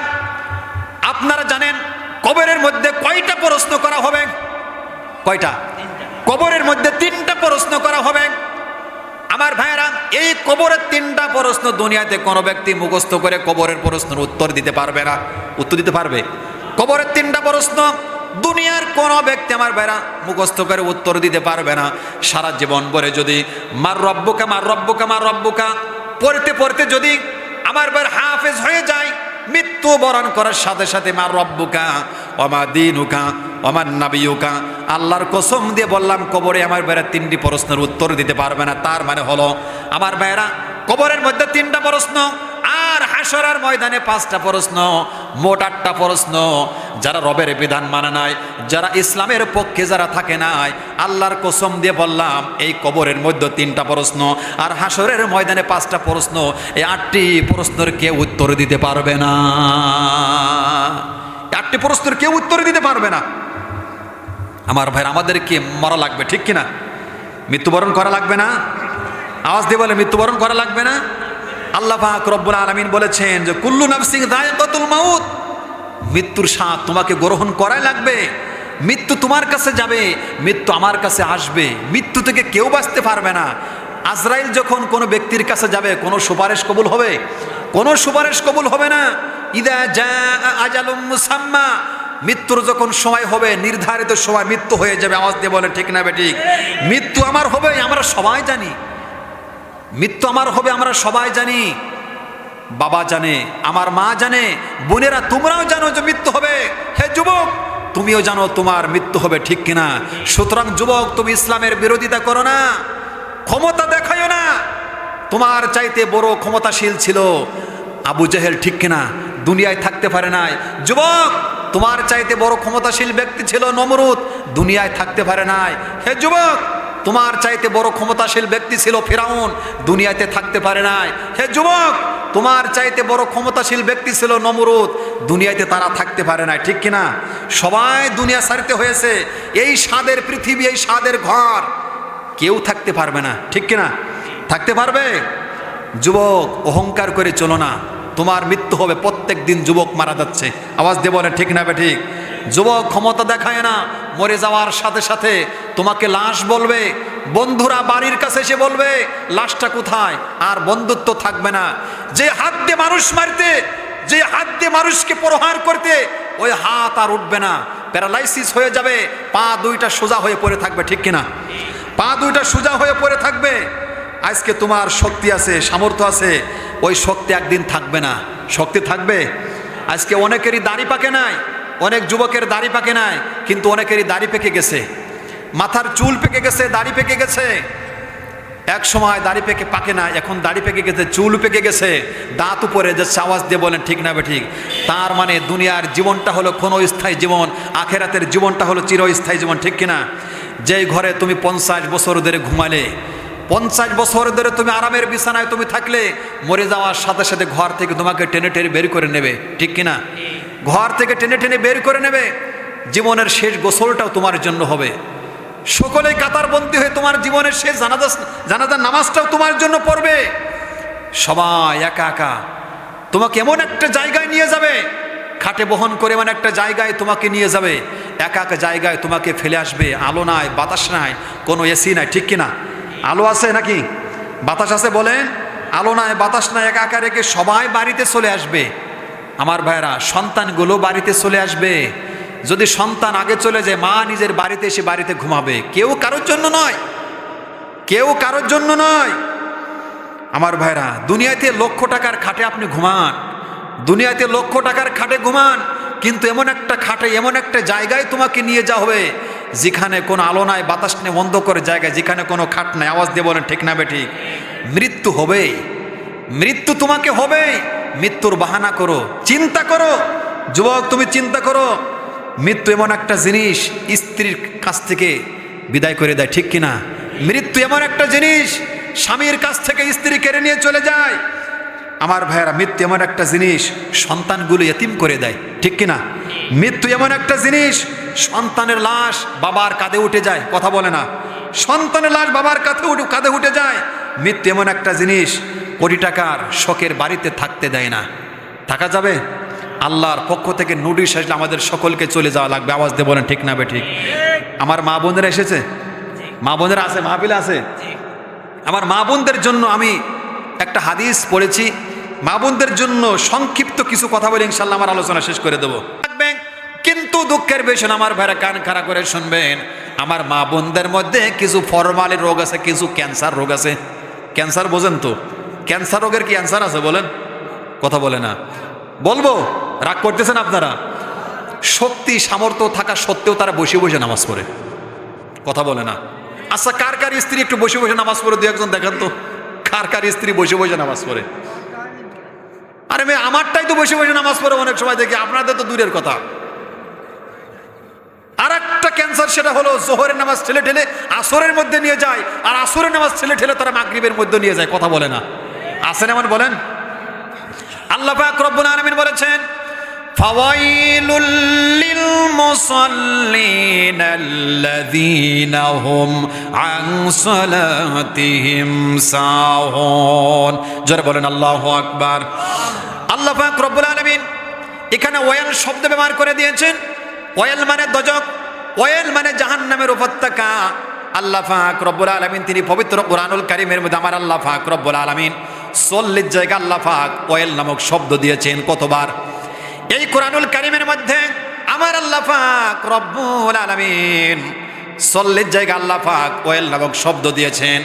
আপনারা জানেন কবরের মধ্যে কয়টা প্রশ্ন করা হবে? কয়টা? কবরের মধ্যে 3টা প্রশ্ন করা হবে। আমার ভাইয়েরা, এই কবরের 3টা প্রশ্ন দুনিয়াতে কোনো ব্যক্তি মুখস্থ করে কবরের প্রশ্নের উত্তর দিতে পারবে না। উত্তর দিতে পারবে? কবরের 3টা প্রশ্ন দুনিয়ার কোনো ব্যক্তি আমার ভাইরা মুখস্থ করে উত্তর দিতে পারবে না। সারা জীবন ভরে যদি মার রব্বুকা মার রব্বুকা মার রব্বুকা পড়তে পড়তে যদি আমার ভাইয়ের হাফেজ হয়ে যায়, মৃত্যু বরণ করার সাথে সাথে মার রব্বুকা ওমা দীনুকা ওমা নাবিয়ুকা, আল্লাহর কসম দিয়ে বললাম কবরে আমার ভাইরা 3টি প্রশ্নের উত্তর দিতে পারবে না। তার মানে হলো আমার ভাইরা কবরের মধ্যে 3টা প্রশ্ন আর হাশরের ময়দানে 5টা প্রশ্ন, মোট 8টা প্রশ্ন। যারা রবের বিধান মানে নাই, যারা ইসলামের পক্ষে যারা থাকে নাই, আল্লাহর কসম দিয়ে বললাম এই কবরের মধ্যে 3টা প্রশ্ন আর হাশরের ময়দানে 5টা প্রশ্ন, এই 8টি প্রশ্নের কেউ উত্তর দিতে পারবে না। 8টি প্রশ্নের কেউ উত্তর দিতে পারবে না। আমার ভাই, আমাদেরকে মরা লাগবে, ঠিক কিনা? মৃত্যুবরণ করা লাগবে না? আওয়াজ দিয়ে বলে মৃত্যুবরণ করা লাগবে না? আল্লাহ পাক রব্বুল আলামিন বলেছেন যে কুল্লু নাফসিন যায়কাতুল মাউত, মৃত্যুর স্বাদ তোমাকে গ্রহণ করাই লাগবে। মৃত্যু তোমার কাছে যাবে, মৃত্যু আমার কাছে আসবে, মৃত্যু থেকে কেউ বাঁচতে পারবে না। আজরাইল যখন কোনো ব্যক্তির কাছে যাবে কোনো সুপারিশ কবুল হবে? কোনো সুপারিশ কবুল হবে না। ইদা জাআ আজালুম মুসাম্মা, মৃত্যুর যখন সময় হবে, নির্ধারিত সময় মৃত্যু হয়ে যাবে। আওয়াজ দিয়ে বলে ঠিক না বেঠিক? মৃত্যু আমার হবে, আমরা সবাই জানি। মৃত্যু আমার হবে, আমরা সবাই জানি। বাবা জানে, আমার মা জানে, বোনেরা তোমরাও জানো যে মৃত্যু হবে। হে যুবক, তুমিও জানো তোমার মৃত্যু হবে, ঠিক কিনা? সুতরাং যুবক, তুমি ইসলামের বিরোধিতা করো না, ক্ষমতা দেখায়ও না। তোমার চাইতে বড় ক্ষমতাশীল ছিল আবু জেহেল, ঠিক কিনা? দুনিয়ায় থাকতে পারে নাই। যুবক, তোমার চাইতে বড় ক্ষমতাশীল ব্যক্তি ছিল নমরুদ, দুনিয়ায় থাকতে পারে নাই। হে যুবক, তোমার চাইতে বড় ক্ষমতাশীল ব্যক্তি ছিল ফিরাউন, দুনিয়াতে থাকতে পারে নাই। হে যুবক, তোমার চাইতে বড় ক্ষমতাশীল ব্যক্তি ছিল নমরুদ, দুনিয়াতে তারা থাকতে পারে নাই, ঠিক কিনা? সবাই দুনিয়া ছাড়তে হয়েছে। এই স্বাদের পৃথিবী, এই স্বাদের ঘর কেউ থাকতে পারবে না, ঠিক কিনা? থাকতে পারবে? যুবক, অহংকার করে চলো না, তোমার মৃত্যু হবে। প্রত্যেক দিন যুবক মারা যাচ্ছে। আওয়াজ দিয়ে বলে ঠিক না বেঠিক? যুবক, ক্ষমতা দেখায় না, মরে যাওয়ার সাথে সাথে তোমাকে লাশ বলবে। বন্ধুরা বাড়ির কাছে এসে বলবে লাশটা কোথায়, আর বন্ধুত্ব থাকবে না। যে হাত দিয়ে মানুষ মারতে, যে হাত দিয়ে মানুষকে প্রহার করতে, ওই হাত আর উঠবে না, প্যারালাইসিস হয়ে যাবে, পা দুইটা সোজা হয়ে পড়ে থাকবে, ঠিক কিনা? পা দুইটা সোজা হয়ে পড়ে থাকবে। আজকে তোমার শক্তি আছে, সামর্থ্য আছে, ওই শক্তি একদিন থাকবে না। শক্তি থাকবে? আজকে অনেকেরই দাড়ি পাকে নাই, অনেক যুবকের দাড়ি পাকে নাই, কিন্তু অনেকেরই দাড়ি পেকে গেছে, মাথার চুল পেকে গেছে, দাড়ি পেকে গেছে। এক সময় দাড়ি পেকে পাকে না, এখন দাড়ি পেকে গেছে, চুল পেকে গেছে, দাঁত উপরে যাচ্ছে। আওয়াজ দিয়ে বলেন ঠিক না বেঠিক? তার মানে দুনিয়ার জীবনটা হলো ক্ষণস্থায়ী জীবন, আখেরাতের জীবনটা হলো চিরস্থায়ী জীবন, ঠিক কিনা? যেই ঘরে তুমি 50 বছর ধরে ঘুমালে, 50 বছর ধরে তুমি আরামের বিছানায় তুমি থাকলে, মরে যাওয়ার সাথে সাথে ঘর থেকে তোমাকে টেনে টেনে বের করে নেবে, ঠিক কিনা? ঘর থেকে টেনে টেনে বের করে নেবে। জীবনের শেষ গোসলটাও তোমার জন্য হবে। সকলেই কাতারবন্দী হয়ে তোমার জীবনের শেষ জানাজার নামাজটাও তোমার জন্য পড়বে। সবাই একা একা তোমাকে এমন একটা জায়গায় নিয়ে যাবে, খাটে বহন করে এমন একটা জায়গায় তোমাকে নিয়ে যাবে, একা একা জায়গায় তোমাকে ফেলে আসবে, আলো নাই, বাতাস নাই, কোনো এসি নাই, ঠিক কিনা? আলো আছে নাকি? বাতাস আছে বলেন? আলো নাই, বাতাস নাই, একা একা রেখে সবাই বাড়িতে চলে আসবে। আমার ভাইরা, সন্তানগুলো বাড়িতে চলে আসবে। যদি সন্তান আগে চলে যায়, মা নিজের বাড়িতে এসে বাড়িতে ঘুমাবে। কেউ কারোর জন্য নয়, কেউ কারোর জন্য নয়। আমার ভাইরা, দুনিয়াতে লক্ষ টাকার খাটে আপনি ঘুমান, দুনিয়াতে লক্ষ টাকার খাটে ঘুমান, কিন্তু এমন একটা খাটে, এমন একটা জায়গায় তোমাকে নিয়ে যাওয়া হবে যেখানে কোনো আলো নাই, বাতাস নেই, অন্ধকার জায়গায়, যেখানে কোনো খাট নাই। আওয়াজ দিয়ে বলেন ঠিক না বেঠিক? মৃত্যু হবে, মৃত্যু তোমাকে হবে। মৃত্যুর বাহানা করো, চিন্তা করো যুবক, তুমি চিন্তা করো। মৃত্যু এমন একটা জিনিস, স্ত্রীর কাছ থেকে বিদায় করে দেয়, ঠিক কিনা? মৃত্যু এমন একটা জিনিস, স্বামীর কাছ থেকে স্ত্রী কেড়ে নিয়ে চলে যায়। আমার ভাইয়েরা, মৃত্যু এমন একটা জিনিস, সন্তানগুলো এতিম করে দেয়, ঠিক কিনা? মৃত্যু এমন একটা জিনিস, সন্তানের লাশ বাবার কাঁধে উঠে যায়, কথা বলে না? সন্তানের লাশ বাবার কাঁধে উঠে যায়। মৃত্যু এমন একটা জিনিস, কোটি টাকার শোকের বাড়িতে থাকতে দেয় না। থাকা যাবে? আল্লাহর পক্ষ থেকে নোটিশ আসলে আমাদের সকলকে চলে যাওয়া লাগবে। আওয়াজ দিয়ে বলেন ঠিক না বেঠিক? আমার মা বোনেরা এসেছে, মা বোনেরা আছে, মাহফিলে আছে। আমার মা বোনদের জন্য আমি একটা হাদিস পড়েছি, মা বোনদের জন্য সংক্ষিপ্ত কিছু কথা বলে ইনশাল্লাহ আমার আলোচনা শেষ করে দেবো। কিন্তু দুঃখের বিষয়, আমার ভাইরা কান খাড়া করে শুনবেন, আমার মা বোনদের মধ্যে কিছু ফরমালি রোগ আছে, কিছু ক্যান্সার রোগ আছে। ক্যান্সার বোঝেন তো? ক্যান্সার রোগের কি ক্যান্সার আছে বলেন? কথা বলে না? বলবো? রাগ করতেছেন আপনারা? শক্তি সামর্থ্য থাকা সত্ত্বেও তারা বসে বসে নামাজ পড়ে, কথা বলে না? আচ্ছা, কার কার স্ত্রী একটু বসে বসে নামাজ পড়ে, দু একজন দেখান তো, কার কার স্ত্রী বসে বসে নামাজ পড়ে? আরে মেয়ে, আমারটাই তো বসে বসে নামাজ পড়ে অনেক সময় দেখি, আপনাদের তো দূরের কথা। আর একটা ক্যান্সার, সেটা হলো জোহরের নামাজ ঠেলে ঠেলে আসরের মধ্যে নিয়ে যায়, আর আসরের নামাজ ঠেলে ঠেলে তারা মাগরিবের মধ্যে নিয়ে যায়, কথা বলে না? আছেন এমন? বলেন। আল্লাহ পাক রব্বুল আলামিন বলেছেন, ফাওয়াইলুল লিল মুসাল্লিন আল্লাযীনা হুম আন সালাতিহিম সাহুন। জোরে বলেন আল্লাহু আকবার। আল্লাহ পাক রব্বুল আলামিন এখানে ওয়াইল শব্দ ব্যবহার করে দিয়েছেন। ওয়াইল মানে দোজখ, ওয়াইল মানে জাহান্নামের উপত্যকা। আল্লাহ পাক রব্বুল আলামিন তিনি পবিত্র কুরআনুল কারীমের মধ্যে আমার আল্লাহ পাক রব্বুল আলামিন 40 জায়গা আল্লাহ পাক ওয়াইল নামক শব্দ দিয়েছেন। কতবার? এই কুরআনুল কারীমের মধ্যে আমার আল্লাহ পাক রব্বুল আলামিন 40 জায়গা আল্লাহ পাক ওয়াইল নামক শব্দ দিয়েছেন।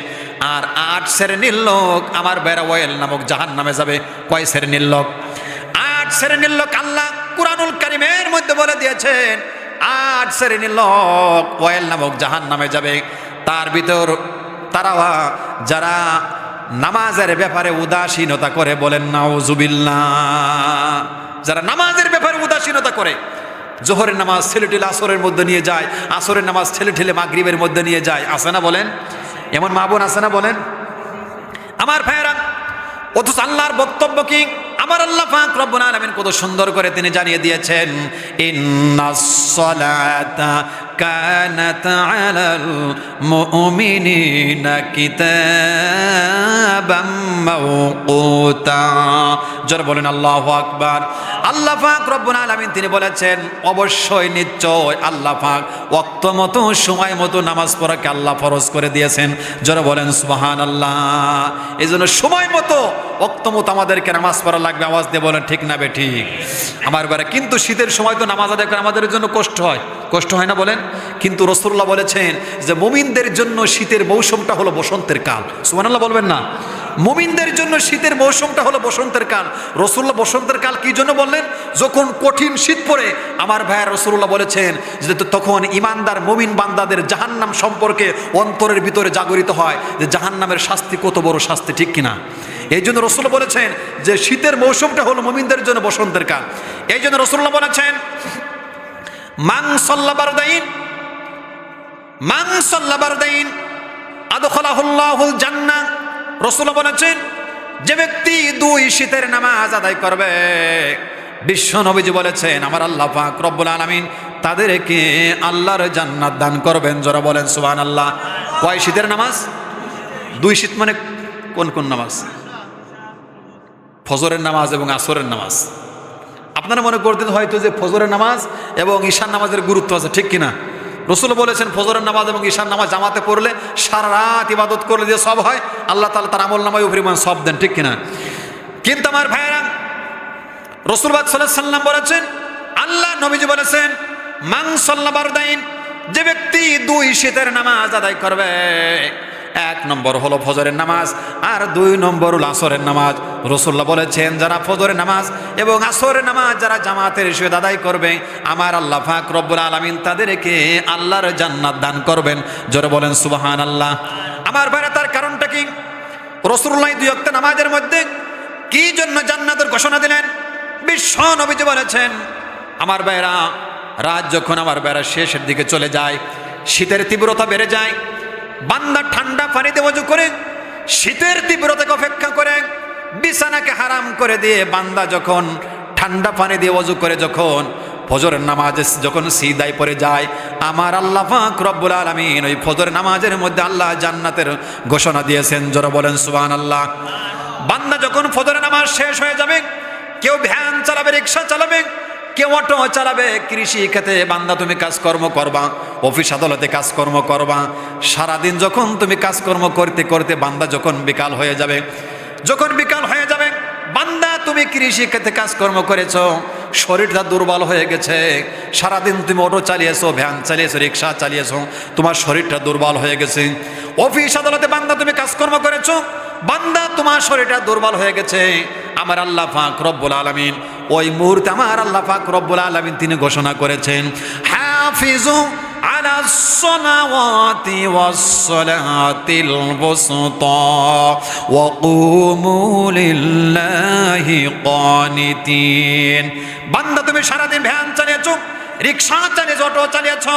আর 8 শ্রেণীর লোক আমার বেড়া ওয়াইল নামক জাহান্নামে যাবে। কয় শ্রেণীর লোক? 8 শ্রেণীর লোক আল্লাহ কুরআনুল কারীমের মধ্যে বলে দিয়েছেন। 8 শ্রেণীর লোক ওয়াইল নামক জাহান্নামে যাবে। তার ভিতর তারা যারা নামাজের ব্যাপারে উদাসীনতা করে, বলেন নাউজুবিল্লাহ। যারা নামাজের ব্যাপারে উদাসীনতা করে, জোহরের নামাজ ঠেলে ঠেলে আসরের মধ্যে নিয়ে যায়, আসরের নামাজ ঠেলে ঠেলে মাগরিবের মধ্যে নিয়ে যায়, আছে না বলেন? এমন মা বোন আছে না বলেন? আমার ভাইয়েরা, অথচ আল্লাহর বক্তব্য কি? আমার আল্লাহ পাক রব্বুল আলামিন কত সুন্দর করে তিনি জানিয়ে দিয়েছেন, ইন্নাস সালাতা কানাত আলাল মুমিনিনা কিতাবাম মাওকুতা। যারা বলেন আল্লাহু আকবার। আল্লাহ পাক রব্বুল আলামিন তিনি বলেছেন, অবশ্যই নিশ্চয় আল্লাহ পাক ওয়াক্ত মতো, সময় মতো নামাজ পড়াকে আল্লাহ ফরজ করে দিয়েছেন। যারা বলেন সুবহানাল্লাহ। এই জন্য সময় মতো, ওয়াক্ত মতো আমাদেরকে নামাজ পড়া লাগবে। আওয়াজ দিয়ে বলেন ঠিক না বেঠিক? আমার বারে, কিন্তু শীতের সময় তো নামাজ আদায় করে আমাদের জন্য কষ্ট হয়, কষ্ট হয় না বলেন? কিন্তু রাসূলুল্লাহ বলেছেন যে মুমিনদের জন্য শীতের মৌসুমটা হলো বসন্তের কাল। সুবহানাল্লাহ বলবেন না? মুমিনদের জন্য শীতের মৌসুমটা হলো বসন্তের কাল। রাসূলুল্লাহ বসন্তের কাল কি জন্য বললেন? যখন কঠিন শীত পড়ে, আমার ভাইয়া রাসূলুল্লাহ বলেছেন যে তখন ইমানদার মুমিন বান্দাদের জাহান্নাম সম্পর্কে অন্তরের ভিতরে জাগরিত হয় যে জাহান্নামের শাস্তি কত বড় শাস্তি, ঠিক কিনা? এই জন্য রাসূলুল্লাহ বলেছেন যে শীতের মৌসুমটা হলো মুমিনদের জন্য বসন্তের কাল। এই জন্য রাসূলুল্লাহ বলেছেন, মান সাল্লা বারদাইন, মান সাল্লা বারদাইন আদখালাহুল্লাহুল জান্নাহ। রাসূলুল্লাহ বলেছেন, যে ব্যক্তি 2 শীতের নামাজ আদায় করবে, বিশ্ব নবীজি বলেছেন আমার আল্লাহ পাক রব্বুল আলামিন তাদেরকে আল্লাহর জান্নাত দান করবেন। যারা বলেন সুবহানাল্লাহ। কয় শীতের নামাজ? 2 শীত মানে কোন কোন নামাজ? ফজরের নামাজ এবং আসরের নামাজ। আপনারা মনে করতেন হয়তো যে ফজরের নামাজ এবং ঈশার নামাজের গুরুত্ব আছে, ঠিক কিনা? রসুল বলেছেন ফজরের নামাজ এবং ঈশার নামাজ জামাতে পড়লে সারা রাত ইবাদত করলে যে সব হয়, আল্লাহ তাআলা তার আমল নামায় পরিমাণ সব দেন, ঠিক কিনা? কিন্তু আমার ভাইয়েরা, রসুল সাল্লাল্লাহু আলাইহি ওয়াসাল্লাম বলেছেন, আল্লাহ নবীজি বলেছেন, মান সাল্লা বারদাইন, যে ব্যক্তি 2 শীতের নামাজ আদায় করবে, 1 নম্বর হলো ফজরের নামাজ আর 2 নম্বর হলো আসরের নামাজ। রাসূলুল্লাহ বলেছেন, যারা ফজরের নামাজ এবং আসরের নামাজ যারা জামাতের সহিত আদায় করবে, আমার আল্লাহ পাক রব্বুল আলামিন তাদেরকে আল্লাহর জান্নাত দান করবেন। জোরে বলেন সুবহানাল্লাহ। আমার ভাইরা, তার কারণটা কি? রাসূলুল্লাহ 2 ওয়াক্ত নামাজের মধ্যে কি জন্য জান্নাতের ঘোষণা দিলেন? বিশ্ব নবীজি বলেছেন, আমার ভাইরা, রাত যখন আমার ভাইরা শেষের দিকে চলে যায়, শীতের তীব্রতা বেড়ে যায়, বান্দা ঠান্ডা পানিতে ওযু করে শীতের তীব্রতাকে অপেক্ষা করে বিছানাকে হারাম করে দিয়ে বান্দা যখন ঠান্ডা পানি দিয়ে ওযু করে যখন ফজরের নামাজে যখন সিজদায় পড়ে যায়, আমার আল্লাহ পাক রব্বুল আলামিন ওই ফজরের নামাজের মধ্যে আল্লাহ জান্নাতের ঘোষণা দিয়েছেন। জোরে বলেন সুবহানাল্লাহ। বান্দা যখন ফজরের নামাজ শেষ হয়ে যাবে, কেউ ভ্যান চালাবে, রিক্সা চালাবে, কেউ অটো চালাবে, কৃষি ক্ষেত্রে বান্দা তুমি কাজকর্ম করবা, অফিস আদালতে কাজকর্ম করবা, সারাদিন যখন তুমি কাজকর্ম করতে করতে বান্দা যখন বিকাল হয়ে যাবে, বান্দা তুমি কৃষি ক্ষেত্রে কাজকর্ম করেছো, শরীরটা দুর্বল হয়ে গেছে, সারাদিন তুমি অটো চালিয়েছো, ভ্যান চালিয়েছো, রিক্সা চালিয়েছো, তোমার শরীরটা দুর্বল হয়ে গেছে। অফিস আদালতে বান্দা তুমি কাজকর্ম করেছো, বান্দা তোমার শরীরটা দুর্বল হয়ে গেছে, আমার আল্লাহ পাক রব্বুল আলামিন ওই মুহূর্তে আমার আল্লাহ পাক রব্বুল আলামিন তিনি ঘোষণা করেছেন, হাফিজু আলাস সালাওয়াতি ওয়াস সালাতিল বুসতা ওয়া কুমু লিল্লাহি কানিতিন। বান্দা তুমি সারাদিন ভ্যান চালিয়েছো, রিক্সা চালিয়েছো, অটো চালিয়েছো,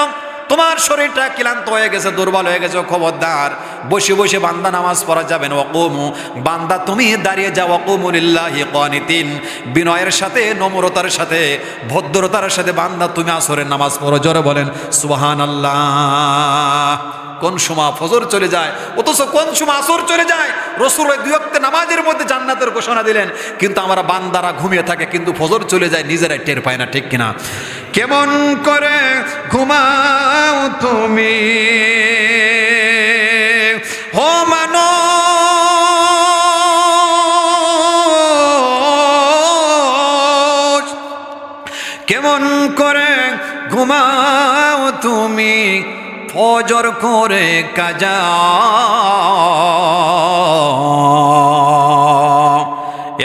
তোমার শরীরটা ক্লান্ত হয়ে গেছে, দুর্বল হয়ে গেছে, খবরদার বসে বসে বান্দা নামাজ পড়া যাবে না। ওয়াকুমু, বান্দা তুমি দাঁড়িয়ে যাও, ওয়াকুমু লিল্লাহি কানিতিন, বিনয়ের সাথে, নম্রতার সাথে, ভদ্রতার সাথে বান্দা তুমি আসরের নামাজ পড়ো। জোরে বলেন সুবহানাল্লাহ। কোন সময় ফজর চলে যায়, অথচ কোন সময় আসর চলে যায়। রাসূল 2 ওয়াক্ত নামাজের মধ্যে জান্নাতের ঘোষণা দিলেন, কিন্তু আমরা বান্দারা ঘুমিয়ে থাকে, কিন্তু ফজর চলে যায় নিজেরাই টের পায় না, ঠিক কিনা? কেমন করে ঘুমাও তুমি ও মানুষ, কেমন করে ঘুমাও তুমি ফজর করে কাজা,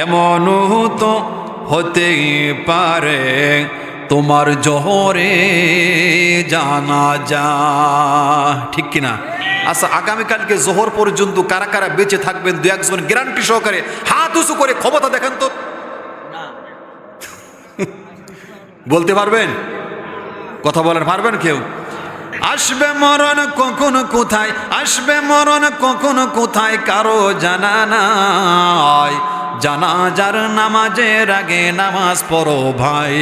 এমন তো হতে পারে তোমার জোহরে জানাজা, ঠিক কিনা? আচ্ছা, আগামীকালকে জোহর পর্যন্ত কারা কারা বেঁচে থাকবেন 2-1 জন গ্যারান্টি সহকারে হাত উঁচু করে ক্ষমতা দেখান তো। বলতে পারবেন? কথা বলেন পারবেন কেউ? আসবে মরণ কখন কোথায়, আসবে মরণ কখন কোথায় কারো জানা নাই। জানাজার নামাজের আগে নামাজ পড়ো ভাই,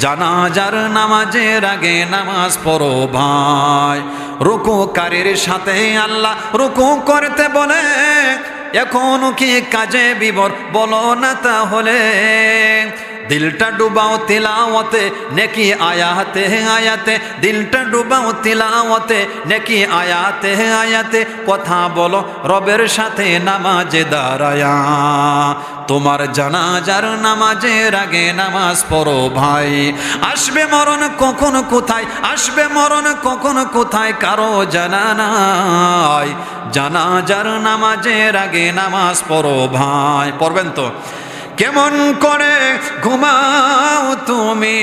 জানাজার নামাজের আগে নামাজ পড়ো ভাই। রুকুকারীর সাথে আল্লাহ রুকু করতে বলে, এখন কি কাজে বিবর বলো না তাহলে। দিলটা ডুবাও তিলাওয়াতে নেকি আয়াতে আয়াতে, দিলটা ডুবাও তিলাওয়াতে নেকি আয়াতে আয়াতে, কথা বলো রবের সাথে নামাজে দাঁড়ায়া। তোমার জানাজার নামাজের আগে নামাজ পড়ো ভাই। আসবে মরণ কখন কোথায়, আসবে মরণ কখন কোথায় কারো জানা নাই। জানাজার নামাজের আগে নামাজ পড়ো ভাই। পড়বেন তো? কেমন করে ঘুমাও তুমি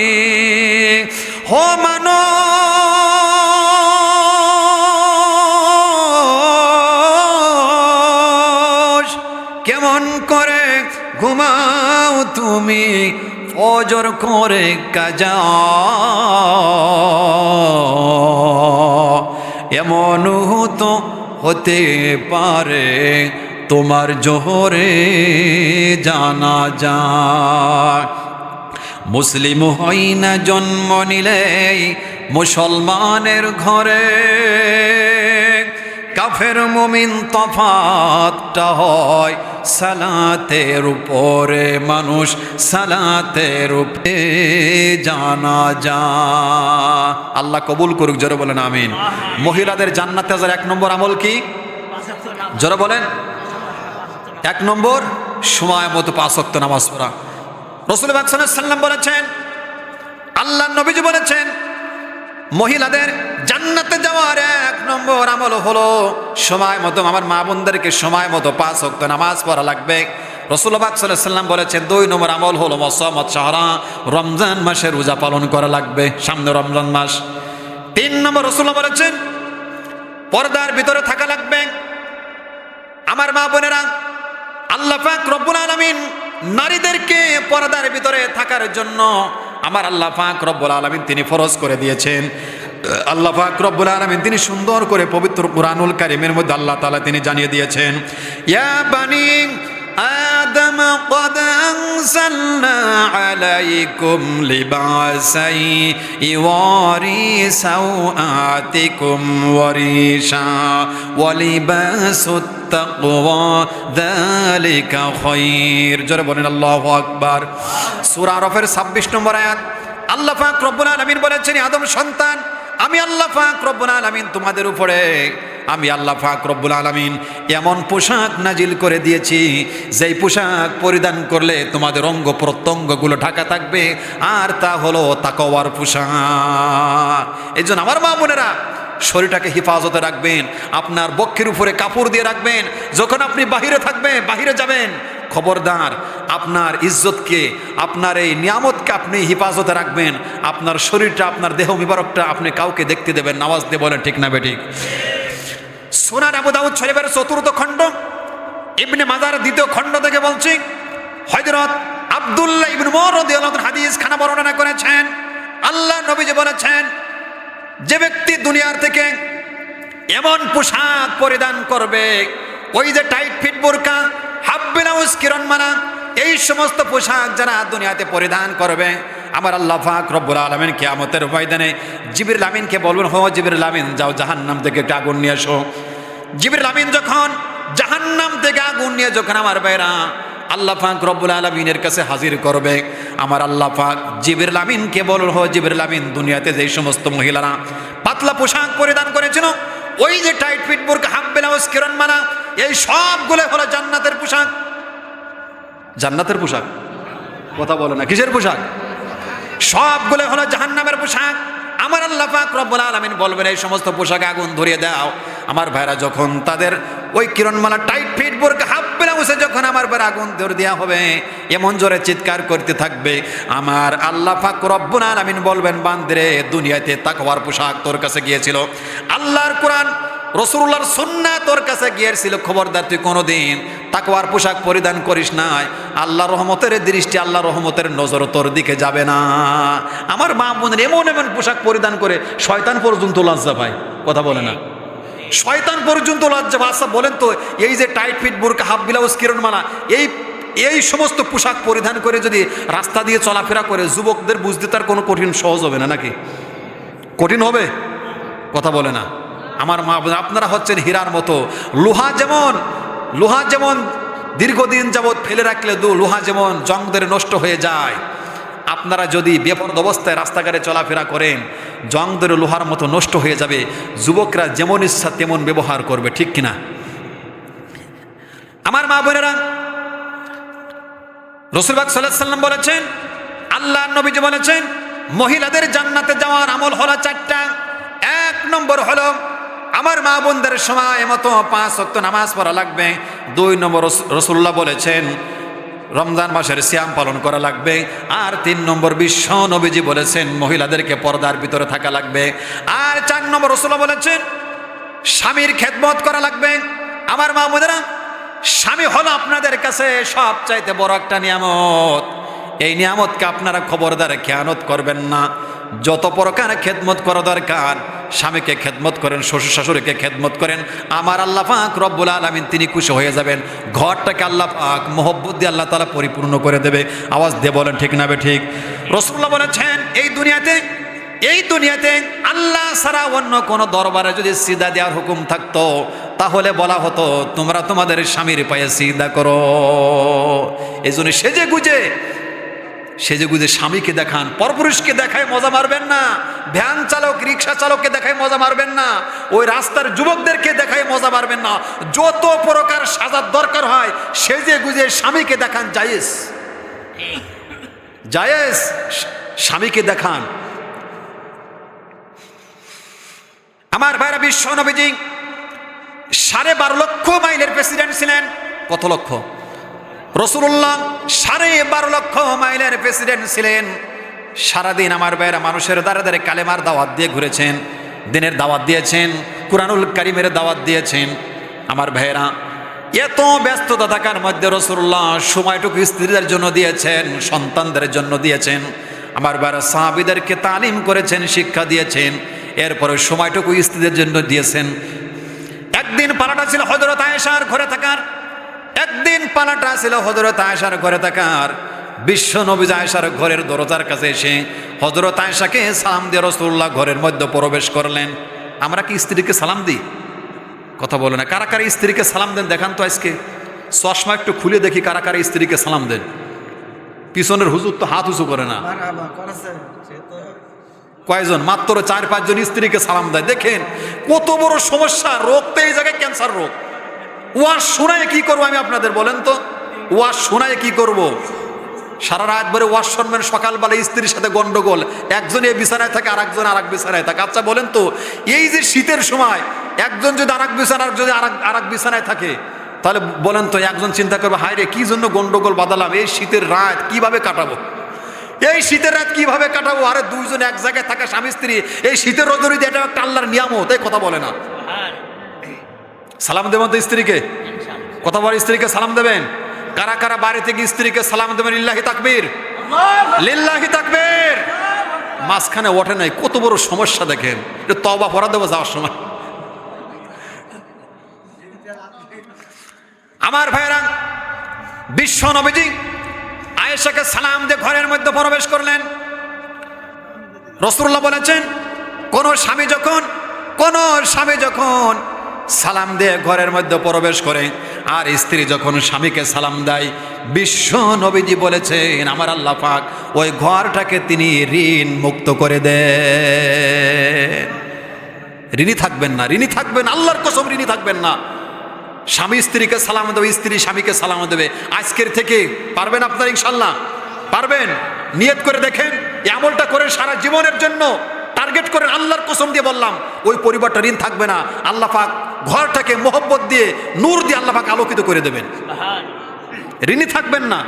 হো মানুষ, কেমন করে ঘুমাও তুমি ফজর করে কাজা, এমন তো হতে পারে তোমার জোহরে জানাজা। মুসলিম হই না জন্ম নিলেই মুসলমানের ঘরে, কাফের মুমিন তফাতটা হয় সালাতের উপরে মানুষ, সালাতের উপরে জানাজা। আল্লাহ কবুল করুক, জোরে বলেন আমিন। মহিলাদের জান্নাতে যাওয়ার 1 নম্বর আমল কি? জোরে বলেন। 1 নম্বর সময় মতো 5 ওয়াক্ত নামাজ পড়া। রাসূল পাক সাল্লাল্লাহু আলাইহি ওয়াসাল্লাম বলেছেন, আল্লাহর নবীজি বলেছেন, মহিলাদের জান্নাতে যাওয়ার 1 নম্বর আমল হলো সময় মতো, আমার মা বোনদেরকে সময় মতো 5 ওয়াক্ত নামাজ পড়া লাগবে। রাসূল পাক সাল্লাল্লাহু আলাইহি ওয়াসাল্লাম বলেছেন 2 নম্বর আমল হলো ওয়াসামাত শাহরা, রমজান মাসে রোজা পালন করা লাগবে, সামনে রমজান মাস। 3 নম্বর রাসূলুল্লাহ বলেছেন পর্দার ভিতরে থাকা লাগবে। আমার মা বোনেরা, আল্লাহ পাক রব্বুল আলামিন নারীদেরকে পর্দার ভিতরে থাকার জন্য আমার আল্লাহ পাক রব্বুল আলামিন তিনি ফরজ করে দিয়েছেন। আল্লাহ পাক রব্বুল আলামিন তিনি সুন্দর করে পবিত্র কুরআনুল কারীমের মধ্যে আল্লাহ তাআলা তিনি জানিয়ে দিয়েছেন, ইয়া বানি আদম قد أنزلنا عليكم لباسا يواري سوآتكم وريشا ولباس التقوى ذلك خير। জোরে বলেন আল্লাহু আকবার। সূরা আরাফের 26 নম্বর আয়াত আল্লাহ পাক রব্বুল আলামিন বলেছেন, আদম সন্তান, আমি আল্লাহ পাক রব্বুল আলামিন তোমাদের উপরে, আমি আল্লাহ পাক রব্বুল আলামিন এমন পোশাক নাজিল করে দিয়েছি যেই পোশাক পরিধান করলে তোমাদের অঙ্গ প্রত্যঙ্গগুলো ঢাকা থাকবে, আর তা হলো তাকওয়ার পোশাক। এই জন্য আমার মা বোনেরা শরীরটাকে হেফাজতে রাখবেন, আপনার বক্ষের উপরে কাপড় দিয়ে রাখবেন। যখন আপনি বাহিরে থাকবেন, বাহিরে যাবেন, খবরদার আপনার ইজ্জতকে, আপনার এই নিয়ামতকে আপনি হেফাজতে রাখবেন। আপনার শরীরটা, আপনার দেহ মুবারকটা আপনি কাউকে দেখতে দেবেন। নামাজ দিয়ে বলেন ঠিক না বেঠিক? সুনান আবু দাউদ শরীফের 4th খণ্ড, ইবনে মাজার 2য় খণ্ড থেকে বলছি, হযরত আব্দুল্লাহ ইবনে উমর রাদিয়াল্লাহু আনহু হাদিস খানা বর্ণনা করেছেন। আল্লাহ নবীজি বলেছেন, যে ব্যক্তি দুনিয়ার থেকে এমন পোশাক পরিধান করবে, ওই যে টাইট ফিট বোরকা, হাফ ব্লাউজ, কিরণমালা, এই সমস্ত পোশাক যারা দুনিয়াতে পরিধান করবে, আমার আল্লাহ পাক রব্বুল আলামিন কিয়ামতের ময়দানে জিবরিল আমিনকে বলবেন, হো জিবরিল আমিন, যাও জাহান্নাম থেকে একটা আগুন নিয়ে আসো। জিবরিল আমিন যখন জাহান্নাম থেকে আগুন নিয়ে যখন আমার ভাইরা আল্লাহ পাক রব্বুল আলামিনের কাছে হাজির করবে, আমার আল্লাহ পাক জিবরিল আমিনকে বলল, হো জিবরিল আমিন, দুনিয়াতে যেই সমস্ত মহিলারা পাতলা পোশাক পরিধান করেছিল, ওই যে টাইট ফিট বোরকা, হাফ ব্লাউজ, কিরণমালা, এই সবগুলো হলো জান্নাতের পোশাক। জান্নাতের পোশাক, কথা বলে না, কিসের পোশাক? সবগুলো হলো জাহান্নামের পোশাক। আমার আল্লাহ পাক রব্বুল আলামিন বলবেন, এই সমস্ত পোশাকে আগুন ধরিয়ে দাও। আমার ভাইরা যখন তাদের ওই কিরণমালা, টাইট ফিট বোরকা, হাফ ব্লাউজে যখন আমার ভাইরা আগুন ধরে দেওয়া হবে, এমন জোরে চিৎকার করতে থাকবে, আমার আল্লাহ পাক রব্বুল আলামিন বলবেন, বান্দরে, দুনিয়াতে তাকওয়ার পোশাক তোর কাছে গিয়েছিল, আল্লাহর কোরআন রাসূলুল্লাহর সুন্নাত তোর কাছে গিয়েছিল, খবরদার তুই কোনোদিন তাকওয়ার পোশাক পরিধান করিস নাই, আল্লাহর রহমতের দৃষ্টি, আল্লাহর রহমতের নজর তোর দিকে যাবে না। আমার মা বোনের এমন এমন পোশাক পরিধান করে শয়তান পর্যন্ত লজ্জা পায়, কথা বলে না, শয়তান পর্যন্ত লজ্জা পায়। আচ্ছা বলেন তো, এই যে টাইট ফিট বোরকা, হাফ ব্লাউজ, কিরণমালা, এই সমস্ত পোশাক পরিধান করে যদি রাস্তা দিয়ে চলাফেরা করে, যুবকদের বুঝতে তার কোনো কঠিন সহজ হবে না নাকি? কঠিন হবে, কথা বলে না। আমার মা বোন, আপনারা হচ্ছেন হীরার মতো। লোহা যেমন দীর্ঘদিন যাবৎ ফেলে রাখলে লোহা যেমন জং ধরে নষ্ট হয়ে যায়, আপনারা যদি বেপরদ অবস্থায় রাস্তাঘাটে চলাফেরা করেন, জং ধরে লোহার মতো নষ্ট হয়ে যাবে। যুবকরা যেমন ইচ্ছা তেমন ব্যবহার করবে, ঠিক কিনা? আমার মা বোনেরা, রাসূল পাক সাল্লাল্লাহু আলাইহি ওয়াসাল্লাম বলেছেন, আল্লাহ নবীজি বলেছেন, মহিলাদের জান্নাতে যাওয়ার আমল হলো 4টা। 1 নম্বর হলো আমার মা বোনদের সময় মতো 5 ওয়াক্ত নামাজ পড়া লাগবে। 2 নম্বর রাসূলুল্লাহ বলেছেন রমজান মাসের সিয়াম পালন করা লাগবে। আর 3 নম্বর বিশ্ব নবীজি বলেছেন মহিলাদেরকে পর্দার ভিতরে থাকা লাগবে। আর 4 নম্বর রাসূলুল্লাহ বলেছেন স্বামীর খেদমত করা লাগবে। আমার মা বোনেরা, স্বামী হলো আপনাদের কাছে সবচাইতে বড় একটা নিয়ামত। এই নিয়ামতকে আপনারা খবরদার খেয়ানত করবেন না। যত প্রকার খেদমত করা দরকার স্বামীকে খেদমত করেন, শ্বশুর শাশুড়িকে খেদমত করেন, আমার আল্লাহ পাক রব্বুল আলামিন তিনি খুশি হয়ে যাবেন। ঘরটাকে আল্লাহ পাক মহব্বত দিয়ে আল্লাহ তাআলা পরিপূর্ণ করে দেবে। আওয়াজ দিয়ে বলেন ঠিক না বে ঠিক? রাসূলুল্লাহ বলেছেন এই দুনিয়াতে আল্লাহ ছাড়া অন্য কোনো দরবারে যদি সিজদা দেওয়ার হুকুম থাকতো তাহলে বলা হতো তোমরা তোমাদের স্বামীর পায়ে সিজদা করো। এই জন্য সেজে গুজে স্বামীকে দেখান, পরপুরুষকে দেখায় মজা মারবেন না, ভ্যান চালক রিক্সা চালককে দেখায় মজা মারবেন না, ওই রাস্তার যুবকদেরকে দেখায় মজা মারবেন না। যত প্রকার সাজার দরকার হয় সেজে গুজে স্বামীকে দেখান, জায়েজ জায়েজ, স্বামীকে দেখান। আমার ভাইরা, বিশ্ব নবীজি 12.5 লক্ষ মাইলের প্রেসিডেন্ট ছিলেন। কত লক্ষ? রাসূলুল্লাহ 12.5 লক্ষ মাইলের প্রেসিডেন্ট ছিলেন। সারাদিন আমার ভাইরা মানুষের দ্বারে দ্বারে কালেমার দাওয়াত দিয়ে ঘুরেছেন, দিনের দাওয়াত দিয়েছেন, কুরআনুল কারীমের দাওয়াত দিয়েছেন। আমার ভাইরা, এত ব্যস্ততা থাকার মধ্যে রাসূলুল্লাহ সময়টুকু স্ত্রীদের জন্য দিয়েছেন, সন্তানদের জন্য দিয়েছেন। আমার ভাইরা, সাহাবীদেরকে তালিম করেছেন, শিক্ষা দিয়েছেন, এরপরে সময়টুকু স্ত্রীদের জন্য দিয়েছেন। একদিন পালাটা ছিল হযরত আয়েশার ঘরে থাকার, একদিন পালাটা ছিল হযরত আয়েশার ঘরে থাকার। বিশ্ব নবী আয়েশার ঘরের দরজার কাছে এসে হযরত আয়েশাকে সালাম দিয়ে রাসূলুল্লাহ ঘরের মধ্যে প্রবেশ করলেন। আমরা কি স্ত্রীকে সালাম দিই? কথা বলে না। কারা কারা স্ত্রীকে সালাম দেন দেখান তো আজকে। চশমা একটু খুলে দেখি কারা কারা স্ত্রীকে সালাম দেন। পিছনের হুজুর তো হাত উঁচু করে না। কয়জন? মাত্র 4-5 জন স্ত্রীকে সালাম দেয়। দেখেন কত বড় সমস্যা, রোগ তো এই জায়গায় ক্যান্সার রোগ। ওয়াজ শোনায় কি করবো আমি আপনাদের বলেন তো? ওয়াজ শোনায় কি করব? সারা রাত ভরে ওয়াজ শুনবেন, সকালবেলা স্ত্রীর সাথে গন্ডগোল, একজন এই বিছানায় থাকে আর একজন আর এক বিছানায় থাকে। আচ্ছা বলেন তো, এই যে শীতের সময় একজন যদি আর এক বিছানা, আর যদি আর এক বিছানায় থাকে, তাহলে বলেন তো একজন চিন্তা করবে হায় রে কি জন্য গন্ডগোল বাঁধালাম, এই শীতের রাত কিভাবে কাটাবো, এই শীতের রাত কিভাবে কাটাবো। আরে দুইজন এক জায়গায় থাকা স্বামী স্ত্রী এই শীতের রজনীতে, এটা একটা আল্লাহর নিয়ামত, এই কথা বলে না। সালাম দেবেন তো স্ত্রীকে? কথা বলে স্ত্রীকে সালাম দেবেন? কারা কারা বাড়ি থেকে স্ত্রীকে সালাম দেবেন? লিল্লাহি তাকবীর, লিল্লাহি তাকবীর। মাঝখানে ওঠে নাই, কত বড় সমস্যা দেখেন। তওবা পড়া দেবো যাওয়ার সময়। আমার ভাইরা, বিশ্ব নবীজি আয়েশাকে সালাম দিয়ে ঘরের মধ্যে প্রবেশ করলেন। রাসূলুল্লাহ বলেছেন কোন স্বামী যখন সালাম দিয়ে ঘরের মধ্যে প্রবেশ করে আর স্ত্রী যখন স্বামীকে সালাম দেয়, বিশ্ব নবীজি বলেছেন আমার আল্লাহ পাক ওই ঘরটাকে তিনি ঋণ মুক্ত করে দেন। ঋণী থাকবেন না, ঋণী থাকবেন, আল্লাহর কসম ঋণী থাকবেন না। স্বামী স্ত্রীকে সালাম দেবে, স্ত্রী স্বামীকে সালাম দেবে। আজকের থেকে পারবেন আপনারা? ইনশাল্লাহ পারবেন। নিয়ত করে দেখেন, এই আমলটা করে সারা জীবনের জন্য টার্গেট করেন। আল্লাহর কসম দিয়ে বললাম, ওই পরিবারটা ঋণ থাকবে না। আল্লাহ পাক ঘরটাকে মোহব্বত দিয়ে, নূর দিয়ে আল্লাহ পাক আলোকিত করে দেবেন। ঋণী থাকবেন না।